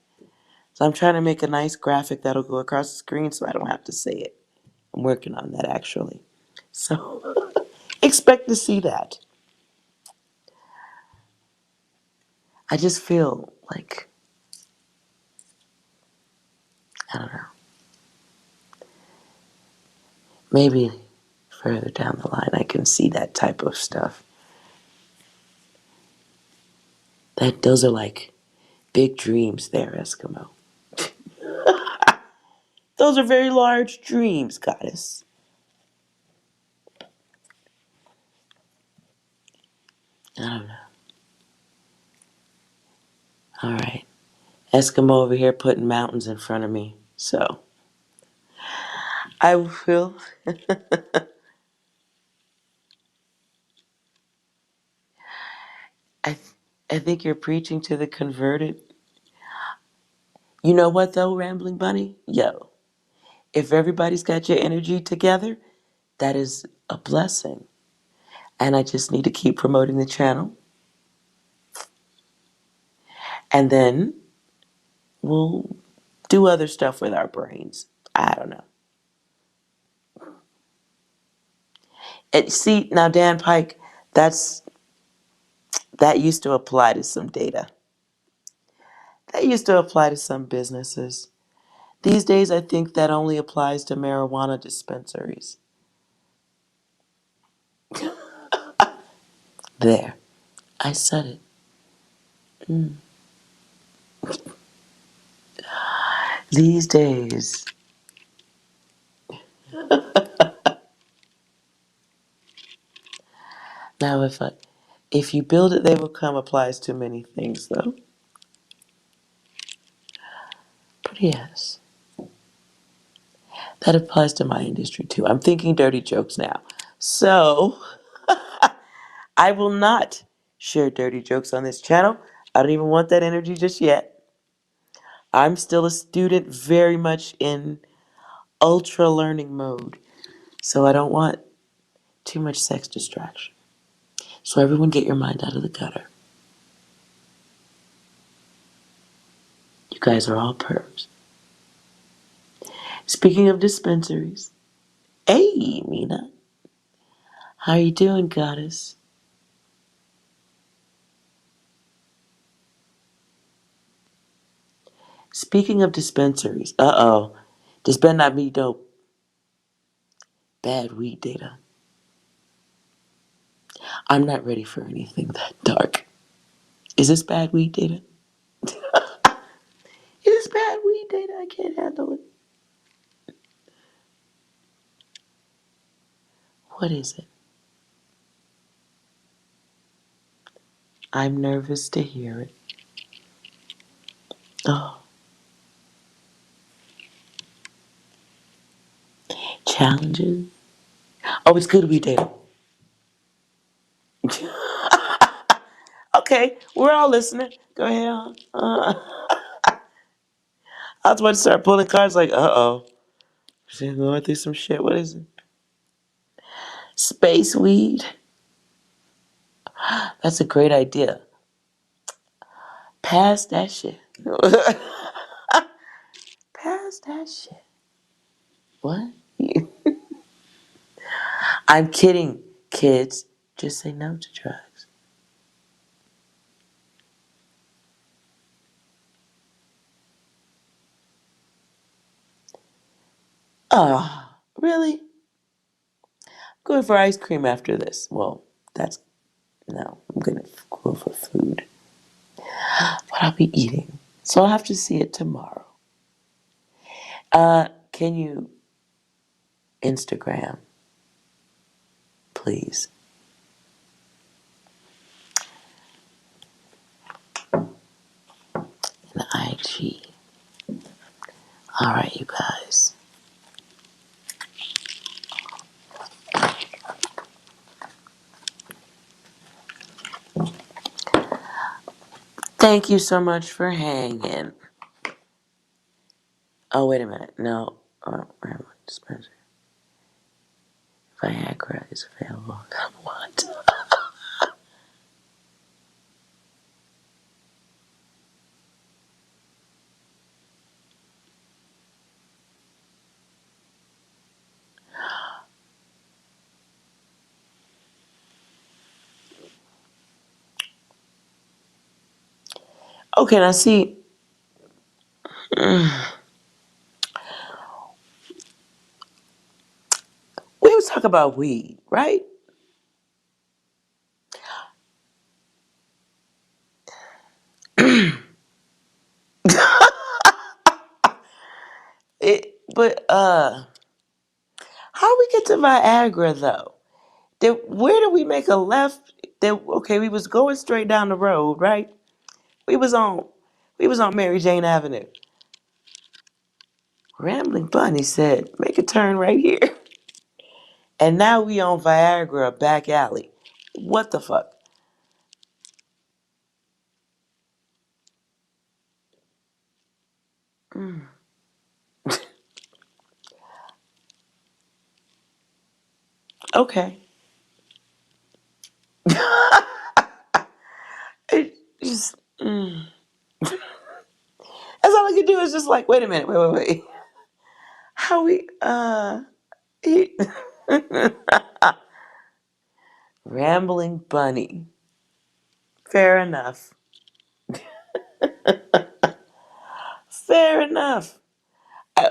So I'm trying to make a nice graphic that'll go across the screen so I don't have to say it. I'm working on that actually. So expect to see that. I just feel like, I don't know, maybe further down the line I can see that type of stuff. Those are like big dreams there, Eskimo. Those are very large dreams, goddess. I don't know. All right. Eskimo over here putting mountains in front of me. So I will. I, I think you're preaching to the converted. You know what though, Rambling Bunny? Yo, if everybody's got your energy together, that is a blessing. And I just need to keep promoting the channel. And then we'll do other stuff with our brains. I don't know. See, now Dan Pike, that used to apply to some data. That used to apply to some businesses. These days, I think that only applies to marijuana dispensaries. There. I said it. These days. Now, if you build it, they will come applies to many things, though. But yes, that applies to my industry, too. I'm thinking dirty jokes now. So, I will not share dirty jokes on this channel. I don't even want that energy just yet. I'm still a student, very much in ultra learning mode. So I don't want too much sex distraction. So everyone get your mind out of the gutter. You guys are all pervs. Speaking of dispensaries, hey, Mina. How you doing, goddess? Speaking of dispensaries, uh-oh. This better not be dope. Bad weed data. I'm not ready for anything that dark. Is this bad weed data? Is this bad weed data? I can't handle it. What is it? I'm nervous to hear it. Oh, challenges? Oh, it's good weed data. Okay, we're all listening. Go ahead. I was about to start pulling cards like, uh-oh. She's going through some shit. What is it? Space weed? That's a great idea. Pass that shit. Pass that shit. What? I'm kidding, kids. Just say no to drugs. Oh, really? Going for ice cream after this. Well, that's no. I'm gonna go for food. What I'll be eating. So I'll have to see it tomorrow. Can you Instagram, please? And IG. All right, you guys. Thank you so much for hanging. Oh, wait a minute. No. Where am I? Dispenser. Viagra is available. What? Okay, now see. We was talking about weed, right? But how we get to Viagra though? Where did we make a left? Okay, we was going straight down the road, right? We was on we was on Mary Jane Avenue. Rambling Bunny said, make a turn right here. And now we on Viagra back alley. What the fuck? Okay. It just that's all I can do is just like, wait a minute, wait. How we he, Rambling Bunny. Fair enough. Fair enough.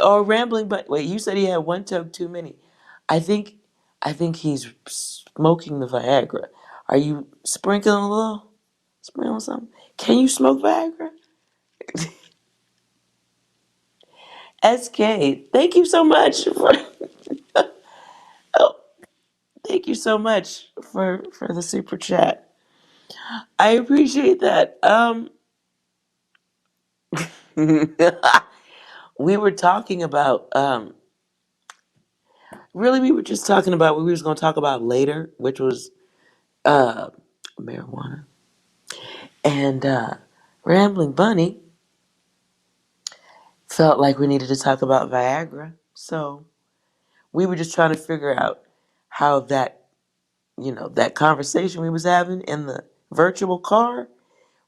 Or Rambling Bunny. Wait, you said he had one toke too many. I think I think he's smoking the Viagra. Are you sprinkling a little? Sprinkling something? Can you smoke Viagra? SK, thank you so much for oh, thank you so much for the super chat. I appreciate that. We were talking about really we were just talking about what we was going to talk about later, which was uh marijuana. And Rambling Bunny felt like we needed to talk about Viagra. So we were just trying to figure out how that conversation we was having in the virtual car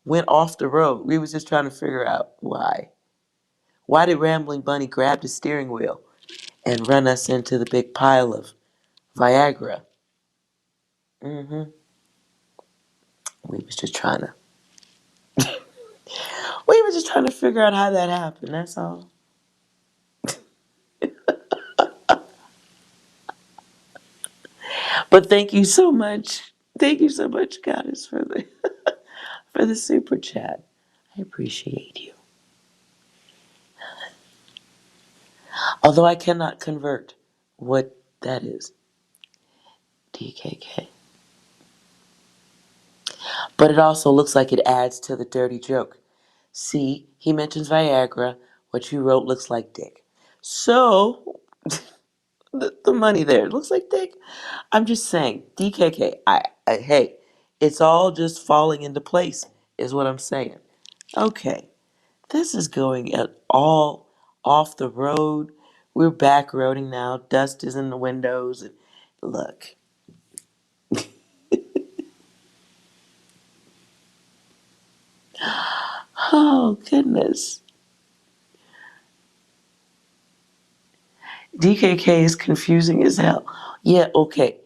went off the road. We was just trying to figure out why. Why did Rambling Bunny grab the steering wheel and run us into the big pile of Viagra? Mm-hmm. We was just trying to we were just trying to figure out how that happened, that's all. But thank you so much. Thank you so much, Goddess, for the for the super chat. I appreciate you. Although I cannot convert what that is. DKK. But it also looks like it adds to the dirty joke. See, he mentions Viagra. What you wrote looks like dick. So, the money there looks like dick. I'm just saying, DKK. Hey, it's all just falling into place, is what I'm saying. Okay, this is going at all off the road. We're back roading now. Dust is in the windows. And look, oh goodness. DKK is confusing as hell. Yeah, okay.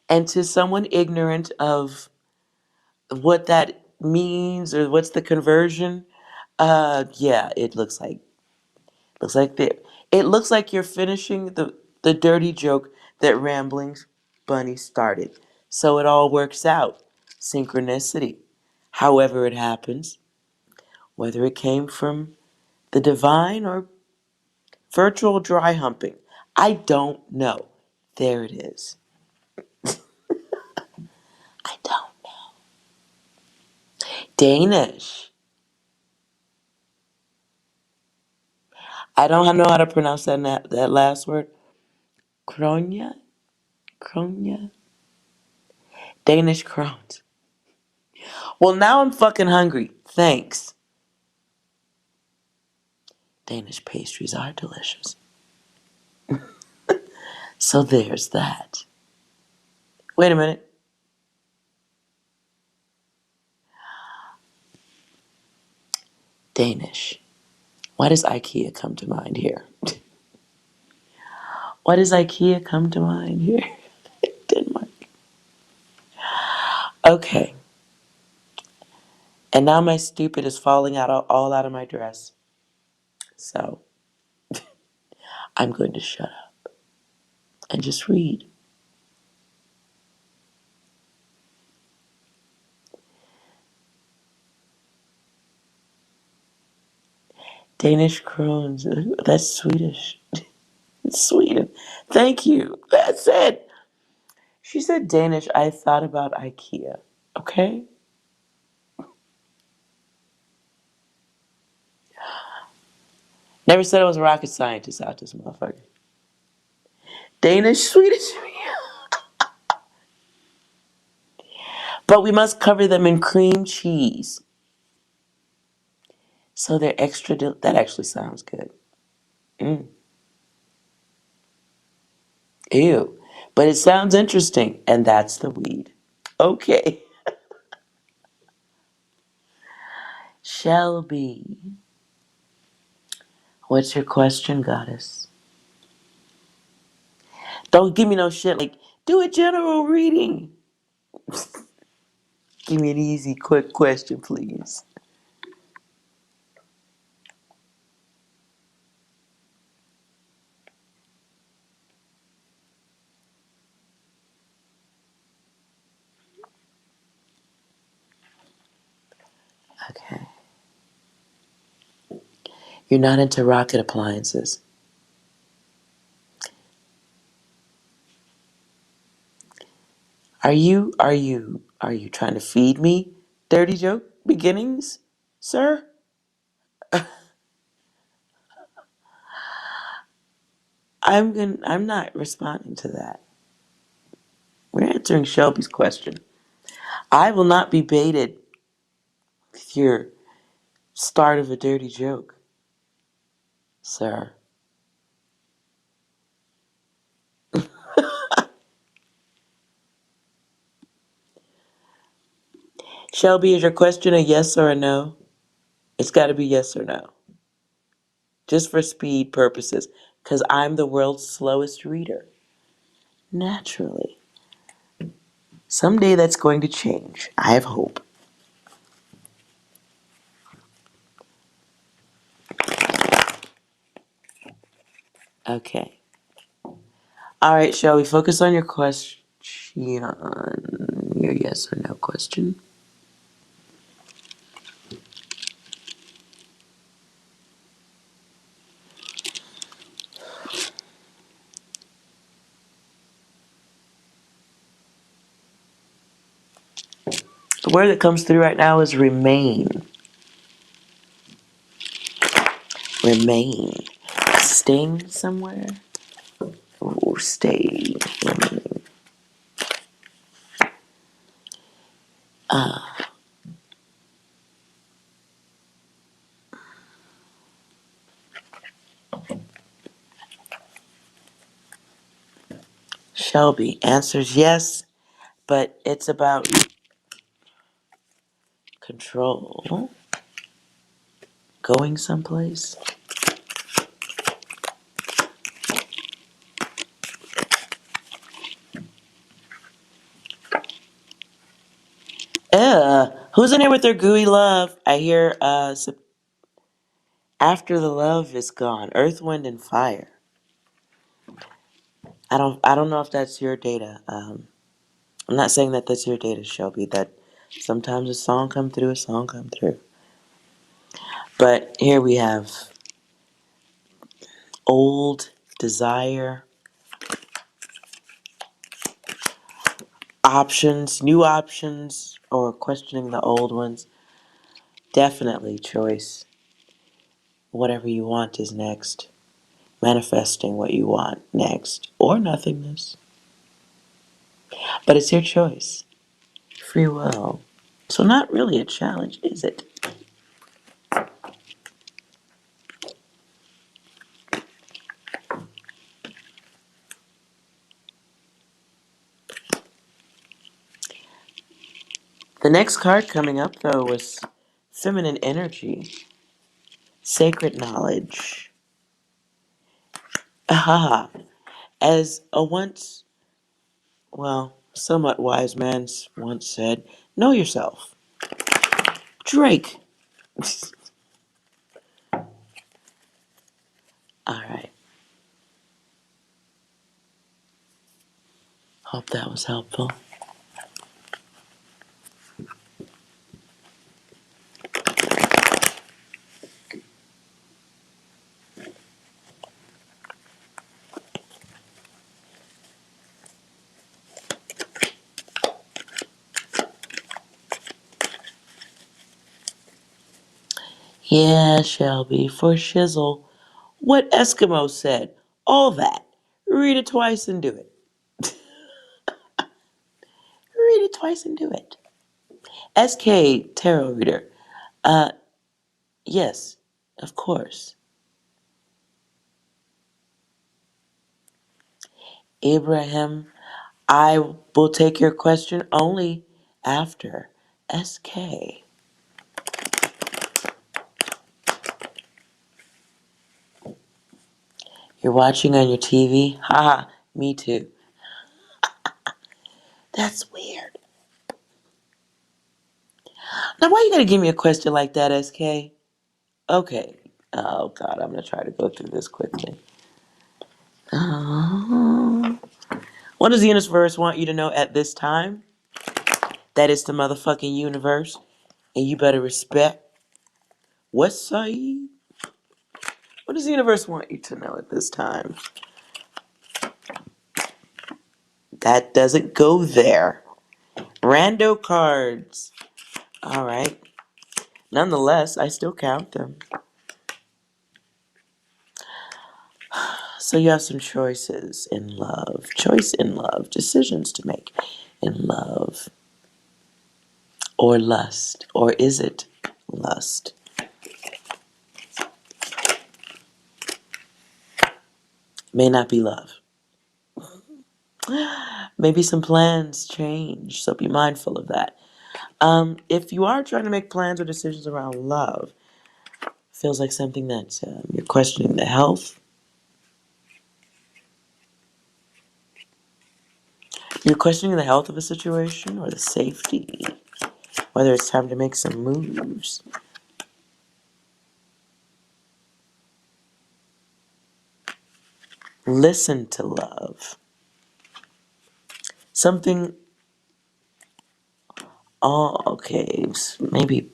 And to someone ignorant of what that means or what's the conversion, yeah, it looks like you're finishing the dirty joke that Rambling Bunny started. So it all works out. Synchronicity. However it happens, whether it came from the divine or virtual dry humping. I don't know. There it is. I don't know. Danish. I don't know how to pronounce that last word. Kronya? Kronya? Danish crones. Well, now I'm fucking hungry. Thanks. Danish pastries are delicious. So there's that. Wait a minute. Danish. Why does IKEA come to mind here? Why does IKEA come to mind here? Denmark. Okay. And now my stupid is falling out all out of my dress. So I'm going to shut up and just read. Danish crones. That's Swedish. It's Sweden. Thank you. That's it. She said Danish. I thought about IKEA. Okay? Never said I was a rocket scientist out this motherfucker. Danish, Swedish. But we must cover them in cream cheese. So they're extra. That actually sounds good. Mm. Ew. But it sounds interesting. And that's the weed. Okay. Shelby. What's your question, goddess? Don't give me no shit like, do a general reading. Give me an easy, quick question, please. Okay. You're not into rocket appliances. Are you trying to feed me dirty joke beginnings, sir? I'm not responding to that. We're answering Shelby's question. I will not be baited with your start of a dirty joke. sir. Shelby, is your question a yes or a no? It's got to be yes or no. Just for speed purposes, because I'm the world's slowest reader. Naturally. Someday that's going to change. I have hope. Okay. All right, shall we focus on your question? Your yes or no question? The word that comes through right now is remain. Remain. Staying somewhere? Or stay. Remain. Shelby answers yes, but it's about control. Going someplace. Who's in here with their gooey love? I hear after the love is gone, earth, wind, and fire. I don't know if that's your data. I'm not saying that that's your data, Shelby. That sometimes a song come through. But here we have old desire, options, new options, or questioning the old ones. Definitely choice. Whatever you want is next. Manifesting what you want next, or nothingness. But it's your choice. Free will. So not really a challenge, is it? The next card coming up, though, was feminine energy, sacred knowledge. Aha. As a somewhat wise man once said, know yourself. Drake. All right. Hope that was helpful. Yeah, Shelby, for shizzle. What Eskimo said. All that. Read it twice and do it. Read it twice and do it. SK Tarot Reader. Uh, yes, of course. Abraham, I will take your question only after SK. You're watching on your TV? Haha, me too. That's weird. Now, why you gotta give me a question like that, SK? Okay. Oh, God, I'm gonna try to go through this quickly. What does the universe want you to know at this time? That is the motherfucking universe, and you better respect West Side. What does the universe want you to know at this time? That doesn't go there. Rando cards. All right. Nonetheless, I still count them. So you have some choices in love. Choice in love. Decisions to make in love. Or lust. Or is it lust? may not be love. Maybe some plans change, so be mindful of that. If you are trying to make plans or decisions around love, feels like something that you're questioning the health. You're questioning the health of a situation or the safety, whether it's time to make some moves. Listen to love. Something, oh, okay, maybe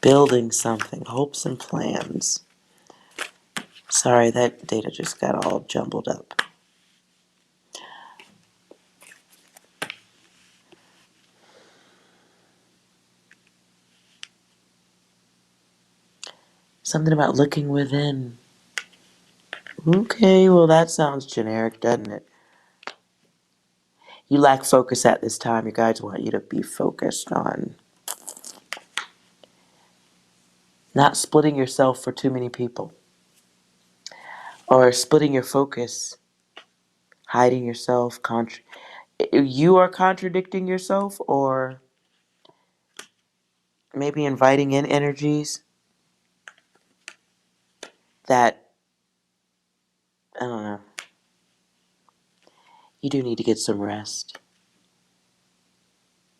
building something, hopes and plans. Sorry, that data just got all jumbled up. Something about looking within. Okay, well, that sounds generic, doesn't it? You lack focus at this time. Your guides want you to be focused on not splitting yourself for too many people, or splitting your focus, hiding yourself. You are contradicting yourself, or maybe inviting in energies that, I don't know, you do need to get some rest.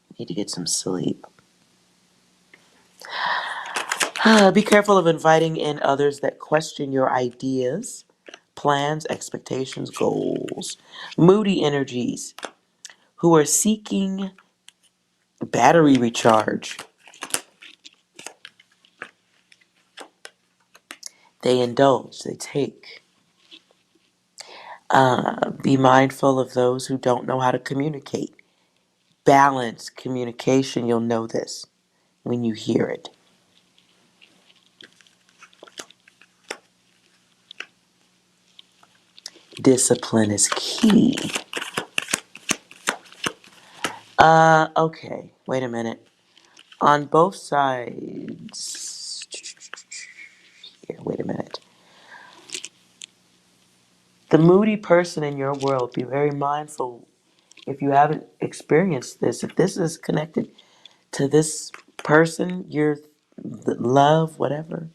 You need to get some sleep. Be careful of inviting in others that question your ideas, plans, expectations, goals. Moody energies who are seeking battery recharge. They indulge, they take. Be mindful of those who don't know how to communicate. Balance communication, you'll know this when you hear it. Discipline is key. Okay, wait a minute. On both sides, here, wait a minute. The moody person in your world, be very mindful if you haven't experienced this. If this is connected to this person, your love, whatever.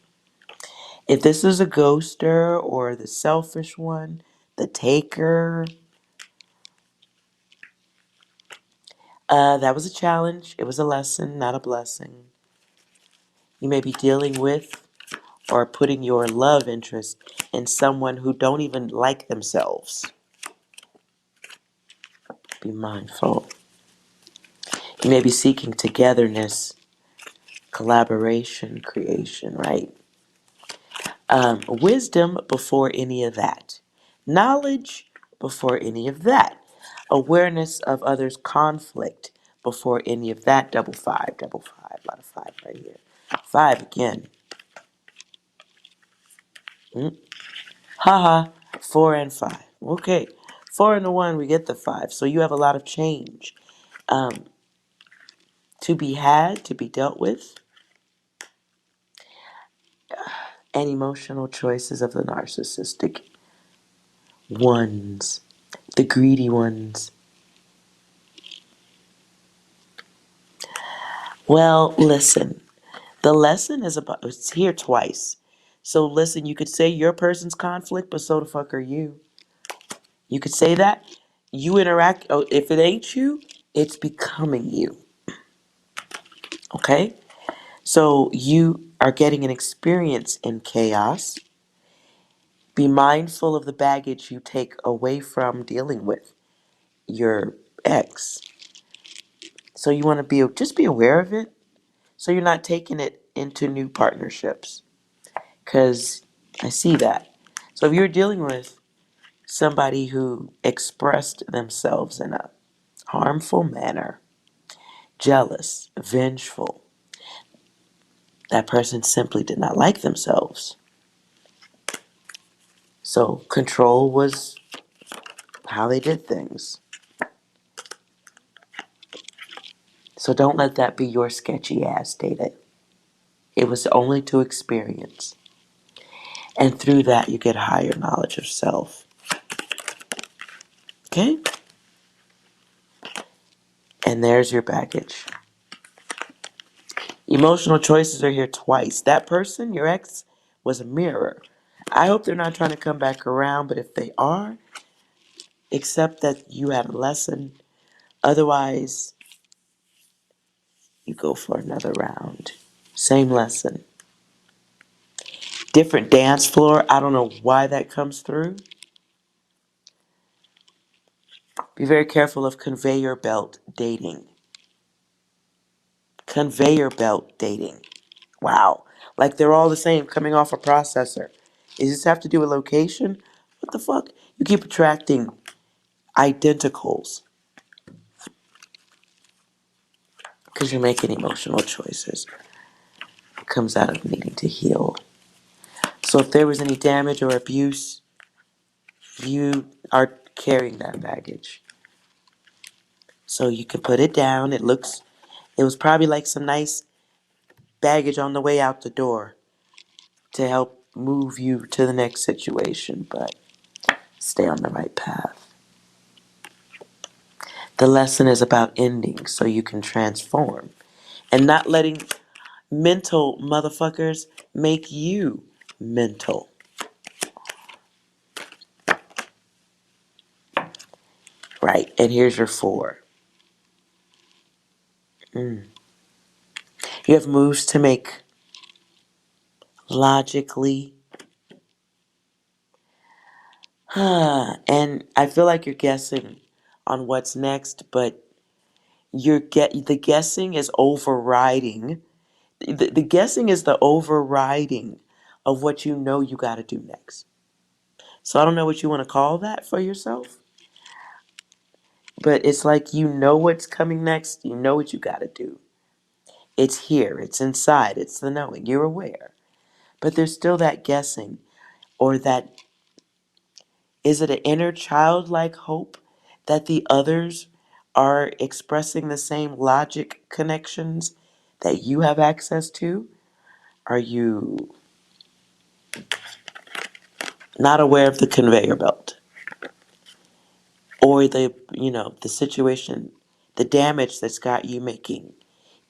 If this is a ghoster or the selfish one, the taker, that was a challenge. It was a lesson, not a blessing. You may be dealing with or putting your love interest in someone who don't even like themselves. Be mindful. You may be seeking togetherness, collaboration, creation, right? Wisdom before any of that. Knowledge before any of that. Awareness of others' conflict before any of that. Double five, a lot of five right here. Five again. Haha, 4 and 5. Okay, 4 and 1, we get the 5. So you have a lot of change to be had, to be dealt with, and emotional choices of the narcissistic ones, the greedy ones. Well, listen, the lesson is about, it's here twice. So listen, you could say your person's conflict, but so the fuck are you. You could say that. You interact, oh, if it ain't you, it's becoming you. Okay? So you are getting an experience in chaos. Be mindful of the baggage you take away from dealing with your ex. So you want to just be aware of it. So you're not taking it into new partnerships. Because I see that. So if you're dealing with somebody who expressed themselves in a harmful manner, jealous, vengeful, that person simply did not like themselves. So control was how they did things. So don't let that be your sketchy ass data. It was only to experience. And through that, you get higher knowledge of self. Okay? And there's your baggage. Emotional choices are here twice. That person, your ex, was a mirror. I hope they're not trying to come back around, but if they are, accept that you had a lesson. Otherwise, you go for another round. Same lesson. Different dance floor. I don't know why that comes through. Be very careful of conveyor belt dating. Conveyor belt dating. Wow. Like they're all the same coming off a processor. Does this have to do with location? What the fuck? You keep attracting identicals because you're making emotional choices. It comes out of needing to heal. So if there was any damage or abuse, you are carrying that baggage. So you can put it down. It was probably like some nice baggage on the way out the door to help move you to the next situation, but stay on the right path. The lesson is about ending so you can transform and not letting mental motherfuckers make you mental. Right, and here's your 4. You have moves to make logically. And I feel like you're guessing on what's next, but the guessing is overriding. The guessing is the overriding of what you know you got to do next. So I don't know what you want to call that for yourself, but it's like you know what's coming next. You know what you got to do. It's here. It's inside. It's the knowing. You're aware. But there's still that guessing or that, is it an inner childlike hope that the others are expressing the same logic connections that you have access to? Are you not aware of the conveyor belt or the situation, the damage that's got you making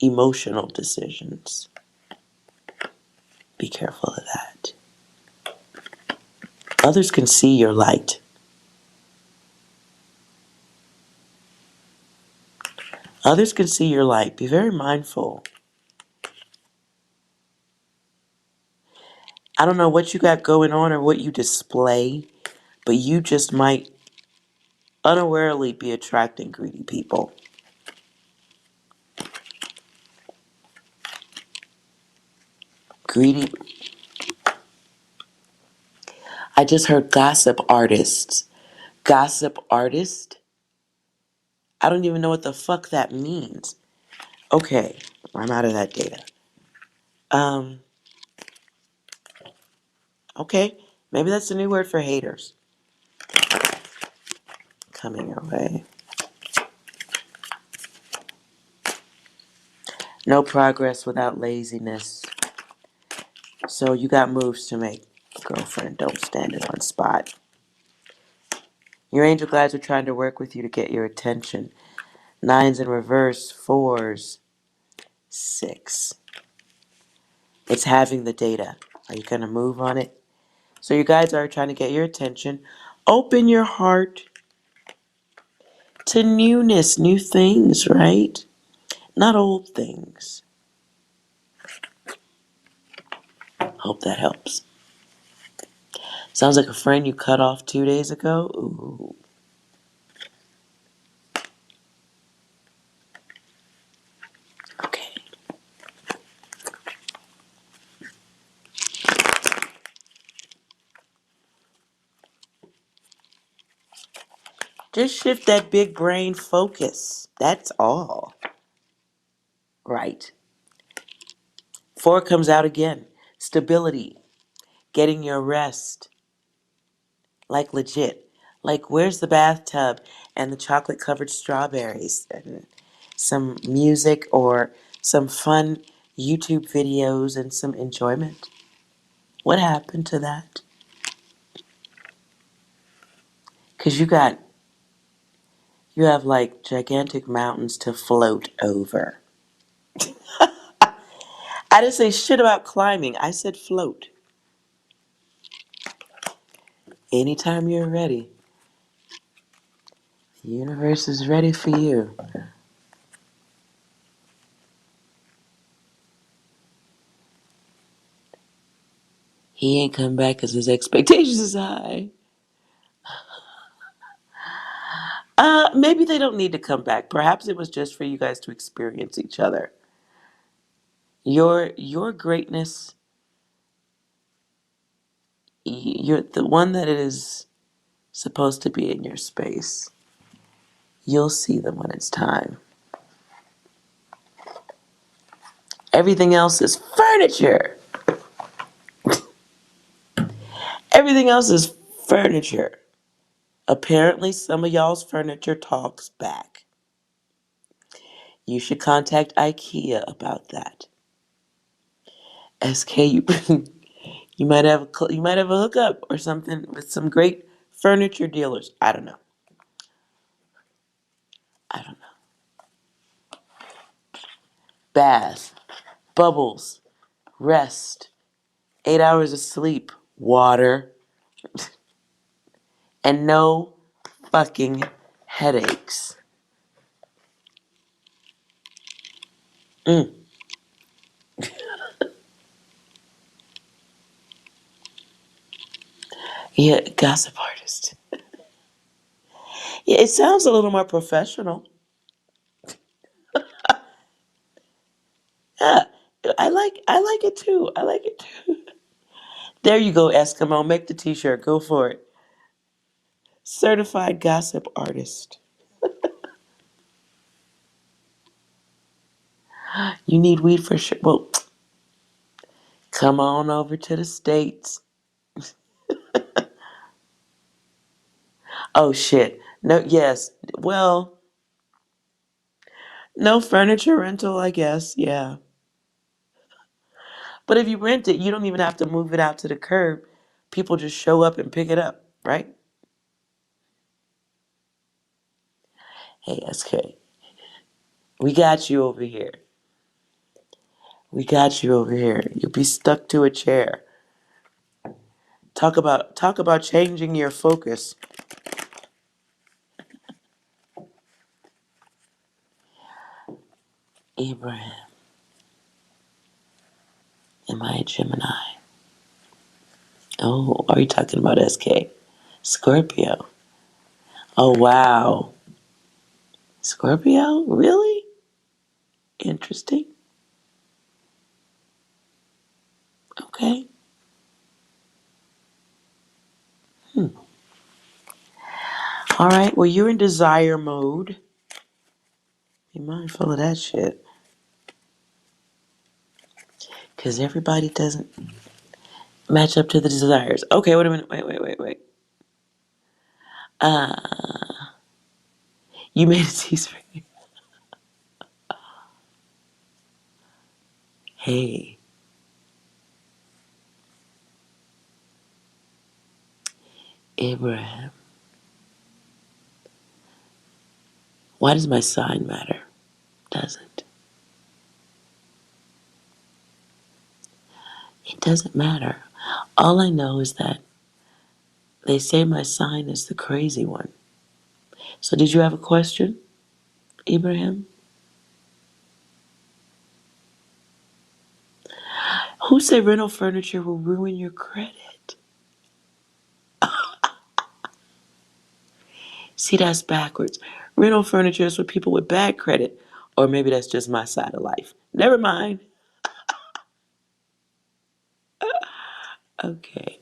emotional decisions? Be careful of that. Others can see your light. Others can see your light. Be very mindful. I don't know what you got going on or what you display, but you just might unawarely be attracting greedy people. Greedy. I just heard gossip artists. Gossip artist? I don't even know what the fuck that means. Okay, I'm out of that data. Um, okay, maybe that's a new word for haters. Coming your way. No progress without laziness. So you got moves to make, girlfriend. Don't stand in one spot. Your angel guides are trying to work with you to get your attention. 9s in reverse, 4s, 6. It's having the data. Are you going to move on it? So your guides are trying to get your attention. Open your heart to newness, new things, right? Not old things. Hope that helps. Sounds like a friend you cut off 2 days ago. Ooh. Okay. Just shift that big brain focus. That's all. Right. 4 comes out again. Stability. Getting your rest. Like legit. Like, where's the bathtub and the chocolate covered strawberries and some music or some fun YouTube videos and some enjoyment? What happened to that? Because you have like gigantic mountains to float over. I didn't say shit about climbing. I said float. Anytime you're ready, the universe is ready for you. He ain't come back because his expectations is high. Maybe they don't need to come back. Perhaps it was just for you guys to experience each other. Your greatness, you're the one that is supposed to be in your space. You'll see them when it's time. Everything else is furniture. Everything else is furniture. Apparently, some of y'all's furniture talks back. You should contact IKEA about that. SK, you might have a hookup or something with some great furniture dealers. I don't know. I don't know. Bath, bubbles, rest, 8 hours of sleep, water, and no fucking headaches. Mm. Yeah, gossip artist. Yeah, it sounds a little more professional. Yeah, I like it too. I like it too. There you go, Eskimo. Make the t-shirt. Go for it. Certified gossip artist. You need weed for sure. Well, come on over to the States. Oh shit. No, yes. Well, no furniture rental, I guess. Yeah. But if you rent it, you don't even have to move it out to the curb. People just show up and pick it up, right? Hey, SK. We got you over here. We got you over here. You'll be stuck to a chair. Talk about changing your focus. Abraham, am I a Gemini? Oh, are you talking about SK? Scorpio. Oh wow. Scorpio? Really? Interesting. Okay. All right. Well, you're in desire mode. Be mindful of that shit. Because everybody doesn't match up to the desires. Okay, wait a minute. Wait. You made a teaspoon. Hey, Abraham. Why does my sign matter? Doesn't. It doesn't matter. All I know is that they say my sign is the crazy one. So did you have a question, Abraham? Who said rental furniture will ruin your credit? See, that's backwards. Rental furniture is for people with bad credit. Or maybe that's just my side of life. Never mind. Okay.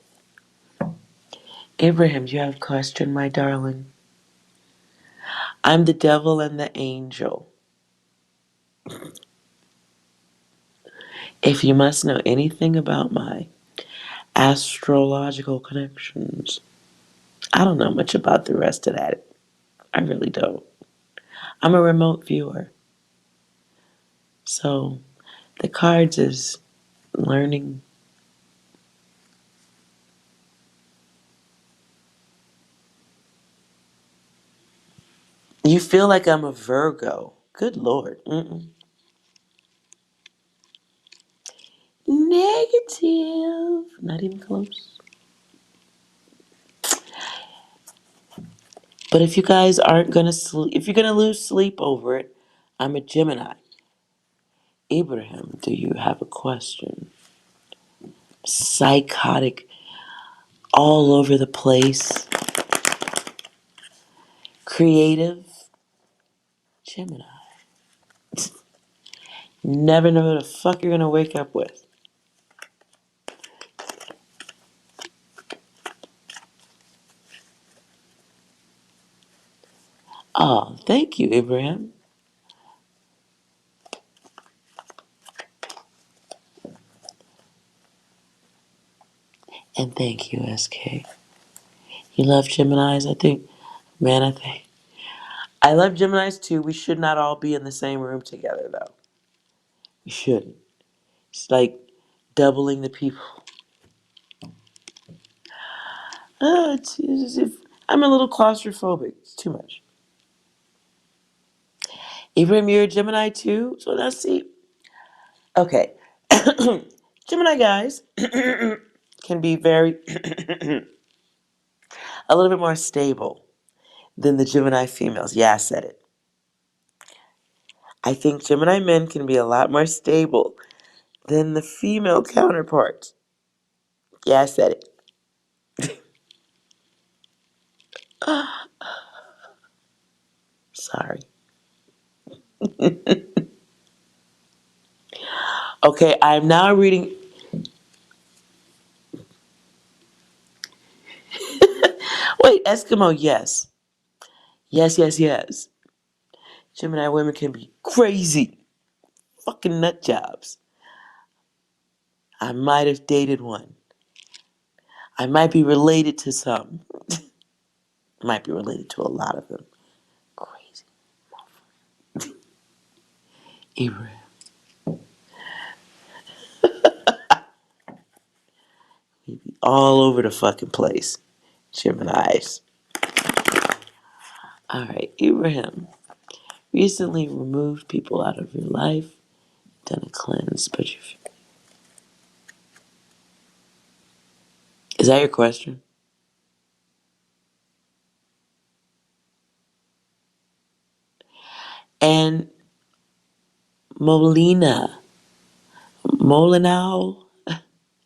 Abraham, do you have a question, my darling? I'm the devil and the angel. If you must know anything about my astrological connections, I don't know much about the rest of that. I really don't. I'm a remote viewer. So the cards is learning You feel like I'm a Virgo. Good Lord. Mm-mm. Negative. Not even close. But if you guys aren't gonna sleep, if you're gonna lose sleep over it, I'm a Gemini. Abraham, do you have a question? Psychotic, all over the place, creative Gemini. Never know who the fuck you're gonna wake up with. Oh, thank you, Abraham. And thank you, SK. You love Geminis, I think. Man, I love Geminis too. We should not all be in the same room together, though. We shouldn't. It's like doubling the people. It's as if I'm a little claustrophobic. It's too much. Abraham, you're a Gemini too? So let's see. Okay. Gemini guys can be very, a little bit more stable than the Gemini females. Yeah, I said it. I think Gemini men can be a lot more stable than the female counterparts. Yeah, I said it. Sorry. Okay, I'm now reading. Wait, Eskimo, yes. Yes, yes, yes. Gemini women can be crazy. Fucking nut jobs. I might have dated one. I might be related to some. Might be related to a lot of them. Crazy. Abraham. We be all over the fucking place. Geminis. Alright, Abraham. Recently removed people out of your life. Done a cleanse, but you. Is that your question? And Molina. Molinau.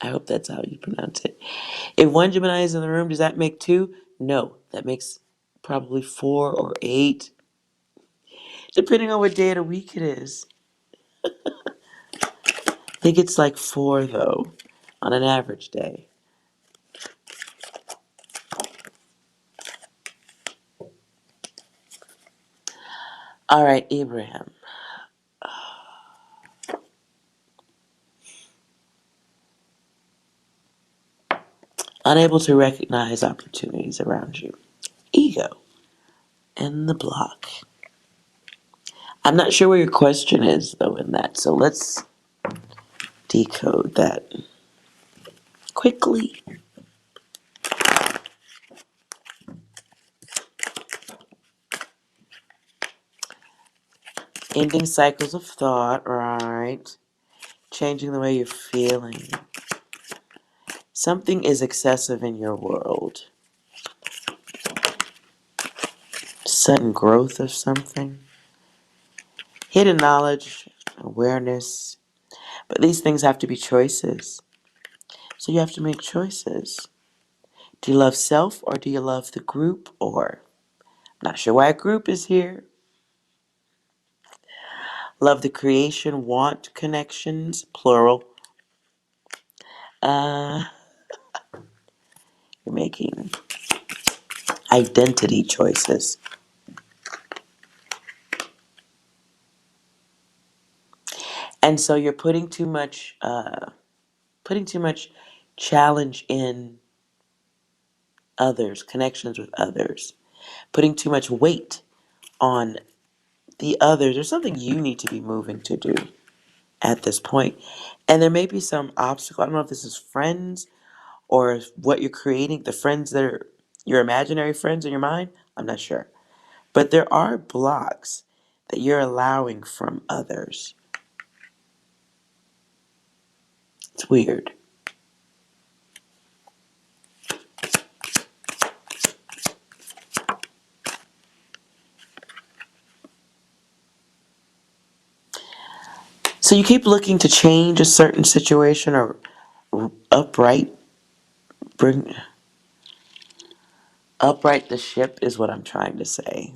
I hope that's how you pronounce it. If one Gemini is in the room, does that make two? No, that makes probably 4 or 8, depending on what day of the week it is. I think it's like 4 though, on an average day. All right, Abraham. Unable to recognize opportunities around you. Ego and the block. I'm not sure where your question is though in that, so let's decode that quickly. Ending cycles of thought, right? Changing the way you're feeling. Something is excessive in your world. Sudden growth of something. Hidden knowledge, awareness. But these things have to be choices. So you have to make choices. Do you love self or do you love the group? Or, I'm not sure why a group is here. Love the creation, want connections, plural. You're making identity choices. And so you're putting too much challenge in others, connections with others, putting too much weight on the others. There's something you need to be moving to do at this point. And there may be some obstacle. I don't know if this is friends or if what you're creating, the friends that are your imaginary friends in your mind. I'm not sure. But there are blocks that you're allowing from others. It's weird. So you keep looking to change a certain situation or upright, bring upright the ship is what I'm trying to say.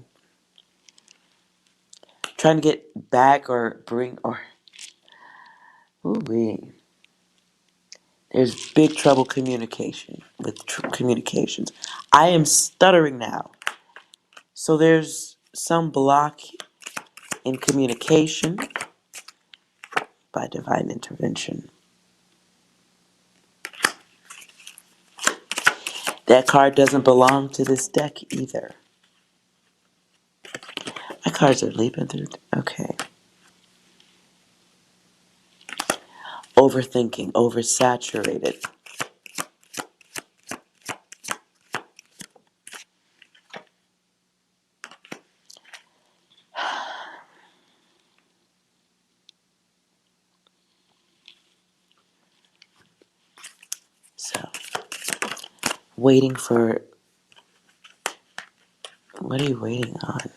Trying to get back or bring or ooh wee. There's big trouble communication with communications. I am stuttering now. So there's some block in communication by divine intervention. That card doesn't belong to this deck either. My cards are leaping through. Okay. Overthinking, oversaturated. So, waiting for. What are you waiting on?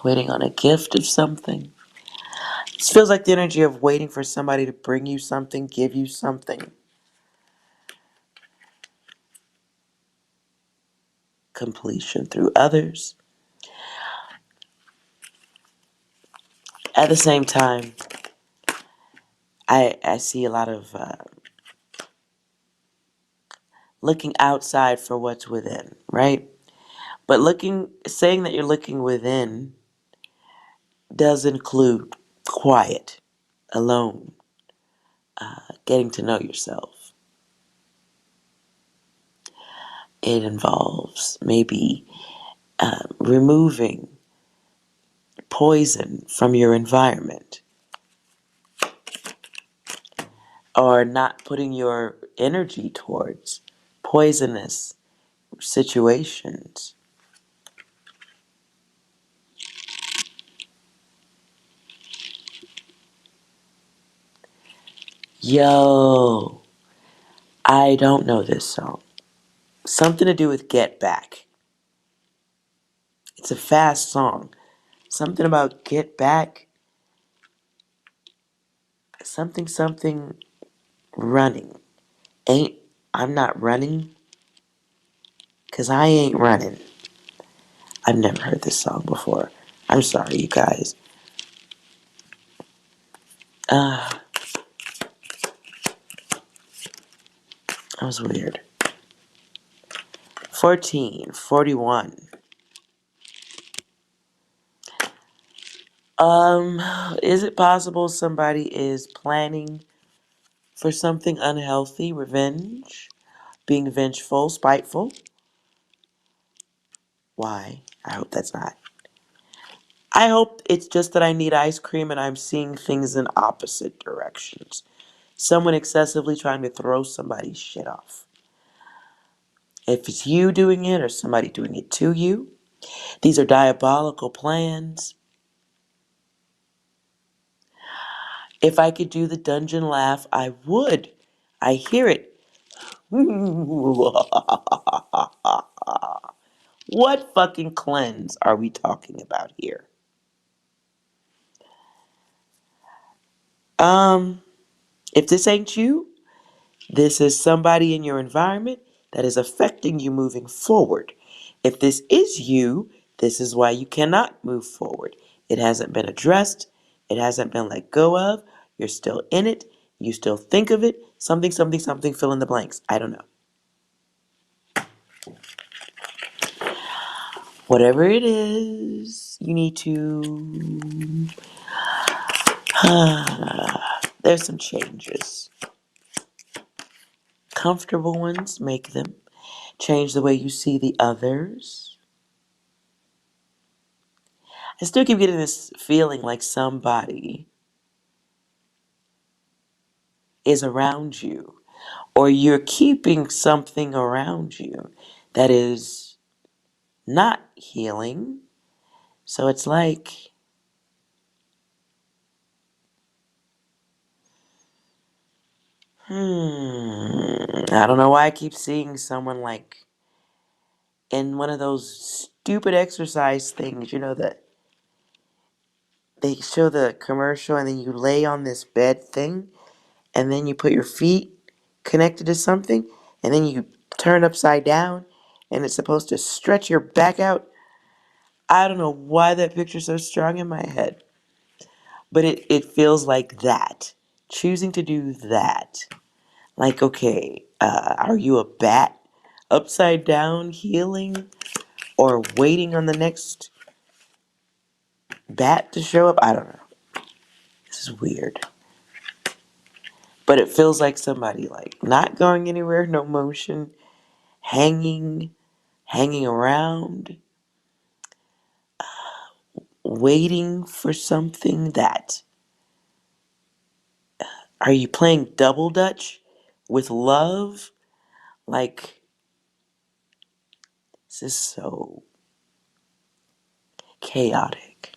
Waiting on a gift of something. This feels like the energy of waiting for somebody to bring you something, give you something. Completion through others. At the same time, I see a lot of looking outside for what's within, right? But saying that you're looking within does include quiet, alone, getting to know yourself. It involves maybe removing poison from your environment or not putting your energy towards poisonous situations. Yo, I don't know this song. Something to do with Get Back. It's a fast song. Something about Get Back. Something running. I'm not running? Because I ain't running. I've never heard this song before. I'm sorry, you guys. That was weird. 1441. Is it possible somebody is planning for something unhealthy, revenge, being vengeful, spiteful? Why? I hope that's not. I hope it's just that I need ice cream and I'm seeing things in opposite directions. Someone excessively trying to throw somebody's shit off. If it's you doing it or somebody doing it to you, these are diabolical plans. If I could do the dungeon laugh, I would. I hear it. What fucking cleanse are we talking about here? If this ain't you, this is somebody in your environment that is affecting you moving forward. If this is you, this is why you cannot move forward. It hasn't been addressed. It hasn't been let go of. You're still in it. You still think of it. Something, fill in the blanks. I don't know. Whatever it is, you need to. There's some changes. Comfortable ones, make them. Change the way you see the others. I still keep getting this feeling like somebody is around you, or you're keeping something around you that is not healing. So it's like, I don't know why I keep seeing someone like in one of those stupid exercise things, that they show the commercial and then you lay on this bed thing and then you put your feet connected to something and then you turn upside down and it's supposed to stretch your back out. I don't know why that picture's so strong in my head, but it feels like that. Choosing to do that. Like, okay, are you a bat upside down healing or waiting on the next bat to show up? I don't know. This is weird. But it feels like somebody like not going anywhere, no motion, hanging around, waiting for something that. Are you playing double dutch with love? Like, this is so chaotic.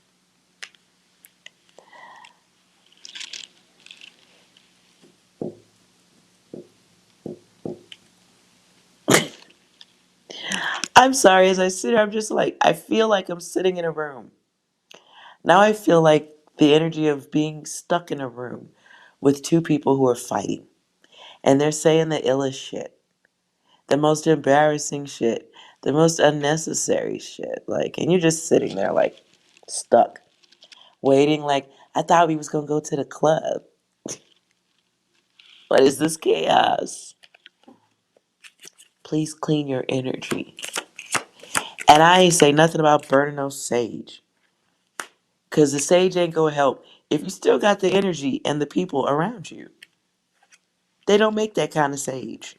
I'm sorry, as I sit here, I'm just like, I feel like I'm sitting in a room. Now I feel like the energy of being stuck in a room with two people who are fighting. And they're saying the illest shit, the most embarrassing shit, the most unnecessary shit. Like, and you're just sitting there, like, stuck, waiting. Like, I thought we was gonna go to the club. What is this chaos? Please clean your energy. And I ain't say nothing about burning no sage. Because the sage ain't gonna help if you still got the energy and the people around you. They don't make that kind of sage.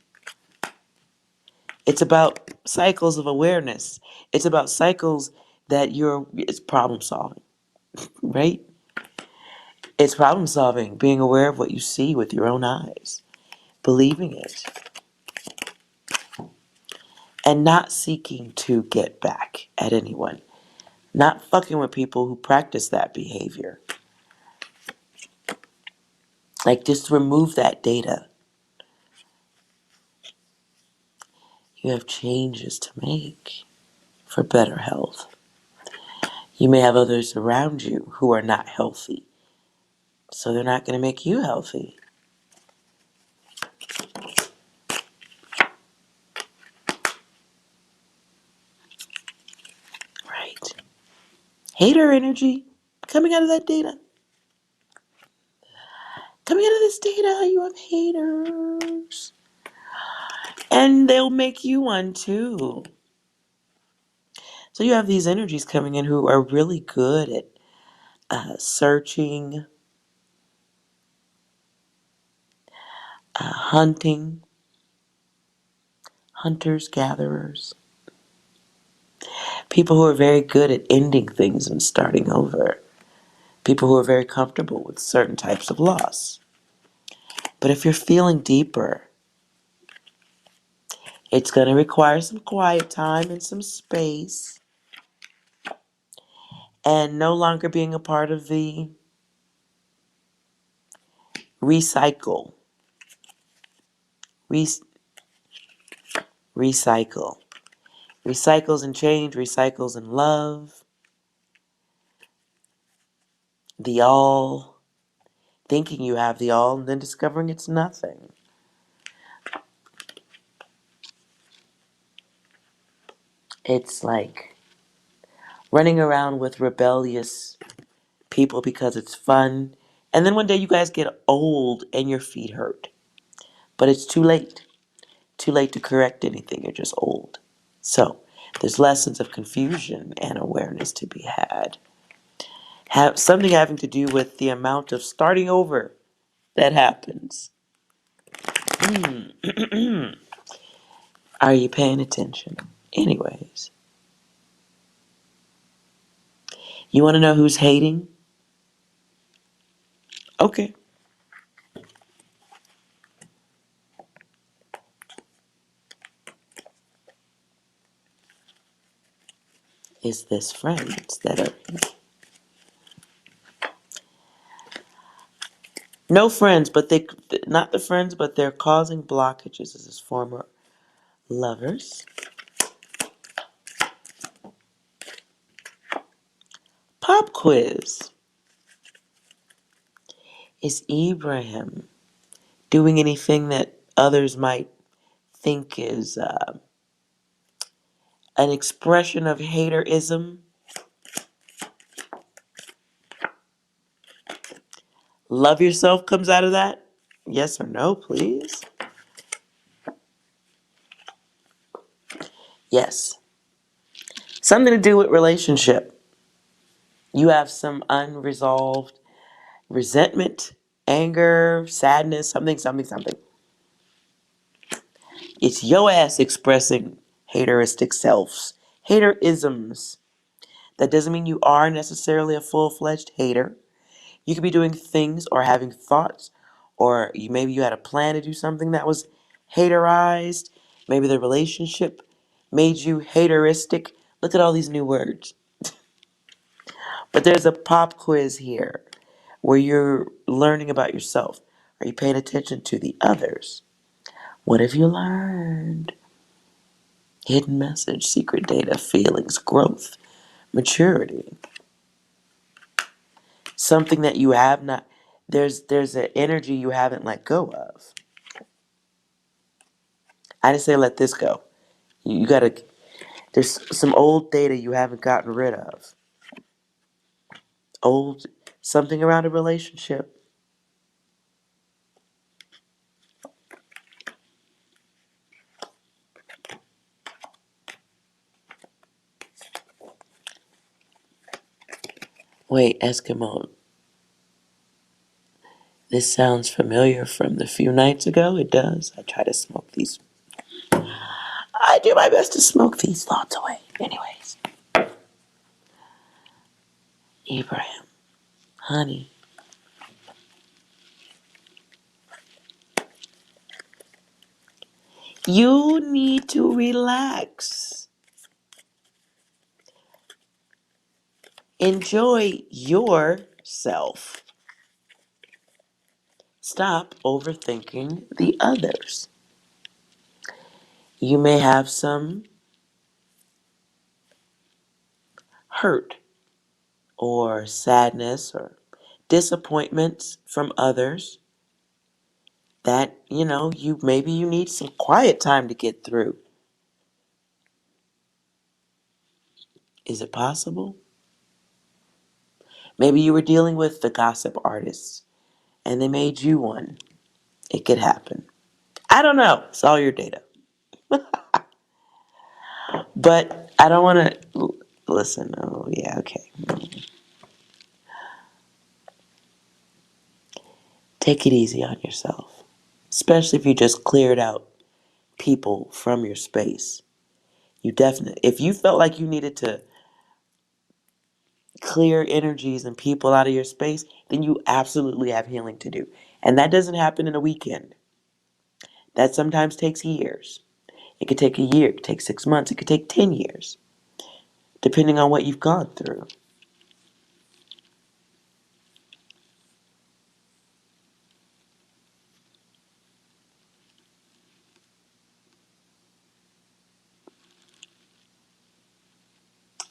It's about cycles of awareness. It's about cycles that it's problem solving, right? It's problem solving, being aware of what you see with your own eyes, believing it, and not seeking to get back at anyone. Not fucking with people who practice that behavior. Like, just remove that data. You have changes to make for better health. You may have others around you who are not healthy, so they're not going to make you healthy. Right. Hater energy coming out of that data. Coming out of this data, you have haters. And they'll make you one too. So you have these energies coming in who are really good at searching, hunting, hunters, gatherers. People who are very good at ending things and starting over. People who are very comfortable with certain types of loss. But if you're feeling deeper, it's going to require some quiet time and some space, and no longer being a part of the recycle. Re- recycle. Recycles and change, recycles and love. The all. Thinking you have the all and then discovering it's nothing. It's like running around with rebellious people because it's fun. And then one day you guys get old and your feet hurt. But it's too late. Too late to correct anything. You're just old. So there's lessons of confusion and awareness to be had. Have something having to do with the amount of starting over that happens. Are you paying attention? Anyways, you want to know who's hating? Okay. is this friends that are no friends, but they not the friends, but they're causing blockages. This is former lovers. Pop quiz. Is Ibrahim doing anything that others might think is an expression of haterism? Love yourself comes out of that? Yes or no, please? Yes. Something to do with relationship. You have some unresolved resentment, anger, sadness, something. It's your ass expressing hateristic selves, haterisms. That doesn't mean you are necessarily a full-fledged hater. You could be doing things or having thoughts, or maybe you had a plan to do something that was haterized. Maybe the relationship made you hateristic. Look at all these new words. But there's a pop quiz here where you're learning about yourself. Are you paying attention to the others? What have you learned? Hidden message, secret data, feelings, growth, maturity. Something that you have not, there's an energy you haven't let go of. I didn't say let this go. You gotta, there's some old data you haven't gotten rid of. Old, something around a relationship. Wait, Eskimo, this sounds familiar from the few nights ago. It does. I try to smoke these. I do my best to smoke these thoughts away. Anyways, Ibrahim, honey, you need to relax. Enjoy yourself. Stop overthinking the others. You may have some hurt or sadness or disappointments from others that, you maybe you need some quiet time to get through. Is it possible? Maybe you were dealing with the gossip artists and they made you one. It could happen. I don't know. It's all your data. But I don't want to listen. Oh, yeah, okay. Take it easy on yourself, especially if you just cleared out people from your space. You definitely, if you felt like you needed to clear energies and people out of your space, then you absolutely have healing to do. And that doesn't happen in a weekend. That sometimes takes years. It could take a year, it could take 6 months, it could take 10 years, depending on what you've gone through.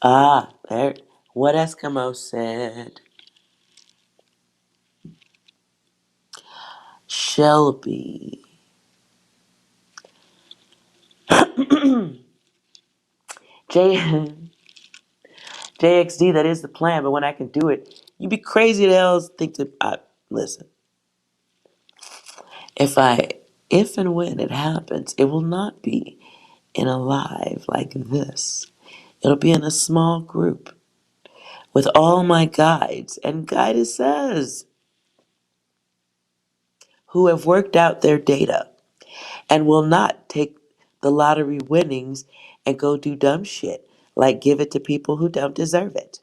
Ah, there, what Eskimo said. Shelby. J, JXD, that is the plan, but when I can do it, you'd be crazy to hell think to, listen. If and when it happens, it will not be in a live like this. It'll be in a small group with all my guides and guidesses who have worked out their data and will not take the lottery winnings and go do dumb shit like give it to people who don't deserve it.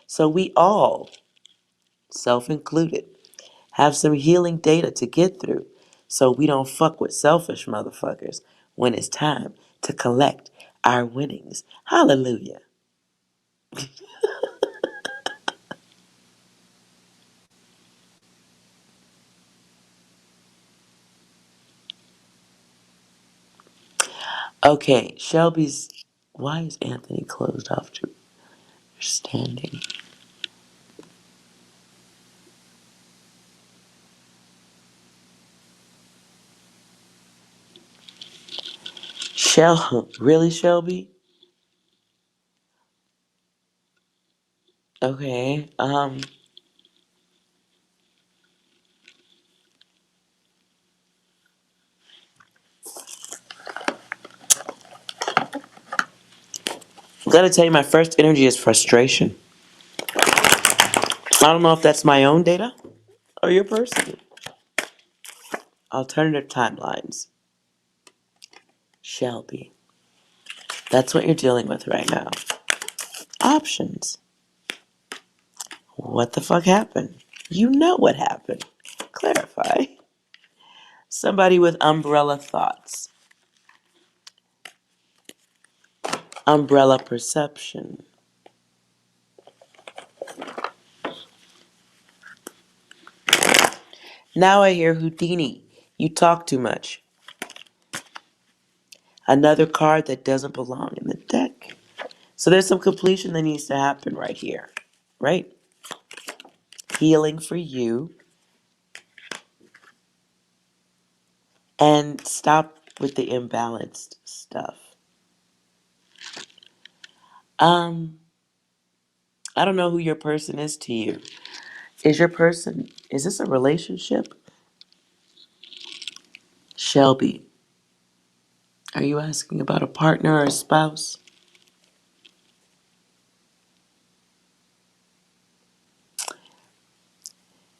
So we all, self included, have some healing data to get through so we don't fuck with selfish motherfuckers when it's time to collect our winnings. Hallelujah. Okay, Shelby's. Why is Anthony closed off to understanding? Really, Shelby? Okay. I gotta tell you, my first energy is frustration. I don't know if that's my own data or your person. Alternative timelines. Shelby. That's what you're dealing with right now. Options. What the fuck happened? You know what happened. Clarify. Somebody with umbrella thoughts. Umbrella perception. Now I hear Houdini. You talk too much. Another card that doesn't belong in the deck. So there's some completion that needs to happen right here. Right? Healing for you. And stop with the imbalanced stuff. I don't know who your person is to you. Is this a relationship? Shelby, are you asking about a partner or a spouse?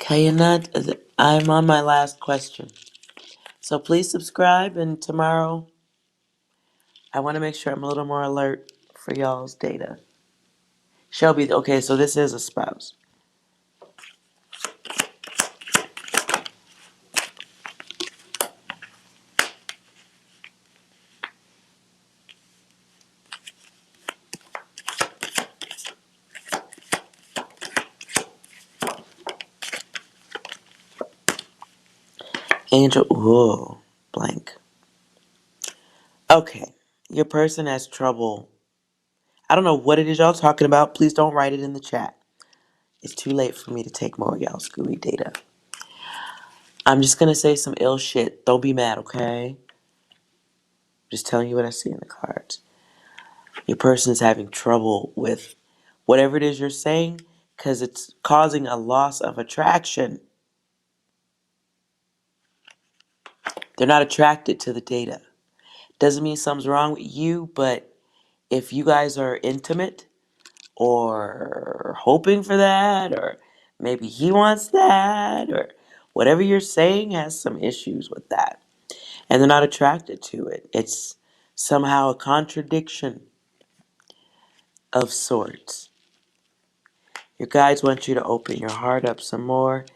Kayanat, I'm on my last question. So please subscribe, and tomorrow I want to make sure I'm a little more alert for y'all's data. Shelby, okay, so this is a spouse. Angel, whoa, blank. Okay, your person has trouble. I don't know what it is y'all talking about. Please don't write it in the chat. It's too late for me to take more of y'all's gooey data. I'm just gonna say some ill shit. Don't be mad, okay? Just telling you what I see in the cards. Your person is having trouble with whatever it is you're saying because it's causing a loss of attraction. They're not attracted to the data. Doesn't mean something's wrong with you, but if you guys are intimate or hoping for that, or maybe he wants that, or whatever you're saying has some issues with that. And they're not attracted to it. It's somehow a contradiction of sorts. Your guides want you to open your heart up some more,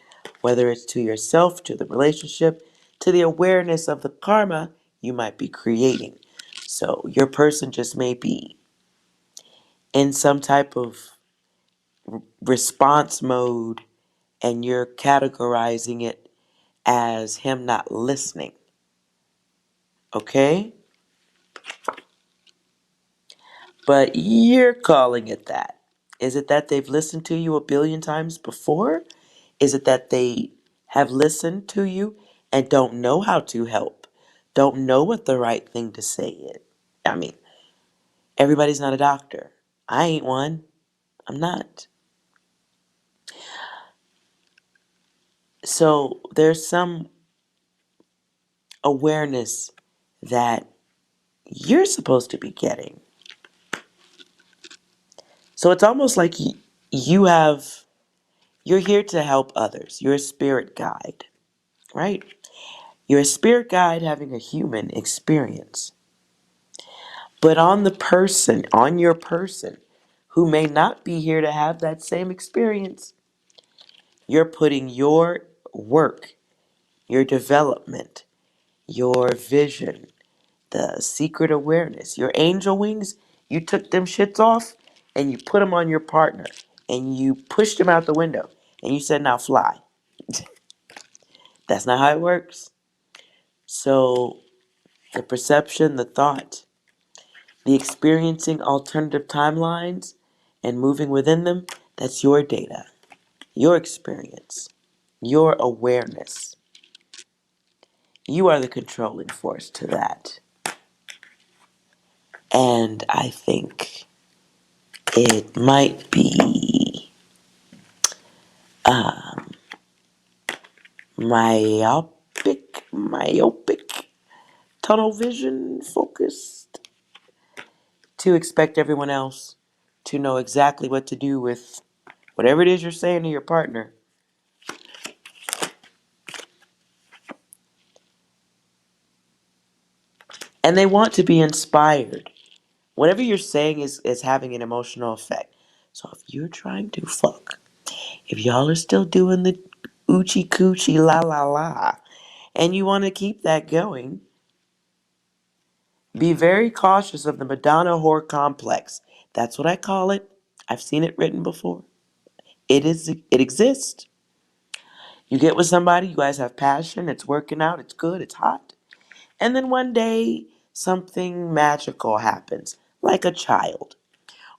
whether it's to yourself, to the relationship, to the awareness of the karma you might be creating. So your person just may be in some type of response mode, and you're categorizing it as him not listening. Okay? But you're calling it that. Is it that they've listened to you a billion times before? Is it that they have listened to you and don't know how to help? Don't know what the right thing to say is? I mean, everybody's not a doctor. I ain't one. I'm not. So there's some awareness that you're supposed to be getting. So it's almost like you have, you're here to help others. You're a spirit guide, right? You're a spirit guide having a human experience. But on your person, who may not be here to have that same experience, you're putting your work, your development, your vision, the secret awareness, your angel wings, you took them shits off and you put them on your partner and you pushed them out the window and you said, now fly. That's not how it works. So the perception, the thought, the experiencing alternative timelines and moving within them, that's your data, your experience, your awareness. You are the controlling force to that. And I think it might be myopic, tunnel vision focused to expect everyone else to know exactly what to do with whatever it is you're saying to your partner. And they want to be inspired. Whatever you're saying is having an emotional effect. So if you're trying to fuck, if y'all are still doing the oochie coochie la la la, and you want to keep that going, be very cautious of the Madonna whore complex. That's what I call it. I've seen it written before. It exists. You get with somebody, you guys have passion, it's working out, it's good, it's hot. And then one day something magical happens, like a child.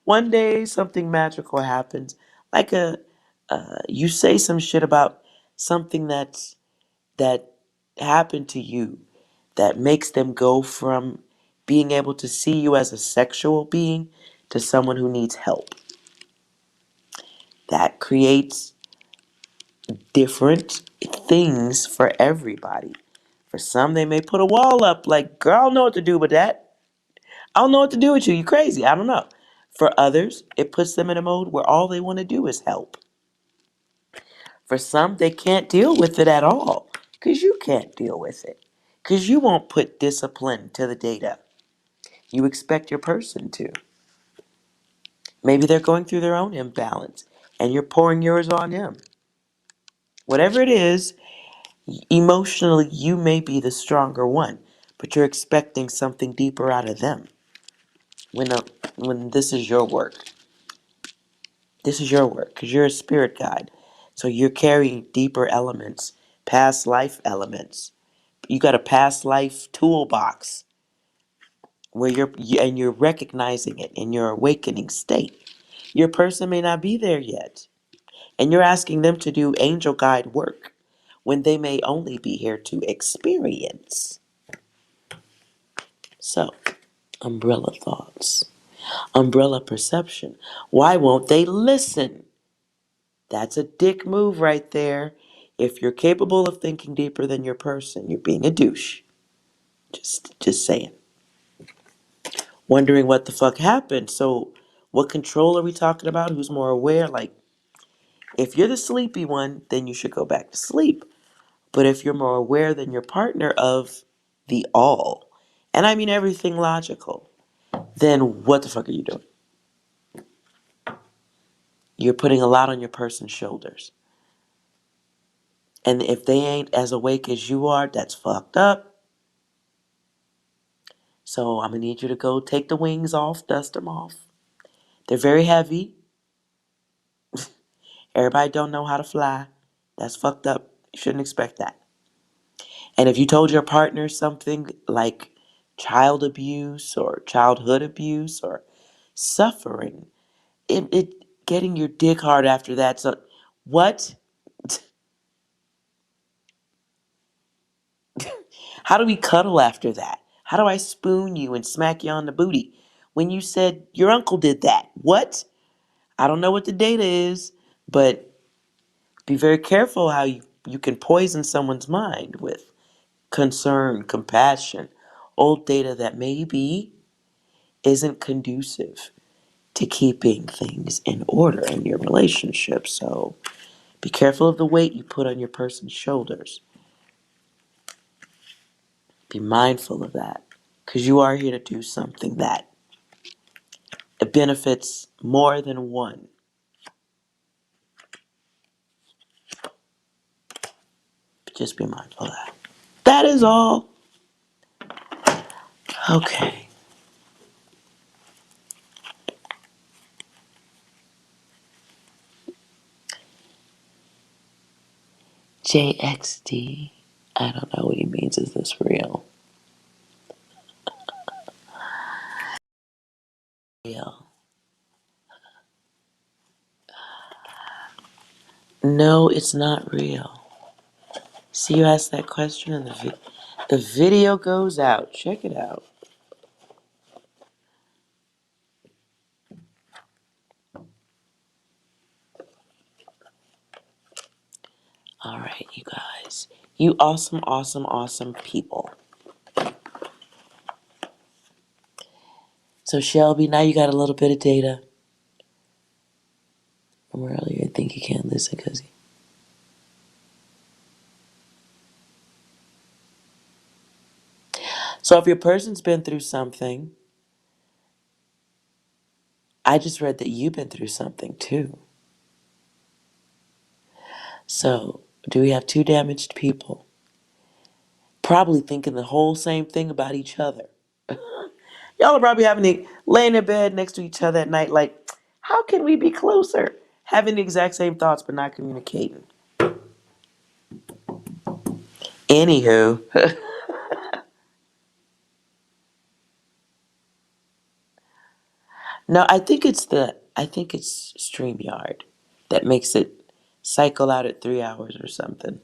One day something magical happens, like you say some shit about something that happened to you that makes them go from being able to see you as a sexual being to someone who needs help. That creates different things for everybody. For some, they may put a wall up like, girl, I don't know what to do with that. I don't know what to do with you. You crazy. I don't know. For others, it puts them in a mode where all they want to do is help. For some, they can't deal with it at all because you can't deal with it because you won't put discipline to the data. You expect your person to. Maybe they're going through their own imbalance and you're pouring yours on them. Whatever it is, emotionally, you may be the stronger one, but you're expecting something deeper out of them. When this is your work, this is your work because you're a spirit guide. So you're carrying deeper elements, past life elements. You got a past life toolbox where you're recognizing it in your awakening state. Your person may not be there yet, and you're asking them to do angel guide work when they may only be here to experience. So, umbrella thoughts, umbrella perception. Why won't they listen? That's a dick move right there. If you're capable of thinking deeper than your person, you're being a douche. Just saying. Wondering what the fuck happened. So, what control are we talking about? Who's more aware? Like, if you're the sleepy one, then you should go back to sleep. But if you're more aware than your partner of the all, and I mean everything logical, then what the fuck are you doing? You're putting a lot on your person's shoulders. And if they ain't as awake as you are, that's fucked up. So I'm going to need you to go take the wings off, dust them off. They're very heavy. Everybody don't know how to fly. That's fucked up. You shouldn't expect that. And if you told your partner something like child abuse or childhood abuse or suffering, it getting your dick hard after that. So what? How do we cuddle after that? How do I spoon you and smack you on the booty when you said your uncle did that? What? I don't know what the data is, but be very careful how you can poison someone's mind with concern, compassion, old data that maybe isn't conducive to keeping things in order in your relationship. So be careful of the weight you put on your person's shoulders. Be mindful of that because you are here to do something that it benefits more than one. But just be mindful of that. That is all. Okay. JXD. I don't know what he means. Is this real? Real. No, it's not real. See, you asked that question and the video goes out. Check it out. All right, you guys. You awesome, awesome, awesome people. So, Shelby, now you got a little bit of data from earlier. I think you can't listen because So, if your person's been through something, I just read that you've been through something too. So, do we have two damaged people? Probably thinking the whole same thing about each other. Y'all are probably laying in bed next to each other at night, like, how can we be closer? Having the exact same thoughts but not communicating. Anywho, no, I think it's StreamYard that makes it cycle out at 3 hours or something.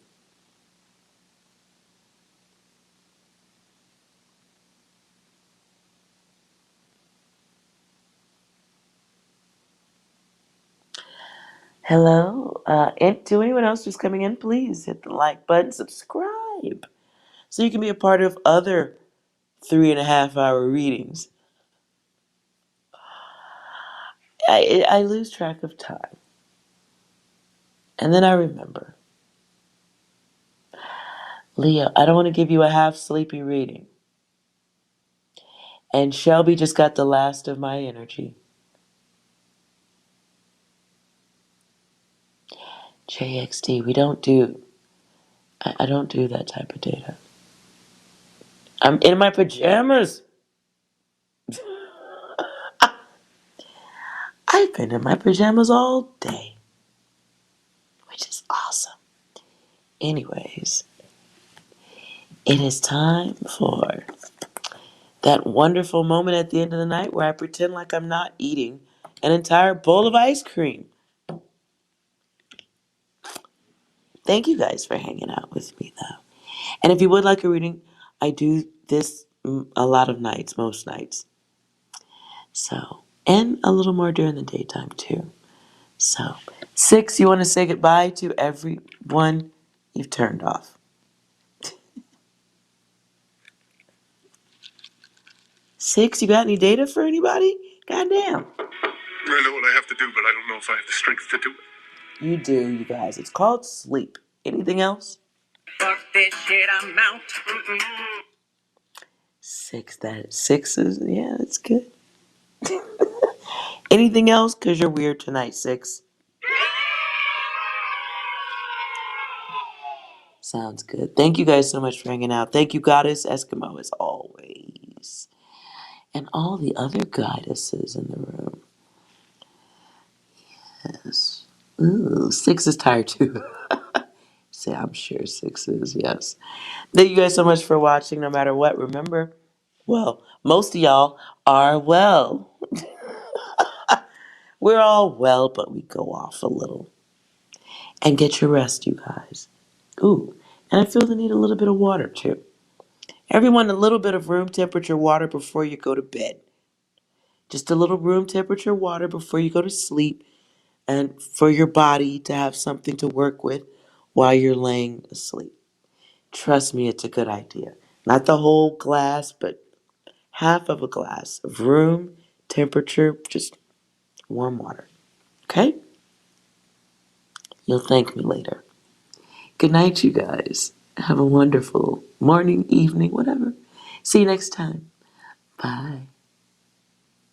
Hello, and to anyone else who's coming in, please hit the like button, subscribe, so you can be a part of other 3.5 hour readings. I lose track of time, and then I remember. Leo, I don't want to give you a half sleepy reading. And Shelby just got the last of my energy. JXD, I don't do that type of data. I'm in my pajamas. I've been in my pajamas all day, which is awesome. Anyways, it is time for that wonderful moment at the end of the night where I pretend like I'm not eating an entire bowl of ice cream. Thank you guys for hanging out with me, though. And if you would like a reading, I do this a lot of nights, most nights. So, and a little more during the daytime, too. So, 6, you want to say goodbye to everyone you've turned off. 6, you got any data for anybody? Goddamn. I know what I have to do, but I don't know if I have the strength to do it. You do, you guys. It's called sleep. Anything else? Fuck this shit, I'm out. 6 is, yeah, it's good. Anything else? Because you're weird tonight, 6. Sounds good. Thank you guys so much for hanging out. Thank you, Goddess Eskimo, as always. And all the other goddesses in the room. Yes. Ooh, 6 is tired too. Say, I'm sure 6 is, yes. Thank you guys so much for watching, no matter what. Remember, well, most of y'all are well. We're all well, but we go off a little. And get your rest, you guys. Ooh, and I feel the need a little bit of water too. Everyone, a little bit of room temperature water before you go to bed. Just a little room temperature water before you go to sleep, and for your body to have something to work with while you're laying asleep. Trust me, it's a good idea. Not the whole glass, but half of a glass of room temperature, just warm water. Okay? You'll thank me later. Good night, you guys. Have a wonderful morning, evening, whatever. See you next time. Bye.